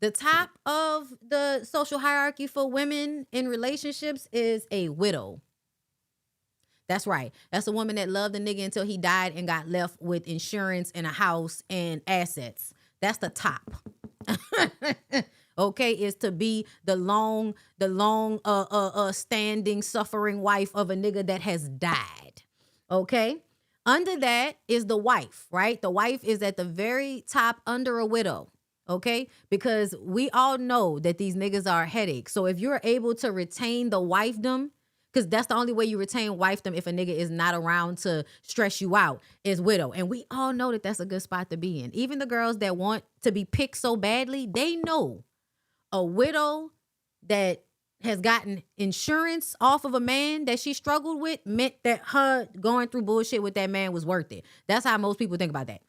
The top of the social hierarchy for women in relationships is a widow. That's right. That's a woman that loved the nigga until he died and got left with insurance and a house and assets. That's the top. Okay, is to be the long standing suffering wife of a nigga that has died. Okay? Under that is the wife, right? The wife is at the very top under a widow. Okay? Because we all know that these niggas are a headache. So if you're able to retain the wifedom, because that's the only way you retain wifedom if a nigga is not around to stress you out, is widow. And we all know that that's a good spot to be in. Even the girls that want to be picked so badly, they know a widow that has gotten insurance off of a man that she struggled with meant that her going through bullshit with that man was worth it. That's how most people think about that.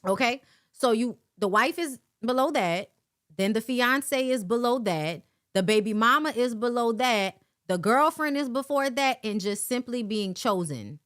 Okay? So the wife is below that. Then the fiance is below that. The baby mama is below that. The girlfriend is before that, and just simply being chosen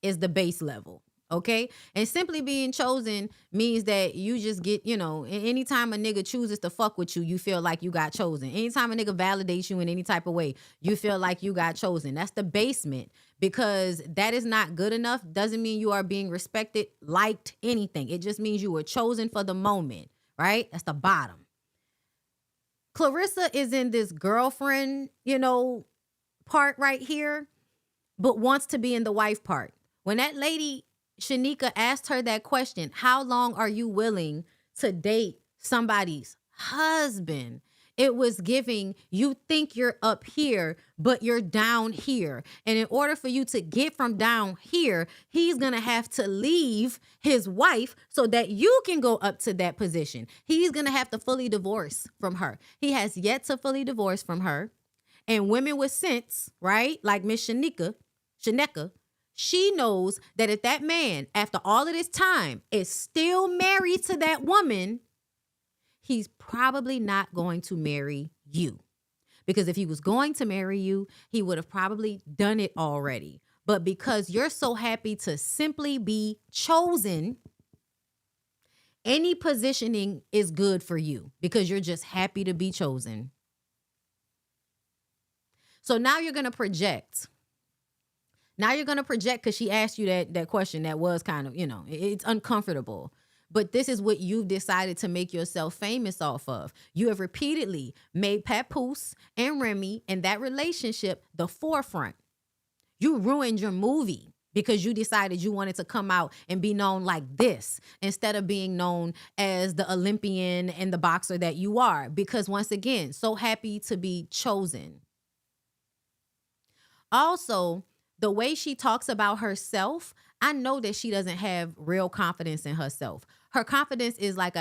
is the base level, okay? And simply being chosen means that you just get, anytime a nigga chooses to fuck with you, you feel like you got chosen. Anytime a nigga validates you in any type of way, you feel like you got chosen. That's the basement, because that is not good enough. Doesn't mean you are being respected, liked, anything. It just means you were chosen for the moment, right? That's the bottom. Clarissa is in this girlfriend, part right here, but wants to be in the wife part. When that lady, Shanika, asked her that question, how long are you willing to date somebody's husband? It was giving, you think you're up here, but you're down here. And in order for you to get from down here, he's going to have to leave his wife so that you can go up to that position. He's going to have to fully divorce from her. He has yet to fully divorce from her. And women with sense, right? Like Miss Shaneka, she knows that if that man, after all of this time, is still married to that woman, he's probably not going to marry you. Because if he was going to marry you, he would have probably done it already. But because you're so happy to simply be chosen, any positioning is good for you because you're just happy to be chosen. So now you're going to project. Now you're going to project because she asked you that question that was kind of, it's uncomfortable. But this is what you've decided to make yourself famous off of. You have repeatedly made Papoose and Remy and that relationship the forefront. You ruined your movie because you decided you wanted to come out and be known like this instead of being known as the Olympian and the boxer that you are. Because once again, so happy to be chosen. Also, the way she talks about herself, I know that she doesn't have real confidence in herself. Her confidence is like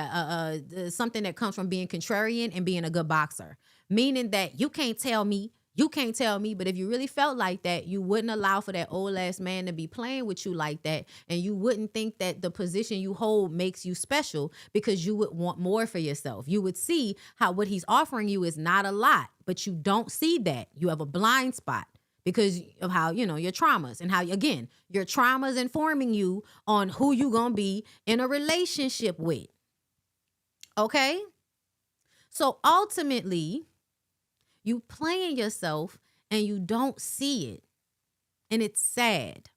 something that comes from being contrarian and being a good boxer, meaning that you can't tell me, but if you really felt like that, you wouldn't allow for that old ass man to be playing with you like that, and you wouldn't think that the position you hold makes you special because you would want more for yourself. You would see how what he's offering you is not a lot, but you don't see that. You have a blind spot. Because of how, your traumas and how, again, your traumas informing you on who you going to be in a relationship with. Okay? So ultimately, you playing yourself and you don't see it. And it's sad.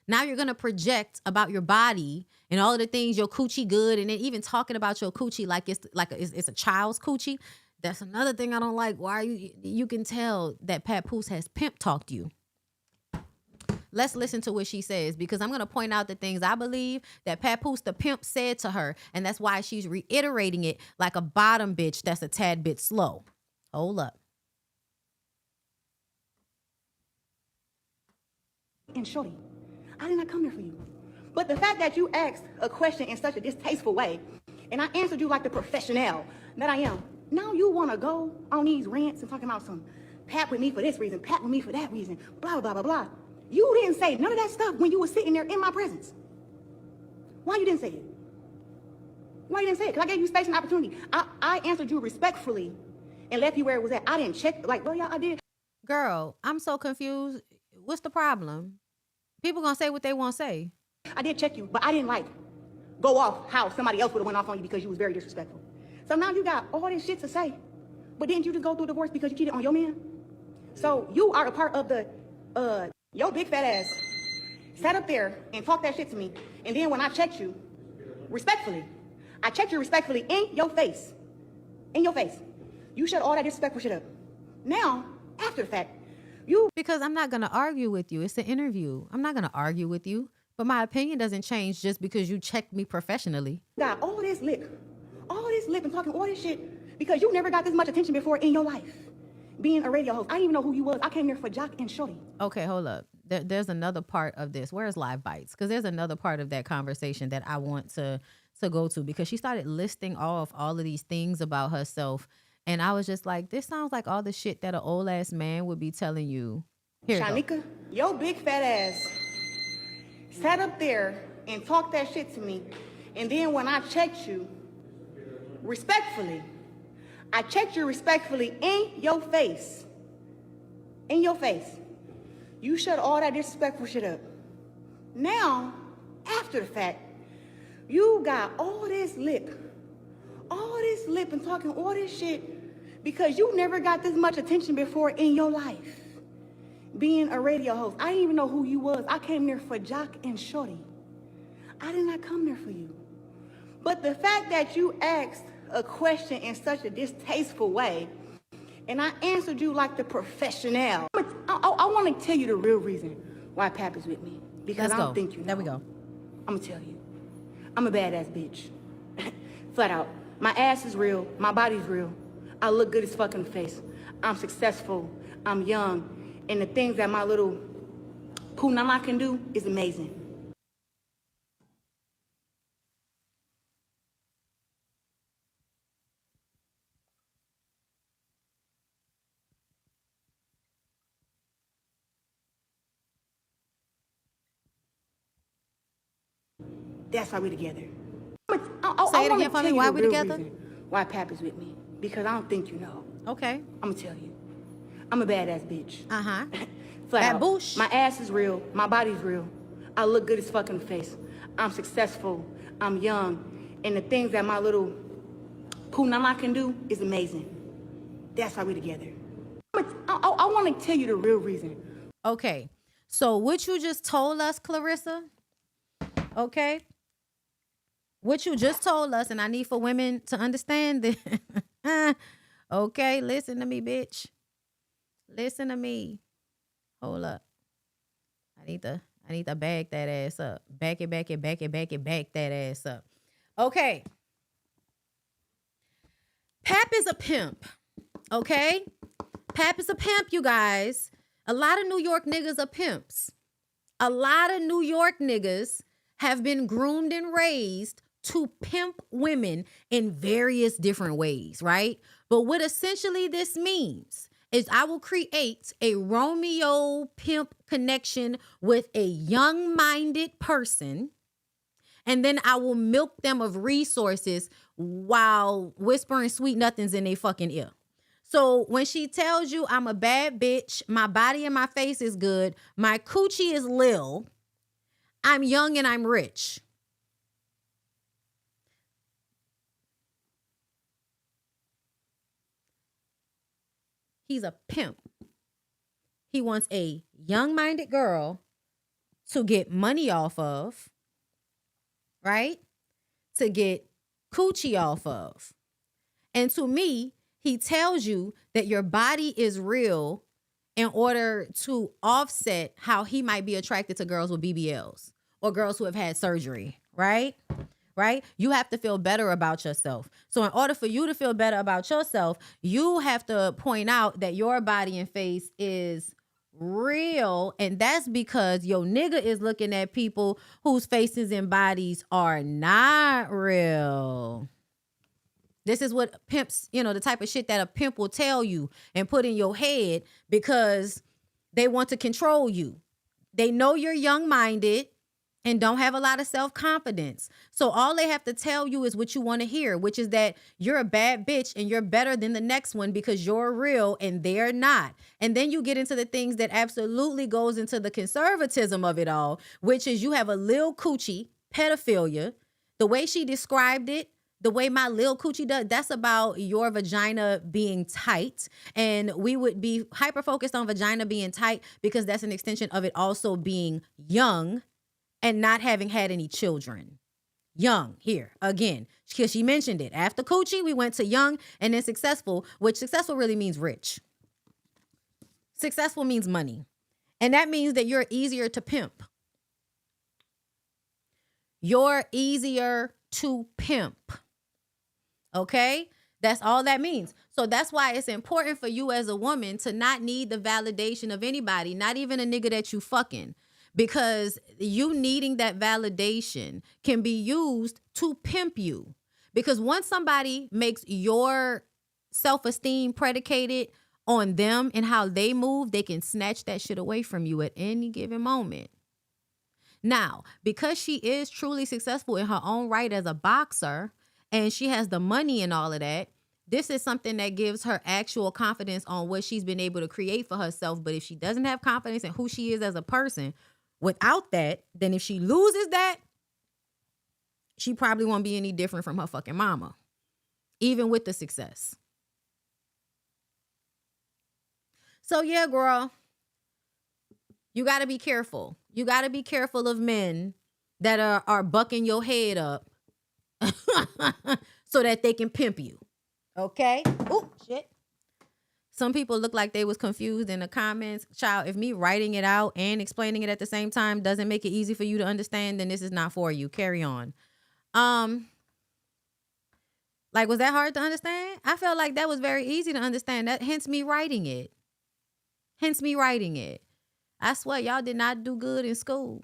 Now you're going to project about your body and all of the things, your coochie good, and then even talking about your coochie like it's a child's coochie. That's another thing I don't like. Why are you can tell that Papoose has pimp talked you. Let's listen to what she says, because I'm going to point out the things I believe that Papoose the pimp said to her, and that's why she's reiterating it like a bottom bitch that's a tad bit slow. Hold up. And shorty, I did not come here for you. But the fact that you asked a question in such a distasteful way, and I answered you like the professional that I am, now you want to go on these rants and talking about some Pat with me for this reason, Pat with me for that reason, blah, blah, blah, blah. You didn't say none of that stuff when you were sitting there in my presence. Why you didn't say it? Why you didn't say it? Because I gave you space and opportunity. I answered you respectfully and left you where it was at. I didn't check, like, well, yeah, I did. Girl, I'm so confused. What's the problem? People gonna say what they want to say. I did check you, but I didn't, like, go off how somebody else would have went off on you because you was very disrespectful. So now you got all this shit to say, but didn't you just go through divorce because you cheated on your man? So you are a part of the, your big fat ass sat up there and talked that shit to me. And then when I checked you, respectfully, I checked you respectfully in your face. In your face. You shut all that disrespectful shit up. Now, after the fact, you... Because I'm not going to argue with you. It's an interview. I'm not going to argue with you. But my opinion doesn't change just because you checked me professionally. Got all this lip and talking all this shit because you never got this much attention before in your life. Being a radio host. I didn't even know who you was. I came here for Jock and Shorty. Okay, hold up. There's another part of this. Where's Live Bites? Because there's another part of that conversation that I want to go to because she started listing off all of these things about herself. And I was just like, this sounds like all the shit that an old ass man would be telling you. Here Shanika, your big fat ass sat up there and talked that shit to me. And then when I checked you, respectfully, I checked you respectfully in your face. In your face. You shut all that disrespectful shit up. Now, after the fact, you got all this lip and talking all this shit because you never got this much attention before in your life. Being a radio host, I didn't even know who you was. I came there for Jock and Shorty. I did not come there for you. But the fact that you asked a question in such a distasteful way, and I answered you like the professional. I want to tell you the real reason why Pap is with me. Because I don't think you know. There we go. I'm going to tell you. I'm a badass bitch. Flat out. My ass is real. My body's real. I look good as fuck in the face. I'm successful. I'm young. And the things that my little punana can do is amazing. That's why we together. Say it again for me. Why we together? Why Pap is with me. Because I don't think you know. Okay. I'm going to tell you. I'm a badass bitch. Uh-huh. Flat out. My ass is real. My body's real. I look good as fuck in the face. I'm successful. I'm young. And the things that my little punana can do is amazing. That's why we together. I want to tell you the real reason. Okay. So what you just told us, Clarissa, okay? What you just told us, and I need for women to understand this. Okay, listen to me, bitch. Listen to me. Hold up. I need to back that ass up. Back it, back that ass up. Okay. Pap is a pimp. Okay? Pap is a pimp, you guys. A lot of New York niggas are pimps. A lot of New York niggas have been groomed and raised to pimp women in various different ways, right? But what essentially this means is I will create a Romeo pimp connection with a young-minded person, and then I will milk them of resources while whispering sweet nothings in their fucking ear. So when she tells you I'm a bad bitch, my body and my face is good, my coochie is lil, I'm young and I'm rich. He's a pimp. He wants a young-minded girl to get money off of, right? To get coochie off of. And to me, he tells you that your body is real in order to offset how he might be attracted to girls with BBLs or girls who have had surgery, right? Right? You have to feel better about yourself. So in order for you to feel better about yourself, you have to point out that your body and face is real. And that's because your nigga is looking at people whose faces and bodies are not real. This is what pimps, you know, the type of shit that a pimp will tell you and put in your head because they want to control you. They know you're young-minded and don't have a lot of self-confidence. So all they have to tell you is what you want to hear, which is that you're a bad bitch and you're better than the next one because you're real and they're not. And then you get into the things that absolutely goes into the conservatism of it all, which is you have a lil coochie, pedophilia. The way she described it, the way my lil coochie does, that's about your vagina being tight. And we would be hyper-focused on vagina being tight because that's an extension of it also being young and not having had any children. Young, here, again, because she mentioned it. After coochie, we went to young and then successful, which successful really means rich. Successful means money. And that means that you're easier to pimp. You're easier to pimp. Okay? That's all that means. So that's why it's important for you as a woman to not need the validation of anybody, not even a nigga that you fucking. Because you needing that validation can be used to pimp you. Because once somebody makes your self-esteem predicated on them and how they move, they can snatch that shit away from you at any given moment. Now, because she is truly successful in her own right as a boxer, and she has the money and all of that, this is something that gives her actual confidence on what she's been able to create for herself. But if she doesn't have confidence in who she is as a person, without that, then if she loses that, she probably won't be any different from her fucking mama, even with the success. So yeah, girl, you got to be careful. You got to be careful of men that are bucking your head up so that they can pimp you. Okay? Oh, shit. Some people look like they was confused in the comments. Child, if me writing it out and explaining it at the same time doesn't make it easy for you to understand, then this is not for you. Carry on. Like, was that hard to understand? I felt like that was very easy to understand. That hence me writing it. I swear, y'all did not do good in school.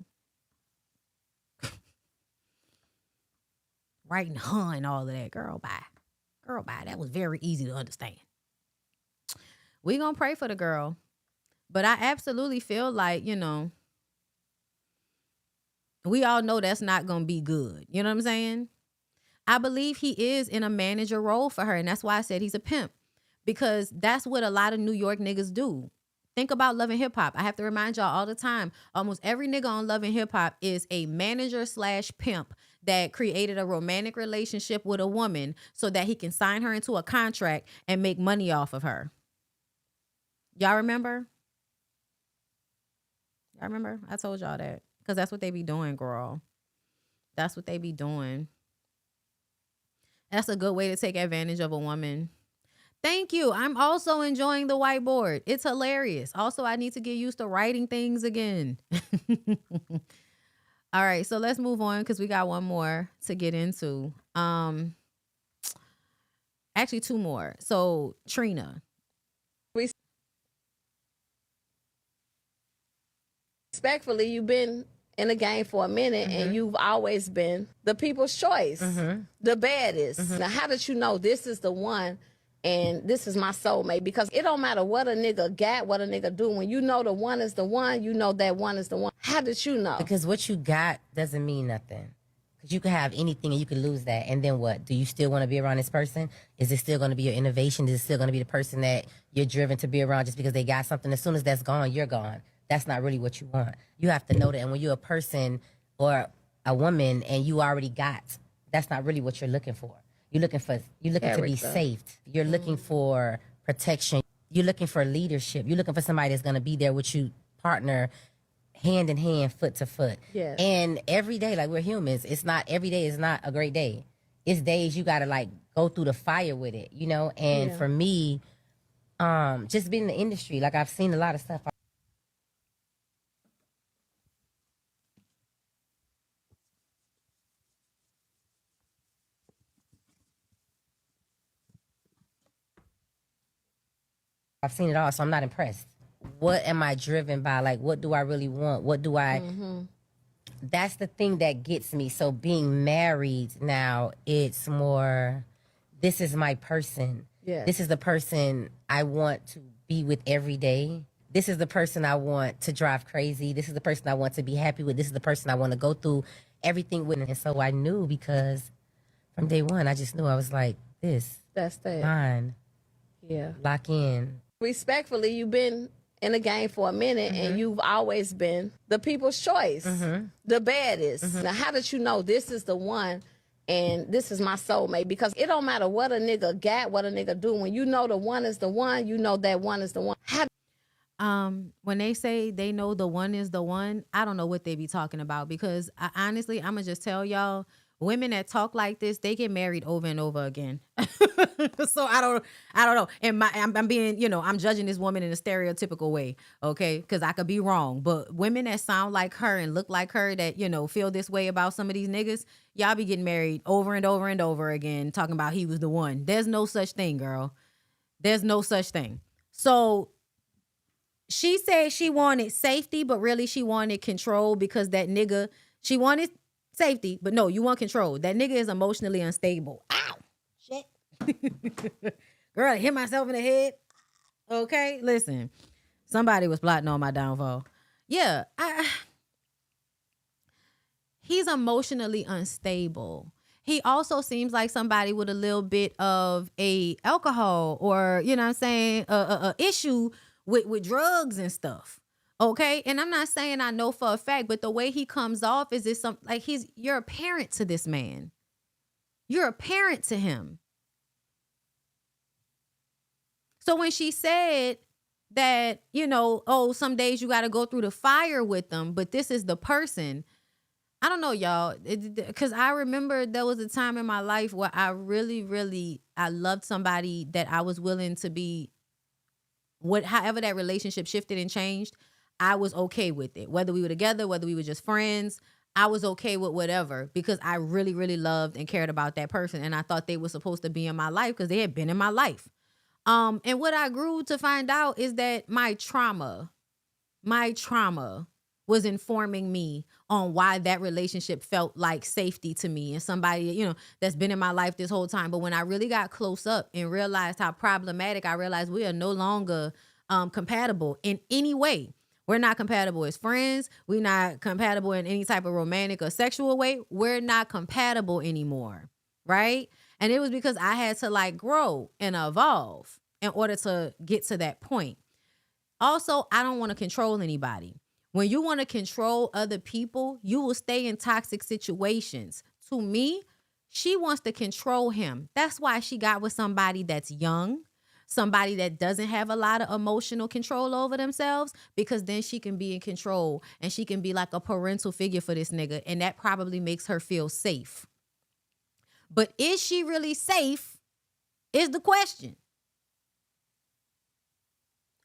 Writing huh and all of that. Girl, bye. That was very easy to understand. We gonna pray for the girl. But I absolutely feel like, you know, we all know that's not gonna be good. You know what I'm saying? I believe he is in a manager role for her. And that's why I said he's a pimp. Because that's what a lot of New York niggas do. Think about Love and Hip Hop. I have to remind y'all all the time, almost every nigga on Love and Hip Hop is a manager / pimp that created a romantic relationship with a woman so that he can sign her into a contract and make money off of her. Y'all remember? I told y'all that. Because that's what they be doing, girl. That's what they be doing. That's a good way to take advantage of a woman. Thank you. I'm also enjoying the whiteboard. It's hilarious. Also, I need to get used to writing things again. All right, so let's move on because we got one more to get into. Actually, two more. So, Trina. Respectfully, you've been in the game for a minute and you've always been the people's choice, the baddest. Now, how did you know this is the one and this is my soulmate? Because it don't matter what a nigga got, what a nigga do. When you know the one is the one, you know that one is the one. How did you know? Because what you got doesn't mean nothing. Because you can have anything and you can lose that. And then what? Do you still want to be around this person? Is it still going to be your innovation? Is it still going to be the person that you're driven to be around just because they got something? As soon as that's gone, you're gone. That's not really what you want. You have to know that. And when you're a person or a woman and you already got, that's not really what you're looking for. You're looking to be safe. You're looking for protection. You're looking for leadership. You're looking for somebody that's going to be there with you, partner, hand in hand, foot to foot. Yes. And every day, like we're humans, every day is not a great day. It's days you got to like go through the fire with it, you know? And for me, just being in the industry, like I've seen a lot of stuff. I've seen it all, so I'm not impressed. What am I driven by? Like, what do I really want? What do I... That's the thing that gets me. So being married now, it's more this is my person. Yes. This is the person I want to be with every day. This is the person I want to drive crazy. This is the person I want to be happy with. This is the person I want to go through everything with. And so I knew, because from day one, I just knew. I was like, that's that. Mine. Yeah. Lock in. Respectfully, you've been in the game for a minute, and you've always been the people's choice, the baddest. Now, how did you know this is the one and this is my soulmate? Because it don't matter what a nigga got, what a nigga do. When you know the one is the one, you know that one is the one. When they say they know the one is the one, I don't know what they be talking about, because honestly, I'm gonna just tell y'all, women that talk like this, they get married over and over again. So I don't know. And I'm being, I'm judging this woman in a stereotypical way, okay? Because I could be wrong. But women that sound like her and look like her, that, feel this way about some of these niggas, y'all be getting married over and over and over again, talking about he was the one. There's no such thing, girl. There's no such thing. So she said she wanted safety, but really she wanted control, because that nigga, she wanted safety, but no, you want control. That nigga is emotionally unstable. Ow, shit. Girl, I hit myself in the head. Okay, listen. Somebody was plotting on my downfall. Yeah, he's emotionally unstable. He also seems like somebody with a little bit of a alcohol or, a issue with drugs and stuff. Okay. And I'm not saying I know for a fact, but the way he comes off is this something like you're a parent to this man. You're a parent to him. So when she said that, some days you got to go through the fire with them, but this is the person. I don't know, y'all, because I remember there was a time in my life where I really, really, I loved somebody that I was willing to be, however that relationship shifted and changed, I was okay with it. Whether we were together, whether we were just friends, I was okay with whatever, because I really, really loved and cared about that person. And I thought they were supposed to be in my life because they had been in my life. And what I grew to find out is that my trauma was informing me on why that relationship felt like safety to me and somebody, that's been in my life this whole time. But when I really got close up and realized how problematic, I realized we are no longer compatible in any way. We're not compatible as friends. We're not compatible in any type of romantic or sexual way. We're not compatible anymore, right? And it was because I had to grow and evolve in order to get to that point. Also, I don't want to control anybody. When you want to control other people, you will stay in toxic situations. To me, she wants to control him. That's why she got with somebody that's young, somebody that doesn't have a lot of emotional control over themselves, because then she can be in control and she can be like a parental figure for this nigga. And that probably makes her feel safe. But is she really safe is the question.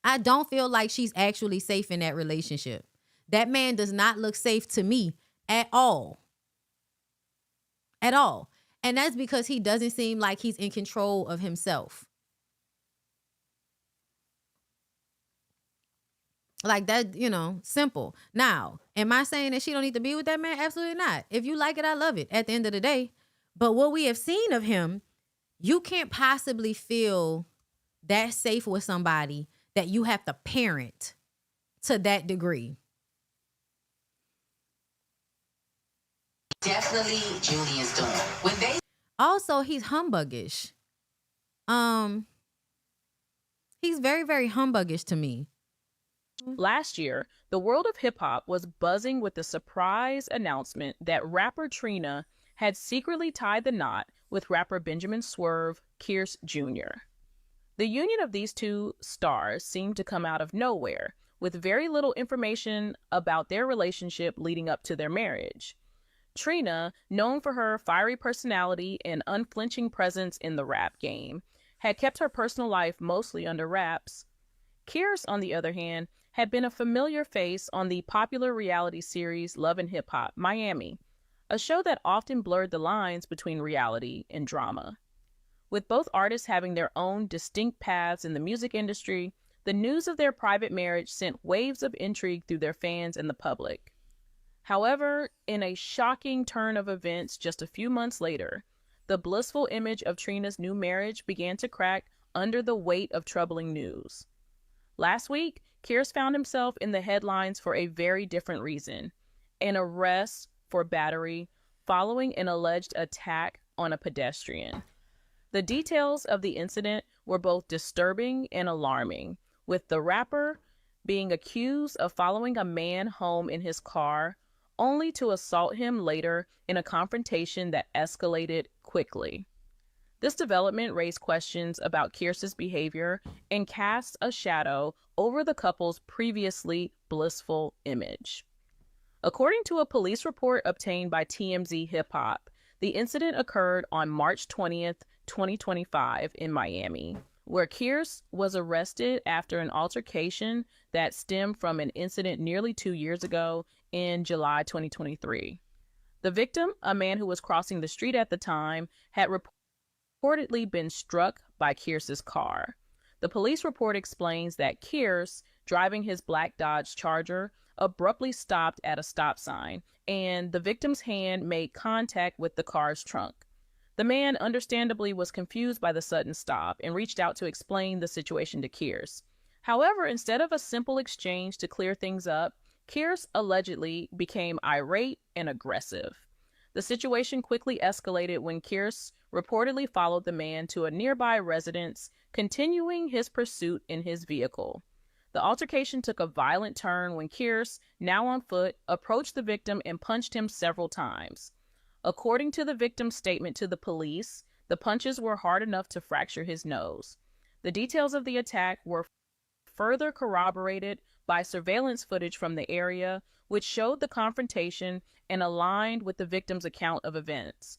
I don't feel like she's actually safe in that relationship. That man does not look safe to me at all. At all. And that's because he doesn't seem like he's in control of himself. Like that, simple. Now, am I saying that she don't need to be with that man? Absolutely not. If you like it, I love it at the end of the day. But what we have seen of him, you can't possibly feel that safe with somebody that you have to parent to that degree. Definitely Julian's doing. When they Also, he's humbuggish. He's very, very humbuggish to me. Last year, the world of hip-hop was buzzing with the surprise announcement that rapper Trina had secretly tied the knot with rapper Benjamin Swerve Kearse Jr. The union of these two stars seemed to come out of nowhere, with very little information about their relationship leading up to their marriage. Trina, known for her fiery personality and unflinching presence in the rap game, had kept her personal life mostly under wraps. Kearse, on the other hand, had been a familiar face on the popular reality series Love and Hip Hop Miami, a show that often blurred the lines between reality and drama. With both artists having their own distinct paths in the music industry, the news of their private marriage sent waves of intrigue through their fans and the public. However, in a shocking turn of events just a few months later, the blissful image of Trina's new marriage began to crack under the weight of troubling news. Last week, Kears found himself in the headlines for a very different reason: an arrest for battery following an alleged attack on a pedestrian. The details of the incident were both disturbing and alarming, with the rapper being accused of following a man home in his car, only to assault him later in a confrontation that escalated quickly. This development raised questions about Kears's behavior and cast a shadow over the couple's previously blissful image. According to a police report obtained by TMZ Hip Hop, the incident occurred on March 20th, 2025 in Miami, where Kears was arrested after an altercation that stemmed from an incident nearly 2 years ago in July 2023. The victim, a man who was crossing the street at the time, had reportedly been struck by Kears's car. The police report explains that Kears, driving his black Dodge Charger, abruptly stopped at a stop sign, and the victim's hand made contact with the car's trunk. The man understandably was confused by the sudden stop and reached out to explain the situation to Kears. However, instead of a simple exchange to clear things up, Kears allegedly became irate and aggressive. The situation quickly escalated when Kears reportedly followed the man to a nearby residence, continuing his pursuit in his vehicle. The altercation took a violent turn when Kears, now on foot, approached the victim and punched him several times. According to the victim's statement to the police, the punches were hard enough to fracture his nose. The details of the attack were further corroborated by surveillance footage from the area, which showed the confrontation and aligned with the victim's account of events.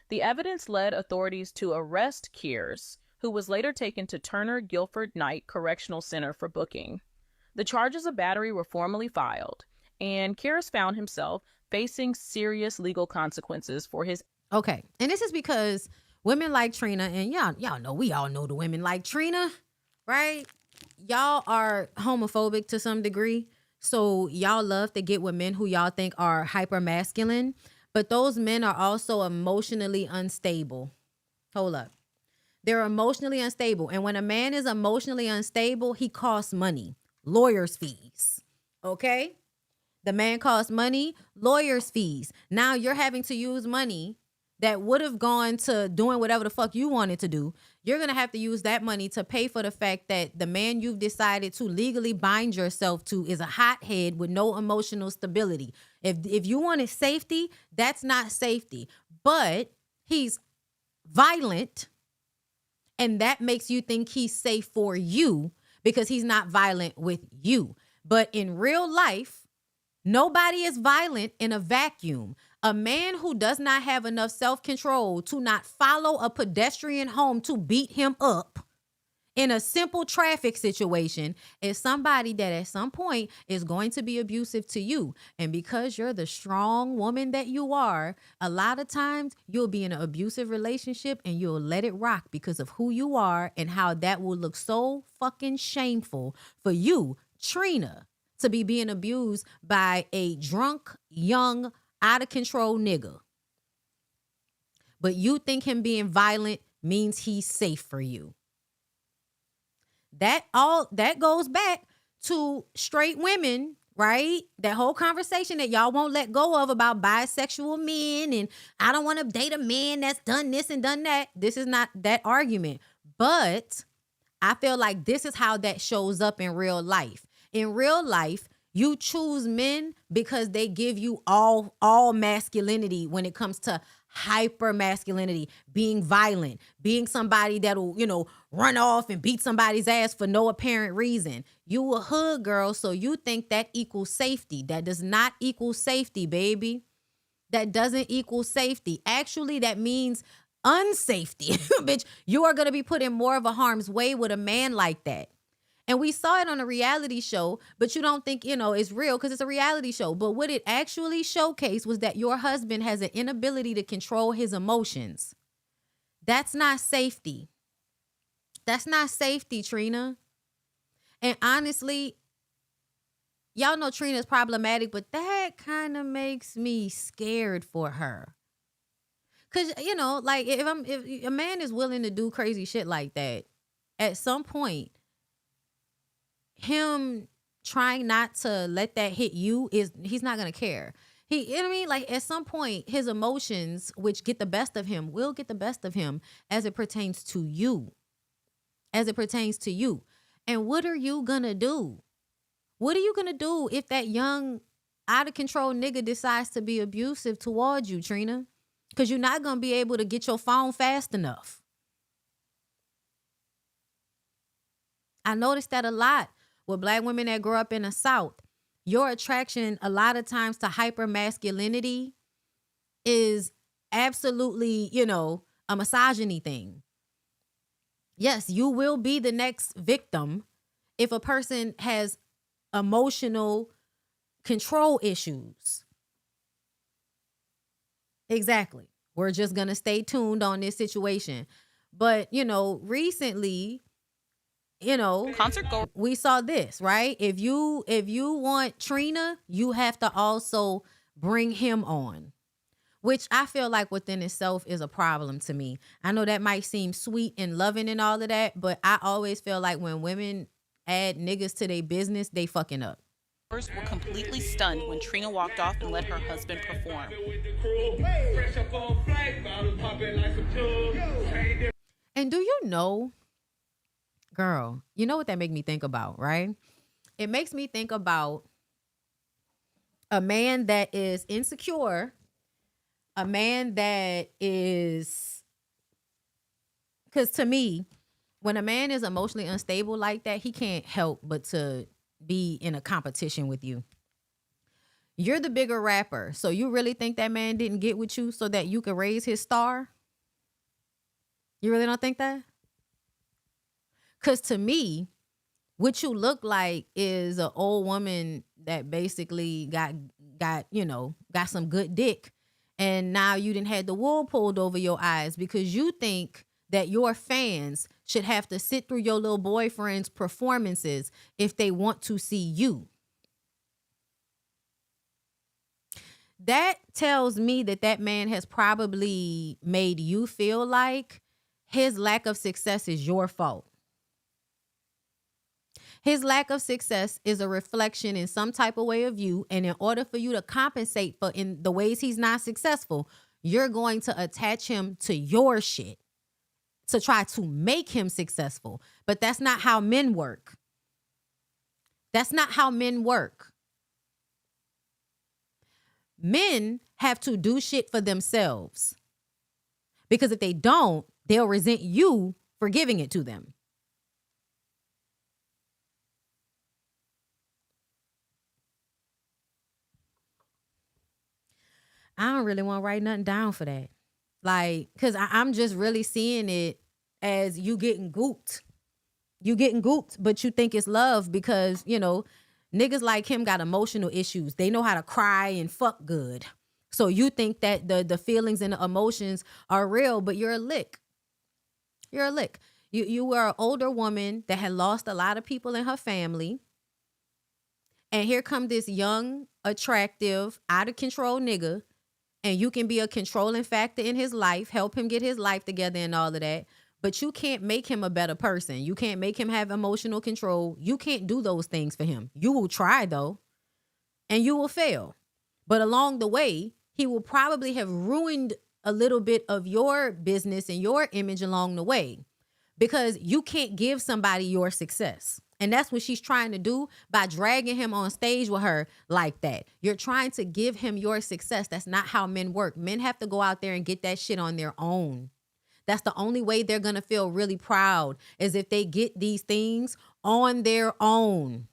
The evidence led authorities to arrest Kears, who was later taken to Turner Guilford Knight Correctional Center for booking. The charges of battery were formally filed, and Kears found himself facing serious legal consequences for his... Okay, and this is because women like Trina, and y'all know, we all know the women like Trina, right? Y'all are homophobic to some degree, so y'all love to get with men who y'all think are hyper masculine, but those men are also emotionally unstable. Hold up. They're emotionally unstable, and when a man is emotionally unstable, he costs money, lawyers' fees, okay? The man costs money, lawyers' fees. Now you're having to use money that would have gone to doing whatever the fuck you wanted to do. You're going to have to use that money to pay for the fact that the man you've decided to legally bind yourself to is a hothead with no emotional stability. If you wanted safety, that's not safety. But he's violent, and that makes you think he's safe for you because he's not violent with you. But in real life, nobody is violent in a vacuum. A man who does not have enough self-control to not follow a pedestrian home to beat him up in a simple traffic situation is somebody that at some point is going to be abusive to you. And because you're the strong woman that you are, a lot of times you'll be in an abusive relationship and you'll let it rock because of who you are and how that will look so fucking shameful for you, Trina, to be being abused by a drunk, young, out of control nigga. But you think him being violent means he's safe for you. That goes back to straight women, right? That whole conversation that y'all won't let go of about bisexual men and I don't want to date a man that's done this and done that. This is not that argument. But I feel like this is how that shows up in real life. In real life, you choose men because they give you all masculinity when it comes to hyper masculinity, being violent, being somebody that'll, run off and beat somebody's ass for no apparent reason. You a hood girl, so you think that equals safety. That does not equal safety, baby. That doesn't equal safety. Actually, that means unsafety. Bitch, you are going to be put in more of a harm's way with a man like that. And we saw it on a reality show, but you don't think, it's real because it's a reality show. But what it actually showcased was that your husband has an inability to control his emotions. That's not safety. That's not safety, Trina. And honestly, y'all know Trina's problematic, but that kind of makes me scared for her. Cause like if a man is willing to do crazy shit like that, at some point, him trying not to let that hit you he's not gonna care. You know what I mean? Like at some point, his emotions, which get the best of him, will get the best of him as it pertains to you. As it pertains to you. And what are you gonna do? What are you gonna do if that young, out of control nigga decides to be abusive towards you, Trina? Because you're not gonna be able to get your phone fast enough. I noticed that a lot with black women that grow up in the South. Your attraction a lot of times to hyper masculinity is absolutely, a misogyny thing. Yes, you will be the next victim if a person has emotional control issues. Exactly. We're just going to stay tuned on this situation. But, recently, we saw this, right? If you want Trina, you have to also bring him on, which I feel like within itself is a problem to me. I know that might seem sweet and loving and all of that, but I always feel like when women add niggas to their business, they fucking up. Were completely stunned when Trina walked off and let her husband perform. And do you know, girl, you know what that make me think about, right? It makes me think about a man that is insecure, a man that is, because to me, when a man is emotionally unstable like that, he can't help but to be in a competition with you. You're the bigger rapper, so you really think that man didn't get with you so that you could raise his star? You really don't think that? Because to me, what you look like is an old woman that basically got some good dick, and now you done had the wool pulled over your eyes because you think that your fans should have to sit through your little boyfriend's performances if they want to see you. That tells me that man has probably made you feel like his lack of success is your fault. His lack of success is a reflection in some type of way of you, and in order for you to compensate for in the ways he's not successful, you're going to attach him to your shit to try to make him successful. But that's not how men work. That's not how men work. Men have to do shit for themselves. Because if they don't, they'll resent you for giving it to them. I don't really want to write nothing down for that. Like, because I'm just really seeing it as you getting gooped. You getting gooped, but you think it's love because, niggas like him got emotional issues. They know how to cry and fuck good. So you think that the feelings and the emotions are real, but you're a lick. You're a lick. You were an older woman that had lost a lot of people in her family. And here come this young, attractive, out of control nigga. And you can be a controlling factor in his life, help him get his life together and all of that. But you can't make him a better person. You can't make him have emotional control. You can't do those things for him. You will try, though, and you will fail. But along the way, he will probably have ruined a little bit of your business and your image along the way because you can't give somebody your success. And that's what she's trying to do by dragging him on stage with her like that. You're trying to give him your success. That's not how men work. Men have to go out there and get that shit on their own. That's the only way they're going to feel really proud is if they get these things on their own.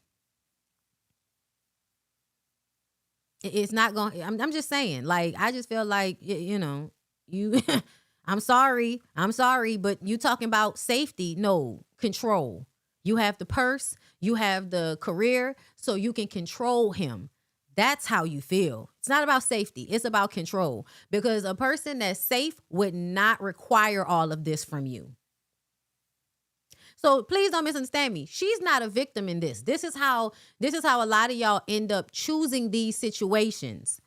It's not going to, I'm just saying, like, I just feel like, you, I'm sorry, but you talking about safety, no, control. You have the purse, you have the career, so you can control him. That's how you feel. It's not about safety. It's about control. Because a person that's safe would not require all of this from you. So please don't misunderstand me. She's not a victim in this. This is how a lot of y'all end up choosing these situations.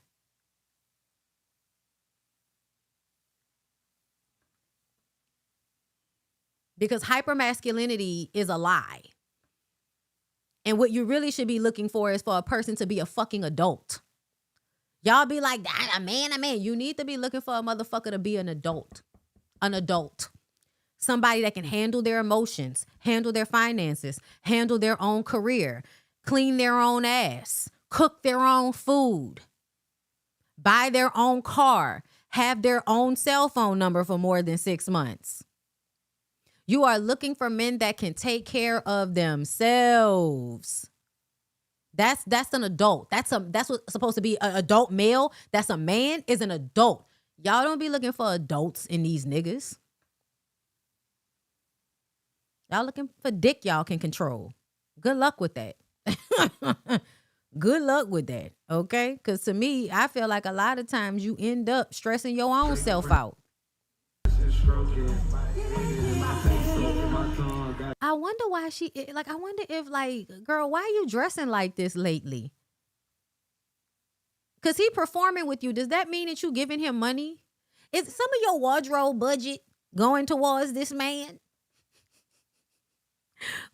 Because hypermasculinity is a lie. And what you really should be looking for is for a person to be a fucking adult. Y'all be like, a man. You need to be looking for a motherfucker to be an adult. An adult. Somebody that can handle their emotions, handle their finances, handle their own career, clean their own ass, cook their own food, buy their own car, have their own cell phone number for more than 6 months. You are looking for men that can take care of themselves. That's an adult. That's what's supposed to be an adult male. That's a man, is an adult. Y'all don't be looking for adults in these niggas. Y'all looking for dick y'all can control. Good luck with that. Good luck with that, okay? Because to me, I feel like a lot of times you end up stressing your own self out. I wonder why I wonder if, girl, why are you dressing like this lately? Because he performing with you. Does that mean that you giving him money? Is some of your wardrobe budget going towards this man?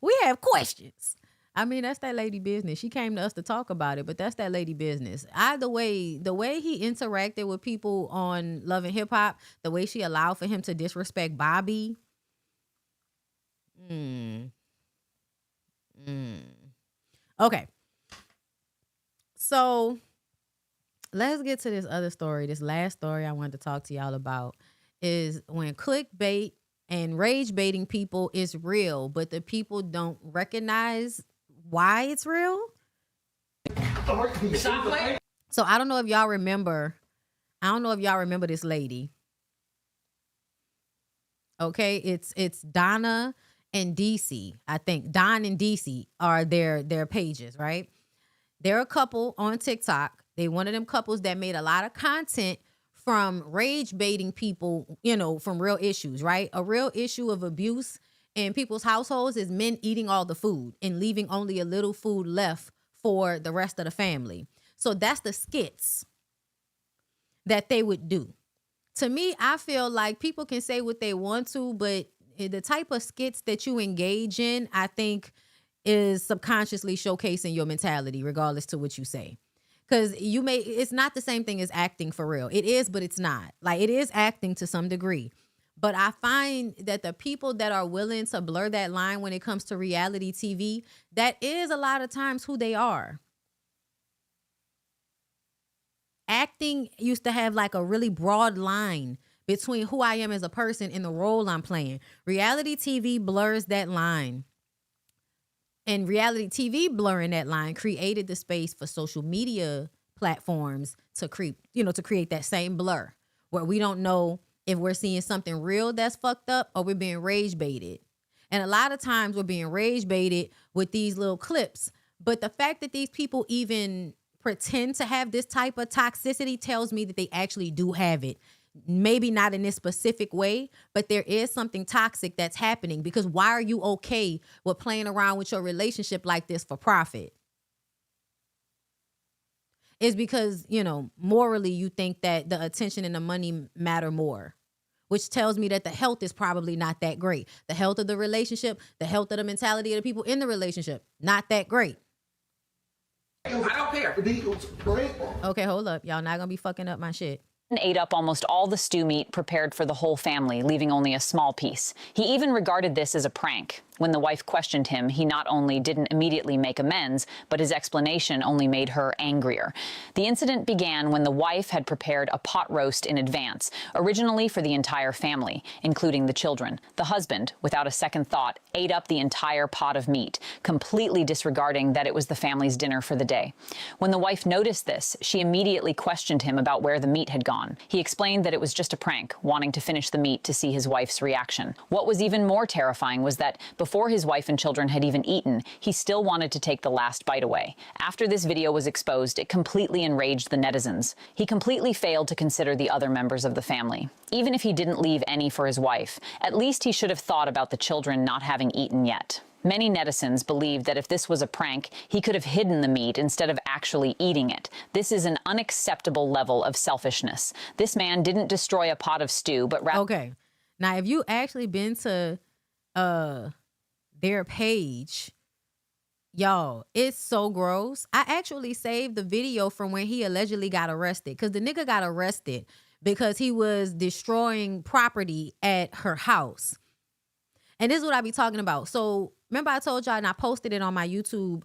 We have questions. I mean, that's that lady business. She came to us to talk about it, but that's that lady business. Either way, the way he interacted with people on Love and Hip Hop, the way she allowed for him to disrespect Bobby. Okay. So let's get to this other story. This last story I wanted to talk to y'all about is when clickbait and rage baiting people is real, but the people don't recognize why it's real. So I don't know if y'all remember. I don't know if y'all remember this lady. Okay, it's Donna and DC. I think Don and DC are their pages, right? They're a couple on TikTok. They one of them couples that made a lot of content from rage baiting people, from real issues, right? A real issue of abuse in people's households is men eating all the food and leaving only a little food left for the rest of the family. So that's the skits that they would do. To me, I feel like people can say what they want to, but the type of skits that you engage in, I think, is subconsciously showcasing your mentality, regardless to what you say. Because it's not the same thing as acting for real. It is, but it's not. Like, it is acting to some degree. But I find that the people that are willing to blur that line when it comes to reality TV, that is a lot of times who they are. Acting used to have like a really broad line between who I am as a person and the role I'm playing. Reality TV blurs that line. And reality TV blurring that line created the space for social media platforms to create that same blur where we don't know if we're seeing something real that's fucked up or we're being rage baited. And a lot of times we're being rage baited with these little clips. But the fact that these people even pretend to have this type of toxicity tells me that they actually do have it. Maybe not in this specific way, but there is something toxic that's happening, because why are you okay with playing around with your relationship like this for profit? It's because, morally you think that the attention and the money matter more, which tells me that the health is probably not that great. The health of the relationship, the health of the mentality of the people in the relationship, not that great. I don't care. Okay, hold up. Y'all not gonna be fucking up my shit. Ate up almost all the stew meat prepared for the whole family, leaving only a small piece. He even regarded this as a prank. When the wife questioned him, he not only didn't immediately make amends, but his explanation only made her angrier. The incident began when the wife had prepared a pot roast in advance, originally for the entire family, including the children. The husband, without a second thought, ate up the entire pot of meat, completely disregarding that it was the family's dinner for the day. When the wife noticed this, she immediately questioned him about where the meat had gone. He explained that it was just a prank, wanting to finish the meat to see his wife's reaction. What was even more terrifying was that before his wife and children had even eaten, he still wanted to take the last bite away. After this video was exposed, it completely enraged the netizens. He completely failed to consider the other members of the family. Even if he didn't leave any for his wife, at least he should have thought about the children not having eaten yet. Many netizens believed that if this was a prank, he could have hidden the meat instead of actually eating it. This is an unacceptable level of selfishness. This man didn't destroy a pot of stew, but rather... Okay. Now, if you actually been to their page. Y'all, it's so gross. I actually saved the video from when he allegedly got arrested, because the nigga got arrested because he was destroying property at her house. And this is what I be talking about. So remember I told y'all, and I posted it on my YouTube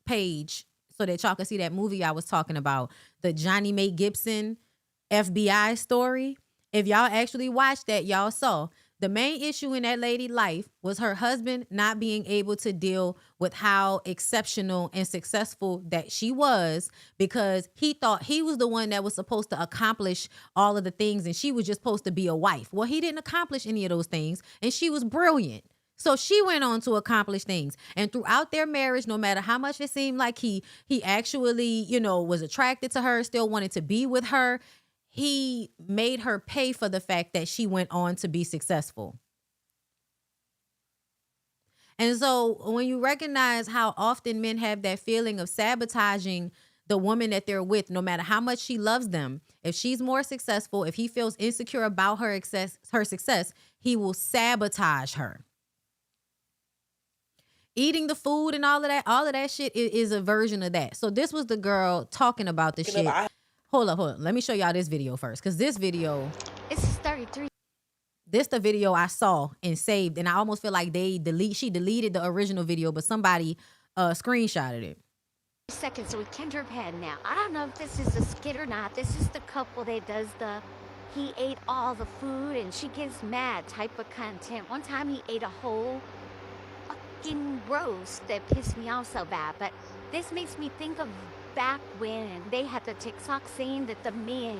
page so that y'all can see that movie I was talking about, the Johnny Mae Gibson FBI story. If y'all actually watched that, y'all saw the main issue in that lady's life was her husband not being able to deal with how exceptional and successful that she was, because he thought he was the one that was supposed to accomplish all of the things and she was just supposed to be a wife. Well, he didn't accomplish any of those things, and she was brilliant. So she went on to accomplish things. And throughout their marriage, no matter how much it seemed like he actually, was attracted to her, still wanted to be with her, he made her pay for the fact that she went on to be successful. And so when you recognize how often men have that feeling of sabotaging the woman that they're with, no matter how much she loves them, if she's more successful, if he feels insecure about her success, he will sabotage her. Eating the food and all of that shit is a version of that. So this was the girl talking about the shit. Hold up. Let me show y'all this video first, because this video, it's 33. This the video I saw and saved, and I almost feel like she deleted the original video, but somebody screenshotted it. Seconds with Kendra Pan now. I don't know if this is a skit or not. This is the couple that does he ate all the food and she gets mad type of content. One time he ate a whole fucking roast that pissed me off so bad. But this makes me think of back when they had the TikTok saying that the men,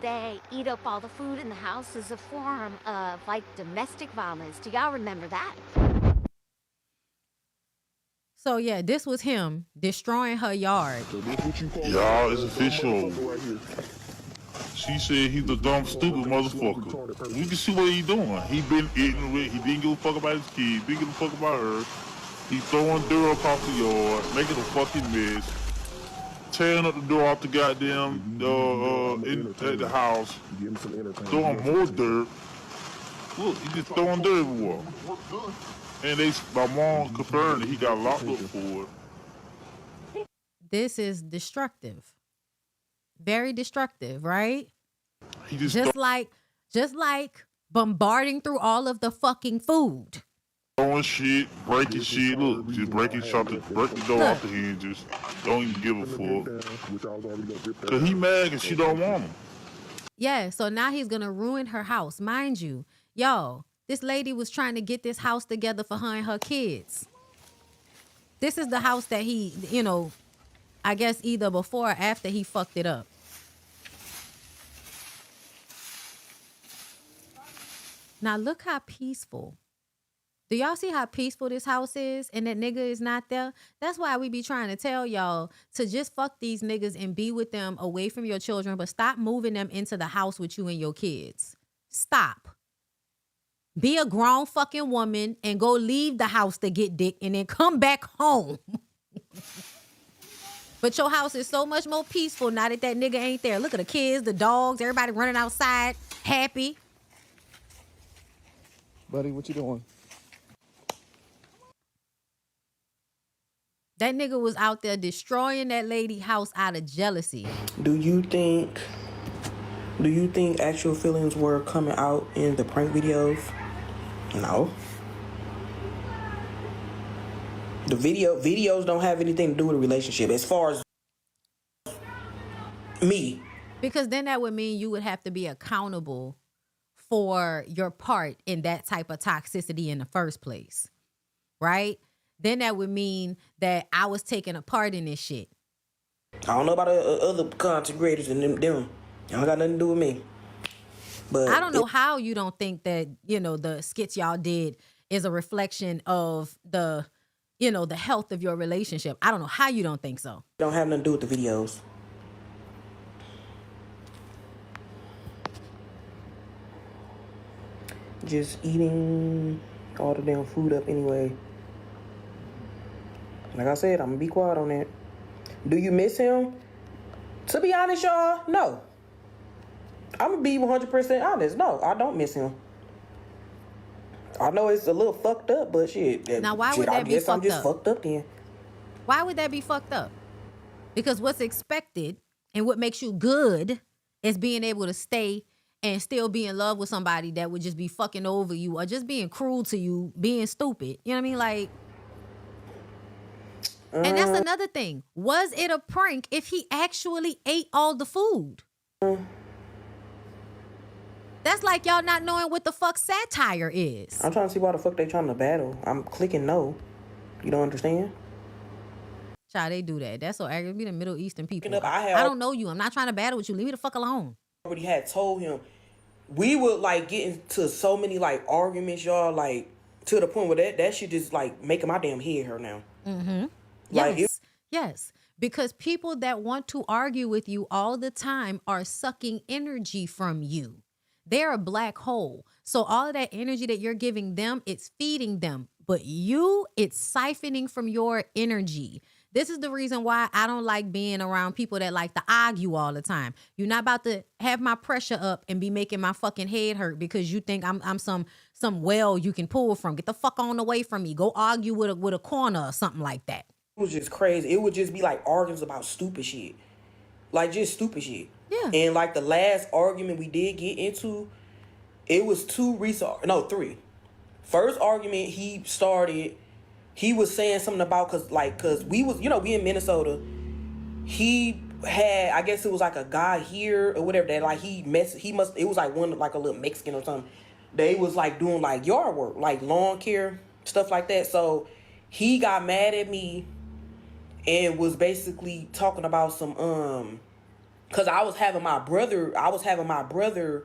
they eat up all the food in the house as a form of like domestic violence. Do y'all remember that? So yeah, this was him destroying her yard. Y'all, it's official. She said he's a dumb, stupid motherfucker. We can see what he doing. He been ignorant. He didn't give a fuck about his kids. Didn't give a fuck about her. He throwing dirt across the yard, making a fucking mess. Tearing up the door off the goddamn at the house, throwing more dirt. Look, he just throwing dirt everywhere. And my mom confirmed that he got locked up for it. This is destructive, very destructive, right? He just like bombarding through all of the fucking food. Throwing shit, breaking shit. Look, just breaking break the door off the hinges. Don't even give a fuck. Cause he mad and she don't want him. Yeah, so now he's gonna ruin her house. Mind you, y'all, this lady was trying to get this house together for her and her kids. This is the house that he, I guess either before or after he fucked it up. Now look how peaceful. Do y'all see how peaceful this house is and that nigga is not there? That's why we be trying to tell y'all to just fuck these niggas and be with them away from your children, but stop moving them into the house with you and your kids. Stop. Be a grown fucking woman and go leave the house to get dick and then come back home. But your house is so much more peaceful now that nigga ain't there. Look at the kids, the dogs, everybody running outside, happy. Buddy, what you doing? That nigga was out there destroying that lady house out of jealousy. Do you think actual feelings were coming out in the prank videos? No. The videos don't have anything to do with a relationship as far as me. Because then that would mean you would have to be accountable for your part in that type of toxicity in the first place. Right? Then that would mean that I was taking a part in this shit. I don't know about other content creators and them. Y'all got nothing to do with me. But I don't know how you don't think that, the skits y'all did is a reflection of the health of your relationship. I don't know how you don't think so. Don't have nothing to do with the videos. Just eating all the damn food up anyway. Like I said, I'm gonna be quiet on that. Do you miss him? To be honest, y'all, no. I'm gonna be 100% honest. No, I don't miss him. I know it's a little fucked up, but shit. Now, why would I that be guess I'm fucked just up? fucked up then. Why would that be fucked up? Because what's expected and what makes you good is being able to stay and still be in love with somebody that would just be fucking over you or just being cruel to you, being stupid. You know what I mean? Like, and that's another thing. Was it a prank if he actually ate all the food? That's like y'all not knowing what the fuck satire is. I'm trying to see why the fuck they trying to battle. I'm clicking no. You don't understand? Child, they do that. That's so aggravating. Be the Middle Eastern people. I I don't know you. I'm not trying to battle with you. Leave me the fuck alone. Already had told him we would like get into so many like arguments, y'all, like to the point where that shit just like making my damn head hurt now. Mm-hmm. Like, Yes. Yes. Because people that want to argue with you all the time are sucking energy from you. They're a black hole. So all of that energy that you're giving them, it's feeding them. But you, it's siphoning from your energy. This is the reason why I don't like being around people that like to argue all the time. You're not about to have my pressure up and be making my fucking head hurt because you think I'm some well you can pull from. Get the fuck on away from me. Go argue with a corner or something like that. It was just crazy. It would just be like arguments about stupid shit. Like just stupid shit. Yeah. And like the last argument we did get into, it was three. First argument he started, he was saying something about cause we was, we in Minnesota. He had, I guess it was like a guy here or whatever that like it was like one like a little Mexican or something. They was like doing like yard work, like lawn care, stuff like that. So he got mad at me and was basically talking about some cause I was having my brother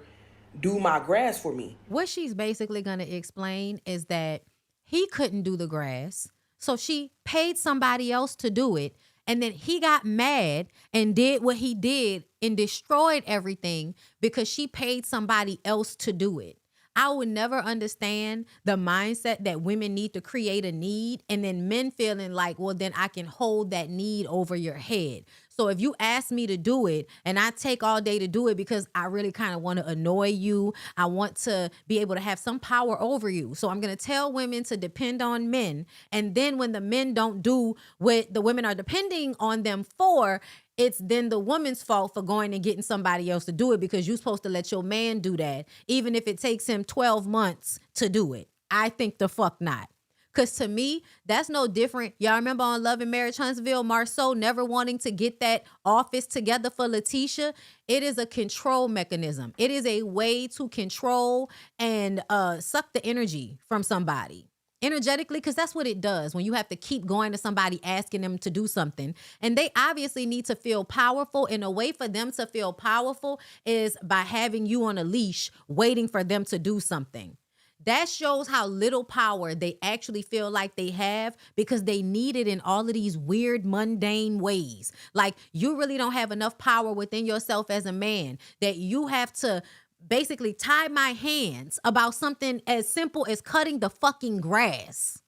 do my grass for me. What she's basically going to explain is that he couldn't do the grass, so she paid somebody else to do it, and then he got mad and did what he did and destroyed everything because she paid somebody else to do it. I would never understand the mindset that women need to create a need and then men feeling like, well, then I can hold that need over your head. So if you ask me to do it and I take all day to do it because I really kind of want to annoy you, I want to be able to have some power over you. So I'm going to tell women to depend on men. And then when the men don't do what the women are depending on them for, it's then the woman's fault for going and getting somebody else to do it because you're supposed to let your man do that, even if it takes him 12 months to do it. I think the fuck not. Because to me, that's no different. Y'all remember on Love and Marriage Huntsville, Marceau never wanting to get that office together for Letitia? It is a control mechanism. It is a way to control and suck the energy from somebody. Energetically, because that's what it does when you have to keep going to somebody asking them to do something. And they obviously need to feel powerful. And a way for them to feel powerful is by having you on a leash waiting for them to do something. That shows how little power they actually feel like they have because they need it in all of these weird, mundane ways. Like you really don't have enough power within yourself as a man that you have to basically tie my hands about something as simple as cutting the fucking grass.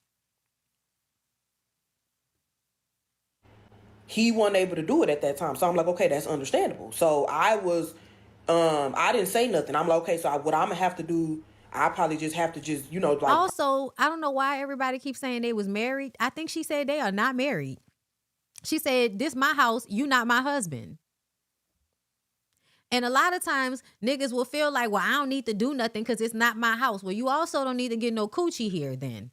He wasn't able to do it at that time. So I'm like, okay, that's understandable. So I was, I didn't say nothing. I'm like, okay, so what I'm gonna have to do, I probably just have to like. Also, I don't know why everybody keeps saying they was married. I think she said they are not married. She said, this my house, you not my husband. And a lot of times niggas will feel like, well, I don't need to do nothing because it's not my house. Well, you also don't need to get no coochie here then.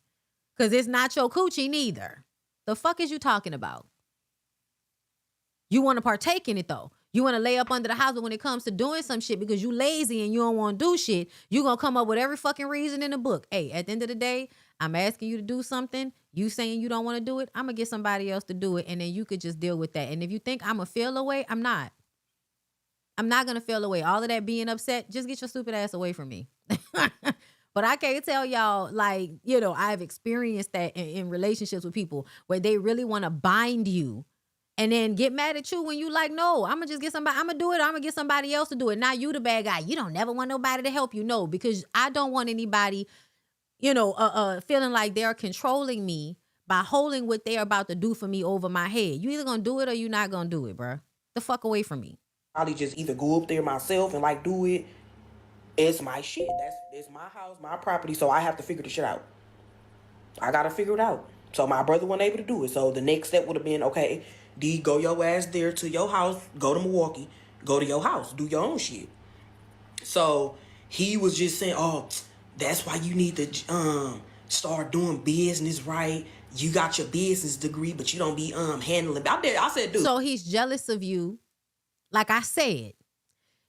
Because it's not your coochie neither. The fuck is you talking about? You want to partake in it though. You want to lay up under the house, but when it comes to doing some shit because you lazy and you don't want to do shit, you going to come up with every fucking reason in the book. Hey, at the end of the day, I'm asking you to do something. You saying you don't want to do it, I'm going to get somebody else to do it, and then you could just deal with that. And if you think I'm going to feel away, I'm not. I'm not going to feel away. All of that being upset, just get your stupid ass away from me. But I can't tell y'all, like, I've experienced that in relationships with people where they really want to bind you and then get mad at you when you like, no, I'm going to just get somebody, I'm going to do it, or I'm going to get somebody else to do it. Now you the bad guy. You don't never want nobody to help you. No, because I don't want anybody, feeling like they're controlling me by holding what they're about to do for me over my head. You either going to do it or you're not going to do it, bro. The fuck away from me. Probably just either go up there myself and like do it, It's my shit. It's my house, my property, so I have to figure the shit out. I gotta figure it out. So my brother wasn't able to do it. So the next step would have been, okay, D, go your ass there to your house, go to Milwaukee, go to your house, do your own shit. So he was just saying, oh, that's why you need to start doing business right. You got your business degree, but you don't be handling. I said, dude. So he's jealous of you. Like I said,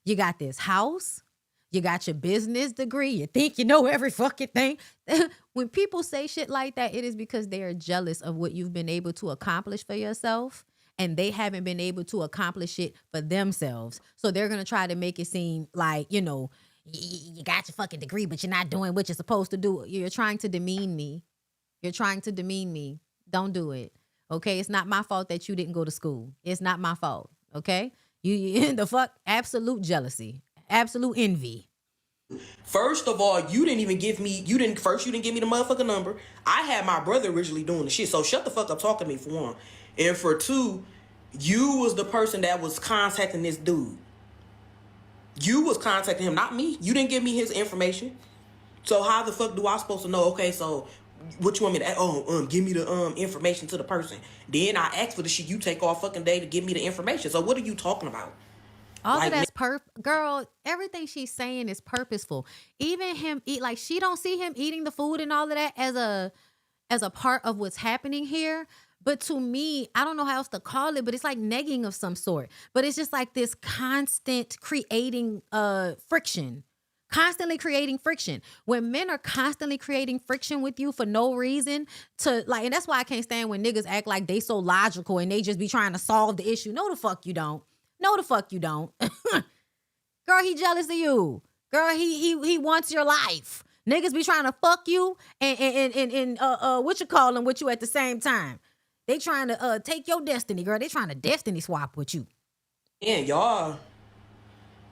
you got this house, you got your business degree, you think you know every fucking thing. When people say shit like that, it is because they are jealous of what you've been able to accomplish for yourself, and they haven't been able to accomplish it for themselves. So they're going to try to make it seem like, you know, you got your fucking degree, but you're not doing what you're supposed to do. You're trying to demean me. You're trying to demean me. Don't do it. Okay? It's not my fault that you didn't go to school. It's not my fault. Okay? You the fuck? Absolute jealousy. Absolute envy. First of all, you didn't give me the motherfucking number. I had my brother originally doing the shit, so shut the fuck up talking to me for one. And for two, you was the person that was contacting this dude. You was contacting him, not me. You didn't give me his information. So how the fuck do I supposed to know, okay, so what you want me to, give me the information to the person. Then I ask for the shit, you take all fucking day to give me the information. So what are you talking about? All of that's girl, everything she's saying is purposeful. Even him like she don't see him eating the food and all of that as a part of what's happening here. But to me, I don't know how else to call it, but it's like negging of some sort. But it's just like this constant creating friction. Constantly creating friction. When men are constantly creating friction with you for no reason to like, and that's why I can't stand when niggas act like they so logical and they just be trying to solve the issue. No, the fuck you don't. No, the fuck you don't. Girl, he jealous of you. Girl, he wants your life. Niggas be trying to fuck you and what you call them with you at the same time. They trying to take your destiny, girl. They trying to destiny swap with you. Yeah, y'all.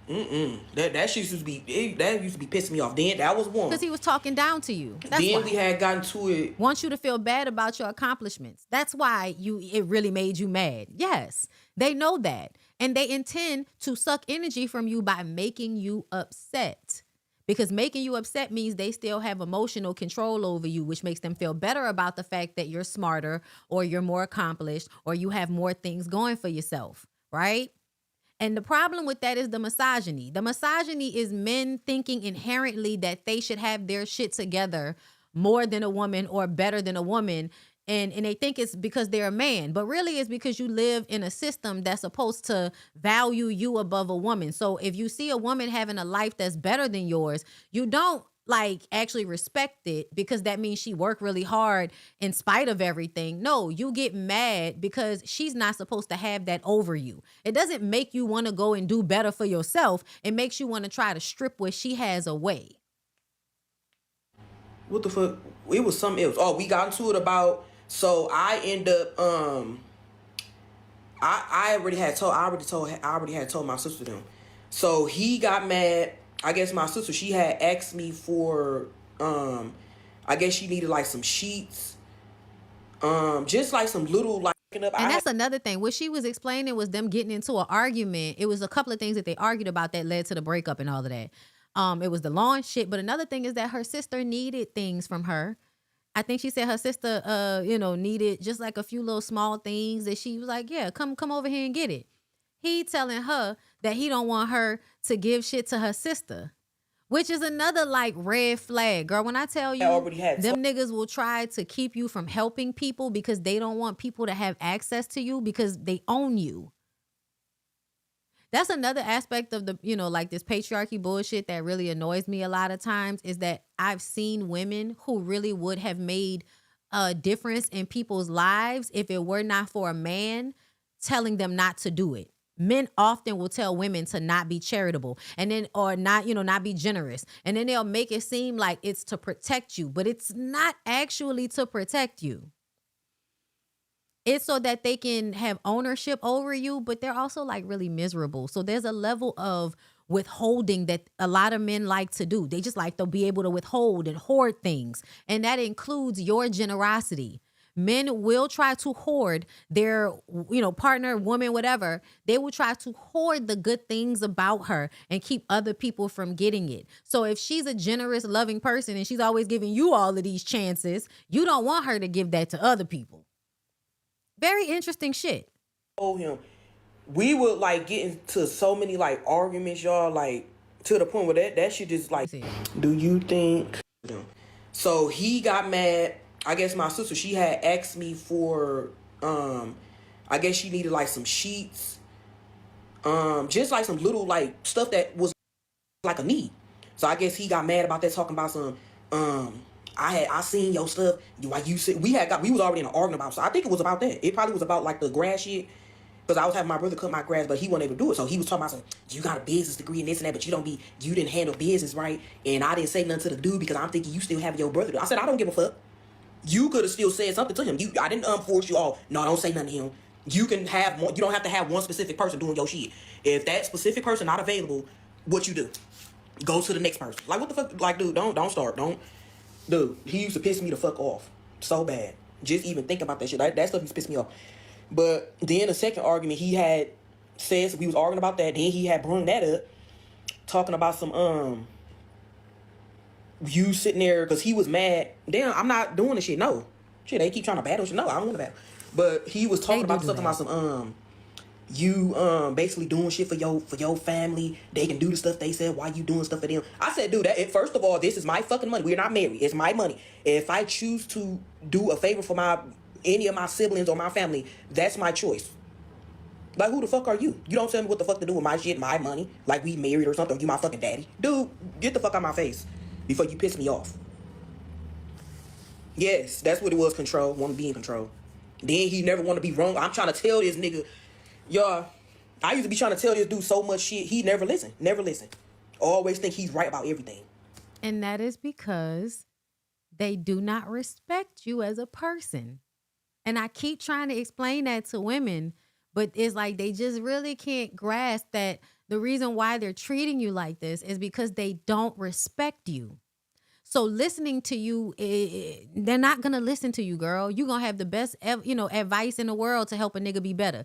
That shit used to be pissing me off. Then that was one. Because he was talking down to you. That's then why. We had gotten to it. Want you to feel bad about your accomplishments. That's why it really made you mad. Yes, they know that. And they intend to suck energy from you by making you upset. Because making you upset means they still have emotional control over you, which makes them feel better about the fact that you're smarter or you're more accomplished or you have more things going for yourself, right? And the problem with that is the misogyny. The misogyny is men thinking inherently that they should have their shit together more than a woman or better than a woman. And they think it's because they're a man, but really it's because you live in a system that's supposed to value you above a woman. So if you see a woman having a life that's better than yours, you don't like actually respect it because that means she worked really hard in spite of everything. No, you get mad because she's not supposed to have that over you. It doesn't make you want to go and do better for yourself. It makes you want to try to strip what she has away. What the fuck? It was something else. Oh, we got into it about. So I end up I already had told my sister them. So he got mad. I guess my sister, she had asked me for I guess she needed like some sheets. Just like some little like up. And that's another thing. What she was explaining was them getting into an argument. It was a couple of things that they argued about that led to the breakup and all of that. It was the lawn shit, but another thing is that her sister needed things from her. I think she said her sister, needed just like a few little small things that she was like, yeah, come over here and get it. He telling her that he don't want her to give shit to her sister, which is another like red flag. Girl, when I tell you, them niggas will try to keep you from helping people because they don't want people to have access to you because they own you. That's another aspect of the, like this patriarchy bullshit that really annoys me a lot of times is that I've seen women who really would have made a difference in people's lives if it were not for a man telling them not to do it. Men often will tell women to not be charitable and then, or not, not be generous. And then they'll make it seem like it's to protect you, but it's not actually to protect you. It's so that they can have ownership over you, but they're also like really miserable. So there's a level of withholding that a lot of men like to do. They just like to be able to withhold and hoard things. And that includes your generosity. Men will try to hoard their, partner, woman, whatever. They will try to hoard the good things about her and keep other people from getting it. So if she's a generous, loving person and she's always giving you all of these chances, you don't want her to give that to other people. Very interesting shit. Told him, we would like get into so many like arguments, y'all, like to the point where that shit just like, do you think? So he got mad. I guess my sister, she had asked me for, I guess she needed like some sheets, just like some little like stuff that was like a need. So I guess he got mad about that, talking about some, I seen your stuff. Like you said, we was already in an argument about. So I think it was about that. It probably was about like the grass shit. Because I was having my brother cut my grass, but he wasn't able to do it. So he was talking about some, you got a business degree and this and that, but you didn't handle business right. And I didn't say nothing to the dude because I'm thinking you still have your brother. I said, I don't give a fuck. You could have still said something to him. I didn't force you all. No, don't say nothing to him. You can have one. You don't have to have one specific person doing your shit. If that specific person not available, what you do? Go to the next person. Like, what the fuck? Like, dude, don't start. Dude, he used to piss me the fuck off so bad. Just even think about that shit. That stuff used to piss me off. But then the second argument he had says we was arguing about that. Then he had brung that up, talking about some you sitting there because he was mad. Damn, I'm not doing the shit. No, shit, they keep trying to battle shit. No, I don't want to battle. But he was talking about stuff about some you basically doing shit for your family. They can do the stuff they said. Why you doing stuff for them? I said, dude, first of all, this is my fucking money. We're not married. It's my money. If I choose to do a favor for any of my siblings or my family, that's my choice. Like, who the fuck are you? You don't tell me what the fuck to do with my shit, my money. Like we married or something. Or you my fucking daddy. Dude, get the fuck out of my face before you piss me off. Yes, that's what it was, control. Want to be in control. Then he never want to be wrong. I'm trying to tell this nigga, y'all, I used to be trying to tell this dude so much shit. He never listen. Never listen. Always think he's right about everything. And that is because they do not respect you as a person. And I keep trying to explain that to women, but it's like they just really can't grasp that the reason why they're treating you like this is because they don't respect you. So listening to you, they're not going to listen to you, girl. You're going to have the best, advice in the world to help a nigga be better.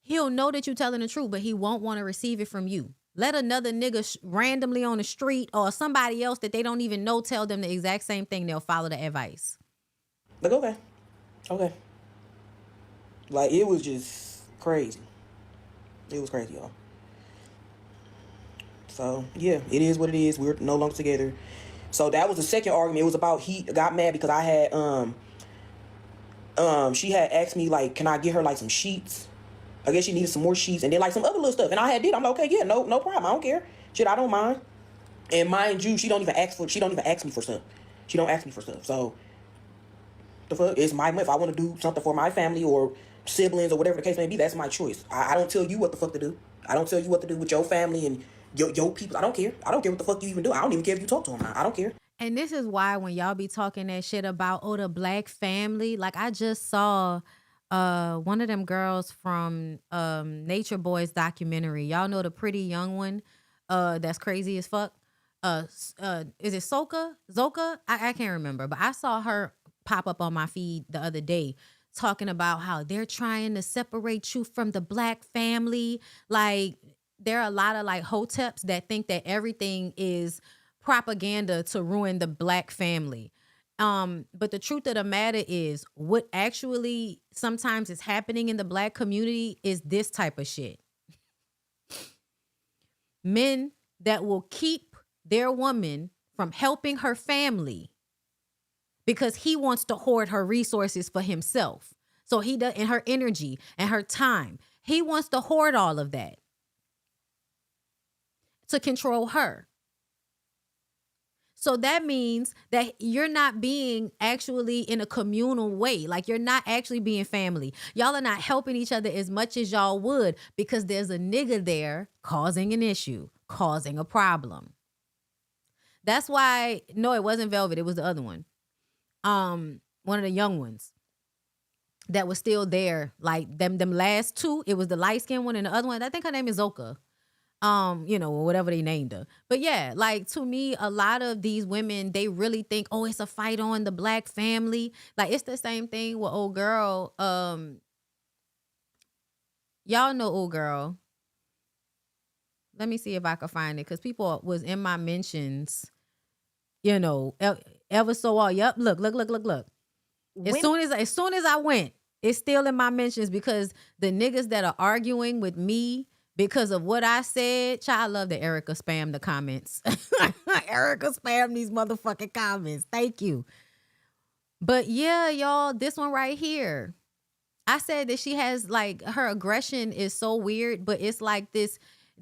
He'll know that you're telling the truth, but he won't want to receive it from you. Let another nigga randomly on the street or somebody else that they don't even know tell them the exact same thing. They'll follow the advice. Like, okay. Like, it was just crazy. It was crazy, y'all. So, yeah, it is what it is. We're no longer together. So that was the second argument. It was about he got mad because I had, she had asked me, like, can I get her, like, some sheets? I guess she needed some more sheets and then, like, some other little stuff. And I had did. I'm like, okay, yeah, no problem. I don't care. Shit, I don't mind. And mind you, she don't even ask me for stuff. She don't ask me for stuff. So, the fuck? It's my money. If I want to do something for my family or siblings or whatever the case may be, that's my choice. I don't tell you what the fuck to do. I don't tell you what to do with your family and your people. I don't care. I don't care what the fuck you even do. I don't even care if you talk to them. I don't care. And this is why when y'all be talking that shit about, the black family, like I just saw one of them girls from Nature Boy's documentary. Y'all know the pretty young one that's crazy as fuck? Is it Zoka? I can't remember, but I saw her pop up on my feed the other day talking about how they're trying to separate you from the black family. Like, there are a lot of like hoteps that think that everything is propaganda to ruin the black family. But the truth of the matter is what actually sometimes is happening in the black community is this type of shit. Men that will keep their woman from helping her family because he wants to hoard her resources for himself. So he does, and her energy and her time. He wants to hoard all of that to control her. So that means that you're not being actually in a communal way. Like, you're not actually being family. Y'all are not helping each other as much as y'all would because there's a nigga there causing an issue, causing a problem. That's why, no, it wasn't Velvet. It was the other one. One of the young ones that was still there. Like them last two, it was the light-skinned one and the other one. I think her name is Zoka. Or whatever they named her. But yeah, like to me, a lot of these women, they really think, oh, it's a fight on the black family. Like it's the same thing with old girl. Y'all know old girl. Let me see if I can find it, because people was in my mentions, ever so all. Yep, look. As soon as I went, it's still in my mentions, because the niggas that are arguing with me because of what I said, child, I love that Erica spammed the comments. Erica spammed these motherfucking comments. Thank you. But yeah, y'all, this one right here. I said that she has, like, her aggression is so weird, but it's like this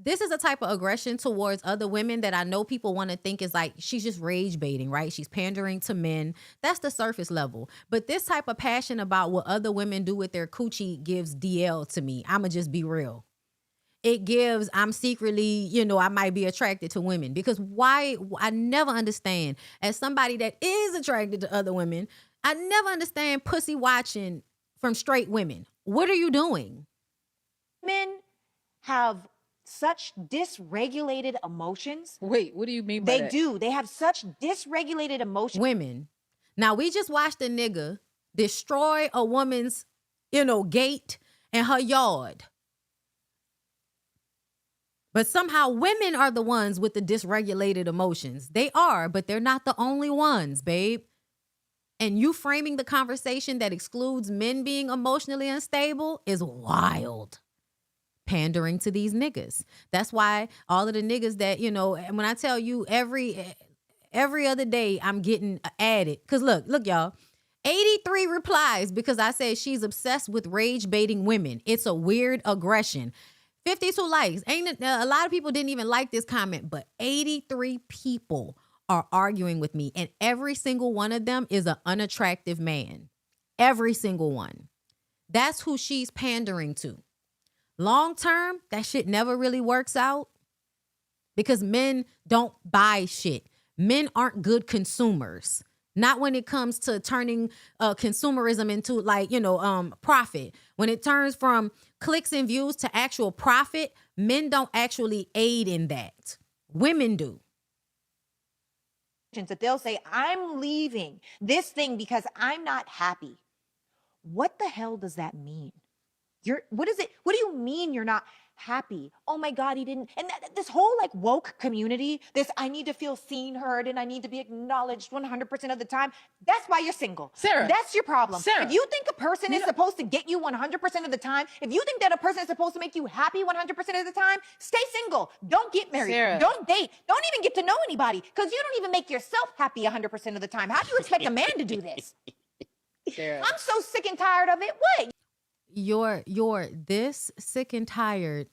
is a type of aggression towards other women that I know people want to think is like, she's just rage baiting, right? She's pandering to men. That's the surface level. But this type of passion about what other women do with their coochie gives DL to me. I'ma just be real. It gives, I'm secretly, I might be attracted to women, because why? I never understand, as somebody that is attracted to other women, I never understand pussy watching from straight women. What are you doing? Men have such dysregulated emotions. Wait, what do you mean by that? They do. They have such dysregulated emotions. Women. Now, we just watched a nigga destroy a woman's, gate and her yard. But somehow women are the ones with the dysregulated emotions. They are, but they're not the only ones, babe. And you framing the conversation that excludes men being emotionally unstable is wild. Pandering to these niggas. That's why all of the niggas that, and when I tell you every other day I'm getting added. Because look, y'all. 83 replies because I said she's obsessed with rage baiting women. It's a weird aggression. 52 likes. A lot of people didn't even like this comment, but 83 people are arguing with me, and every single one of them is an unattractive man. Every single one. That's who she's pandering to. Long term, that shit never really works out, because men don't buy shit. Men aren't good consumers. Not when it comes to turning consumerism into profit. When it turns from clicks and views to actual profit, men don't actually aid in that. Women do. That they'll say, I'm leaving this thing because I'm not happy. What the hell does that mean? What is it? What do you mean you're not happy? Oh my God, he didn't. And this whole woke community, I need to feel seen, heard, and I need to be acknowledged 100% of the time. That's why you're single. Sarah. That's your problem. Sarah. If you think a person is supposed to get you 100% of the time, if you think that a person is supposed to make you happy 100% of the time, stay single. Don't get married. Sarah. Don't date. Don't even get to know anybody, because you don't even make yourself happy 100% of the time. How do you expect a man to do this? Sarah. I'm so sick and tired of it. What? You're this sick and tired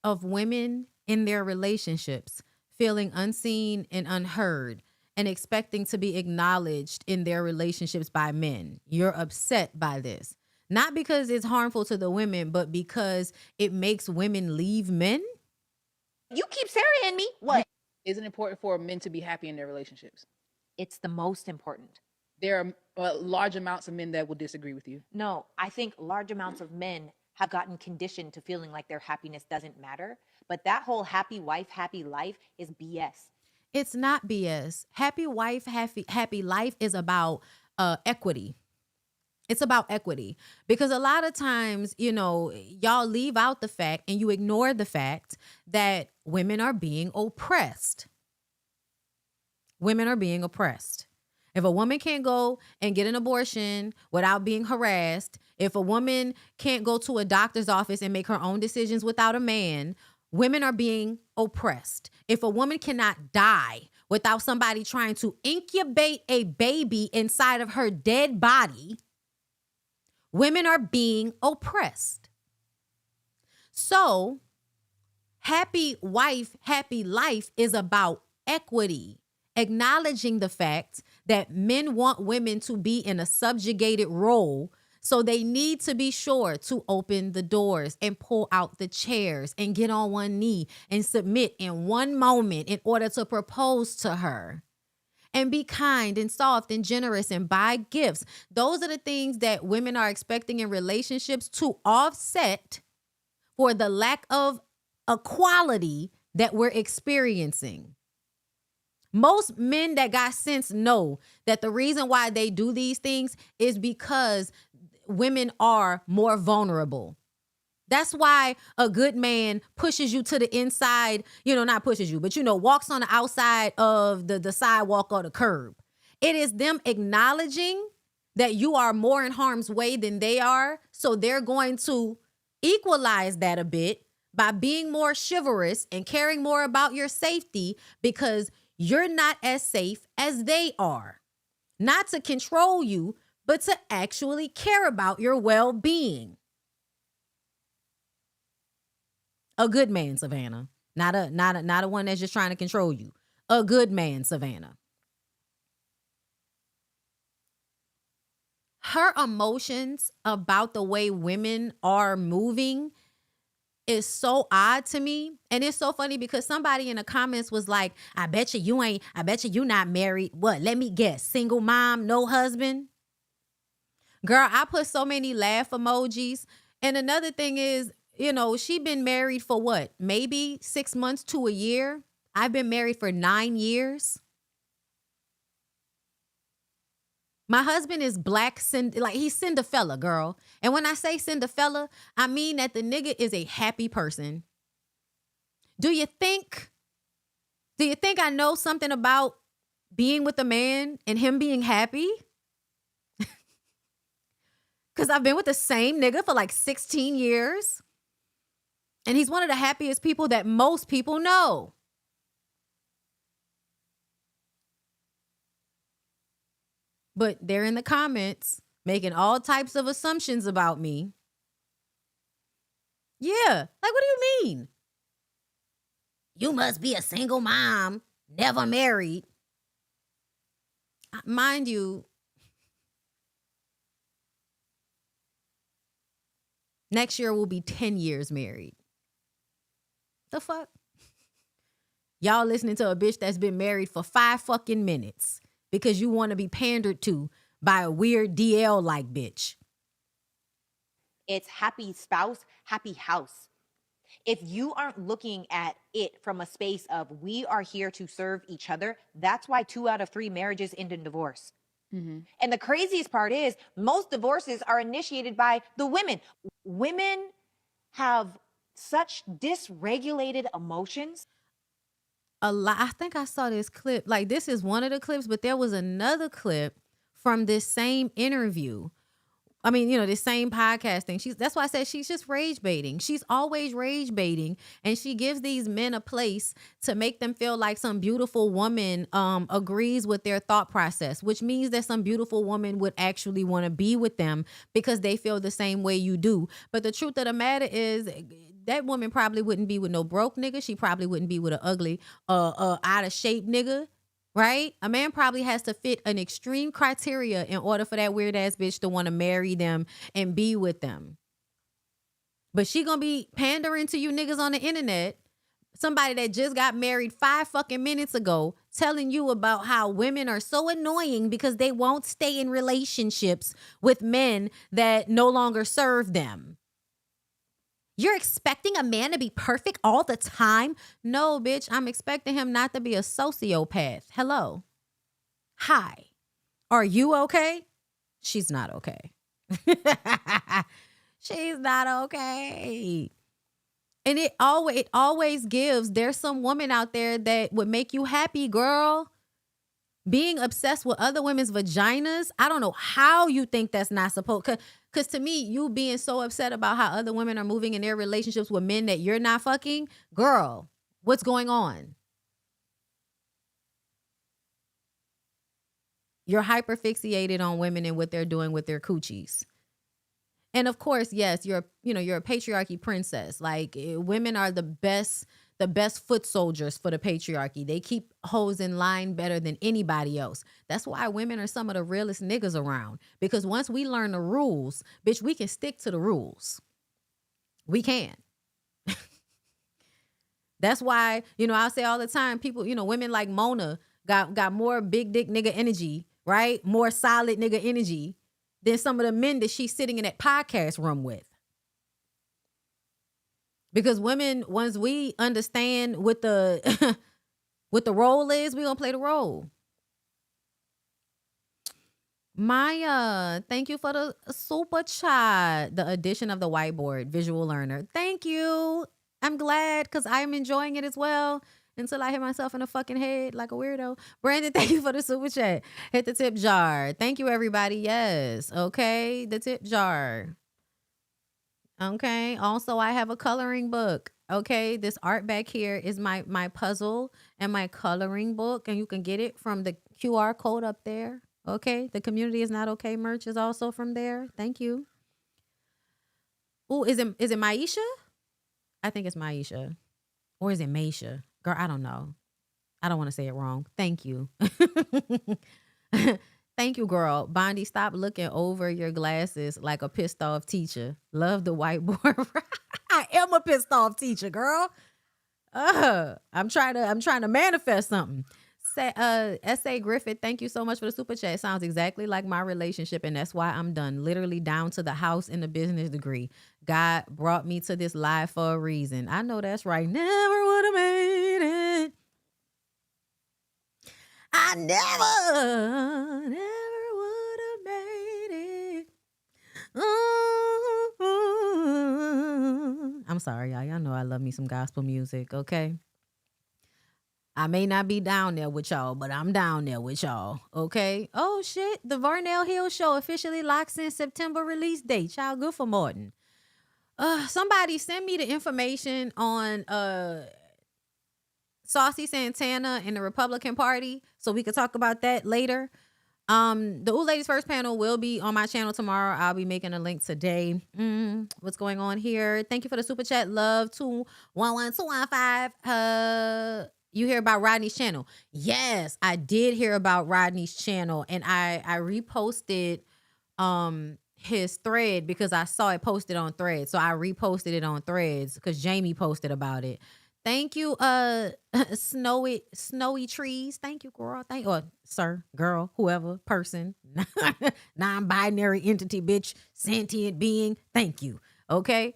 of women in their relationships feeling unseen and unheard and expecting to be acknowledged in their relationships by men. You're upset by this. Not because it's harmful to the women, but because it makes women leave men. You keep Sarah and me. What? Isn't it important for men to be happy in their relationships? It's the most important. There are large amounts of men that will disagree with you. No, I think large amounts of men have gotten conditioned to feeling like their happiness doesn't matter. But that whole happy wife, happy life is BS. It's not BS. Happy wife, happy life is about equity. It's about equity. Because a lot of times, y'all leave out the fact and you ignore the fact that women are being oppressed. Women are being oppressed. If a woman can't go and get an abortion without being harassed, if a woman can't go to a doctor's office and make her own decisions without a man, women are being oppressed. If a woman cannot die without somebody trying to incubate a baby inside of her dead body, women are being oppressed. So, happy wife, happy life is about equity. Acknowledging the fact that men want women to be in a subjugated role, so they need to be sure to open the doors and pull out the chairs and get on one knee and submit in one moment in order to propose to her. And be kind and soft and generous and buy gifts. Those are the things that women are expecting in relationships to offset for the lack of equality that we're experiencing. Most men that got sense know that the reason why they do these things is because women are more vulnerable. That's why a good man pushes you to the inside, not pushes you, but, walks on the outside of the sidewalk or the curb. It is them acknowledging that you are more in harm's way than they are. So they're going to equalize that a bit by being more chivalrous and caring more about your safety because you're not as safe as they are. Not to control you, but to actually care about your well-being. A good man, Savannah. Not a one that's just trying to control you. A good man, Savannah. Her emotions about the way women are moving is so odd to me. And it's so funny because somebody in the comments was like, I bet you not married. What? Let me guess. Single mom, no husband? Girl, I put so many laugh emojis. And another thing is, she been married for what? Maybe 6 months to a year. I've been married for 9 years. My husband is black, he's Cinderella, girl. And when I say Cinderella, I mean that the nigga is a happy person. Do you think I know something about being with a man and him being happy? Because I've been with the same nigga for like 16 years. And he's one of the happiest people that most people know. But they're in the comments making all types of assumptions about me. Yeah. Like, what do you mean? You must be a single mom, never married. Mind you, next year we'll be 10 years married. The fuck? Y'all listening to a bitch that's been married for 5 fucking minutes because you want to be pandered to by a weird DL-like bitch. It's happy spouse, happy house. If you aren't looking at it from a space of we are here to serve each other, that's why 2 out of 3 marriages end in divorce. Mm-hmm. And the craziest part is most divorces are initiated by the women. Women have such dysregulated emotions. A lot. I think I saw this clip. Like, this is one of the clips, but there was another clip from this same interview. I mean, this same podcast thing. That's why I said she's just rage baiting. She's always rage baiting. And she gives these men a place to make them feel like some beautiful woman agrees with their thought process, which means that some beautiful woman would actually want to be with them because they feel the same way you do. But the truth of the matter is that woman probably wouldn't be with no broke nigga. She probably wouldn't be with an ugly, out of shape nigga. Right? A man probably has to fit an extreme criteria in order for that weird ass bitch to want to marry them and be with them. But she gonna be pandering to you niggas on the internet. Somebody that just got married 5 fucking minutes ago telling you about how women are so annoying because they won't stay in relationships with men that no longer serve them. You're expecting a man to be perfect all the time? No, bitch, I'm expecting him not to be a sociopath. Hello. Hi. Are you okay? She's not okay. She's not okay. And it always gives, there's some woman out there that would make you happy, girl. Being obsessed with other women's vaginas, I don't know how you think that's not supposed, because to me, you being so upset about how other women are moving in their relationships with men that you're not fucking, girl, what's going on? You're hyperfixated on women and what they're doing with their coochies. And of course, yes, you're a patriarchy princess. Like, women are the best foot soldiers for the patriarchy. They keep hoes in line better than anybody else. That's why women are some of the realest niggas around. Because once we learn the rules, bitch, we can stick to the rules. We can. That's why, I'll say all the time, people, women like Mona got more big dick nigga energy, right? More solid nigga energy than some of the men that she's sitting in that podcast room with. Because women, once we understand what the what the role is, we gonna play the role. Maya, thank you for the super chat. The addition of the whiteboard, visual learner. Thank you. I'm glad because I'm enjoying it as well until I hit myself in the fucking head like a weirdo. Brandon, thank you for the super chat. Hit the tip jar. Thank you, everybody. Yes. Okay. The tip jar. Okay. Also, I have a coloring book. Okay. This art back here is my puzzle and my coloring book. And you can get it from the QR code up there. Okay. The Community Is Not Okay merch is also from there. Thank you. Oh, is it Maisha? I think it's Maisha. Or is it Maisha? Girl, I don't know. I don't want to say it wrong. Thank you. Thank you, girl. Bondi, stop looking over your glasses like a pissed off teacher. Love the whiteboard. I am a pissed off teacher, girl. I'm trying to manifest something. S.A. Griffith, thank you so much for the super chat. Sounds exactly like my relationship, and that's why I'm done. Literally down to the house and the business degree. God brought me to this life for a reason. I know that's right. Never would have made it. I never would have made it. I'm sorry, y'all. Y'all know I love me some gospel music, okay? I may not be down there with y'all, but I'm down there with y'all, okay? Oh, shit. The Varnell Hill Show officially locks in September release date. Child, good for Martin. Somebody send me the information on Saucy Santana and the Republican Party so we could talk about that later. The Ooh Ladies First panel will be on my channel tomorrow. I'll be making a link today. What's going on here? Thank you for the super chat. Love 211215. You hear about Rodney's channel? Yes, I did hear about Rodney's channel, and I reposted his thread because I saw it posted on Threads. So I reposted it on Threads because Jamie posted about it. Thank you, snowy trees. Thank you, girl. Or sir, girl, whoever, person, non-binary entity, bitch, sentient being. Thank you. Okay.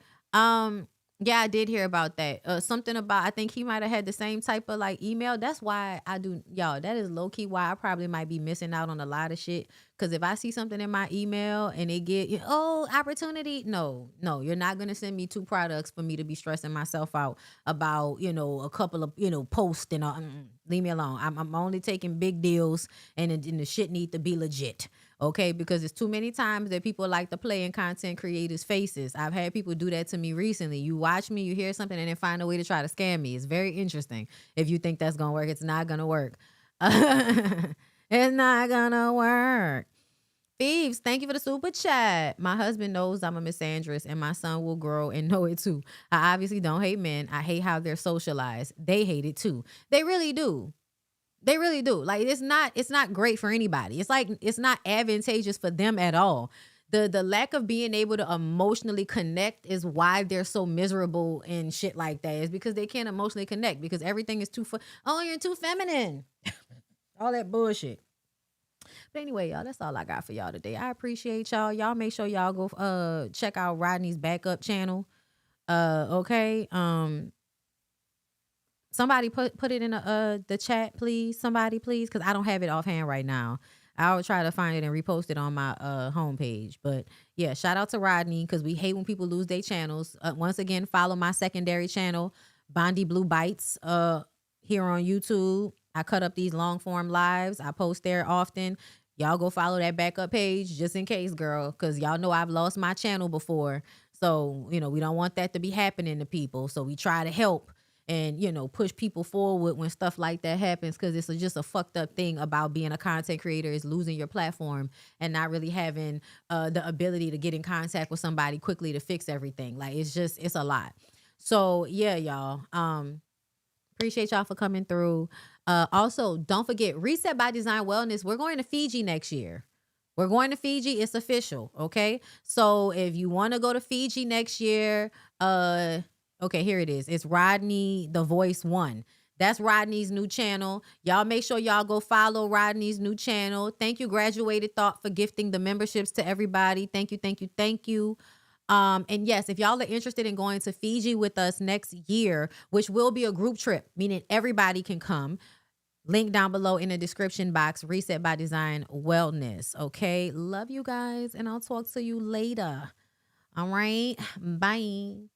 Yeah, I did hear about that. Something about, I think he might have had the same type of like email. That's why I do, y'all, that is low key why I probably might be missing out on a lot of shit. Because if I see something in my email and it get, opportunity, no, you're not going to send me 2 products for me to be stressing myself out about, a couple of, posts and leave me alone. I'm only taking big deals and the shit need to be legit. Okay, because it's too many times that people like to play in content creators' faces. I've had people do that to me recently. You watch me, you hear something, and then find a way to try to scam me. It's very interesting. If you think that's going to work, it's not going to work. It's not going to work. Thieves, thank you for the super chat. My husband knows I'm a misandrist, and my son will grow and know it too. I obviously don't hate men. I hate how they're socialized. They hate it too. They really do. They really do. Like, it's not great for anybody. It's like, it's not advantageous for them at all. The lack of being able to emotionally connect is why they're so miserable and shit like that. Is because they can't emotionally connect because everything is you're too feminine. All that bullshit. But anyway, y'all, that's all I got for y'all today. I appreciate y'all. Y'all make sure y'all go check out Rodney's backup channel. Okay. Somebody put it in the chat, please. Somebody, please, because I don't have it offhand right now. I'll try to find it and repost it on my homepage. But yeah, shout out to Rodney because we hate when people lose their channels. Once again, follow my secondary channel, BondyBlue Bites, here on YouTube. I cut up these long form lives. I post there often. Y'all go follow that backup page just in case, girl, because y'all know I've lost my channel before. So, we don't want that to be happening to people. So we try to help and, push people forward when stuff like that happens, because it's just a fucked up thing about being a content creator is losing your platform and not really having the ability to get in contact with somebody quickly to fix everything. Like, it's a lot. So, yeah, y'all. Appreciate y'all for coming through. Also, don't forget, Reset by Design Wellness. We're going to Fiji next year. We're going to Fiji. It's official, okay? So if you want to go to Fiji next year, okay, here it is. It's Rodney The Voice 1. That's Rodney's new channel. Y'all make sure y'all go follow Rodney's new channel. Thank you, Graduated Thought, for gifting the memberships to everybody. Thank you, thank you, thank you. And yes, if y'all are interested in going to Fiji with us next year, which will be a group trip, meaning everybody can come, link down below in the description box, Reset by Design Wellness. Okay. Love you guys, and I'll talk to you later. All right. Bye.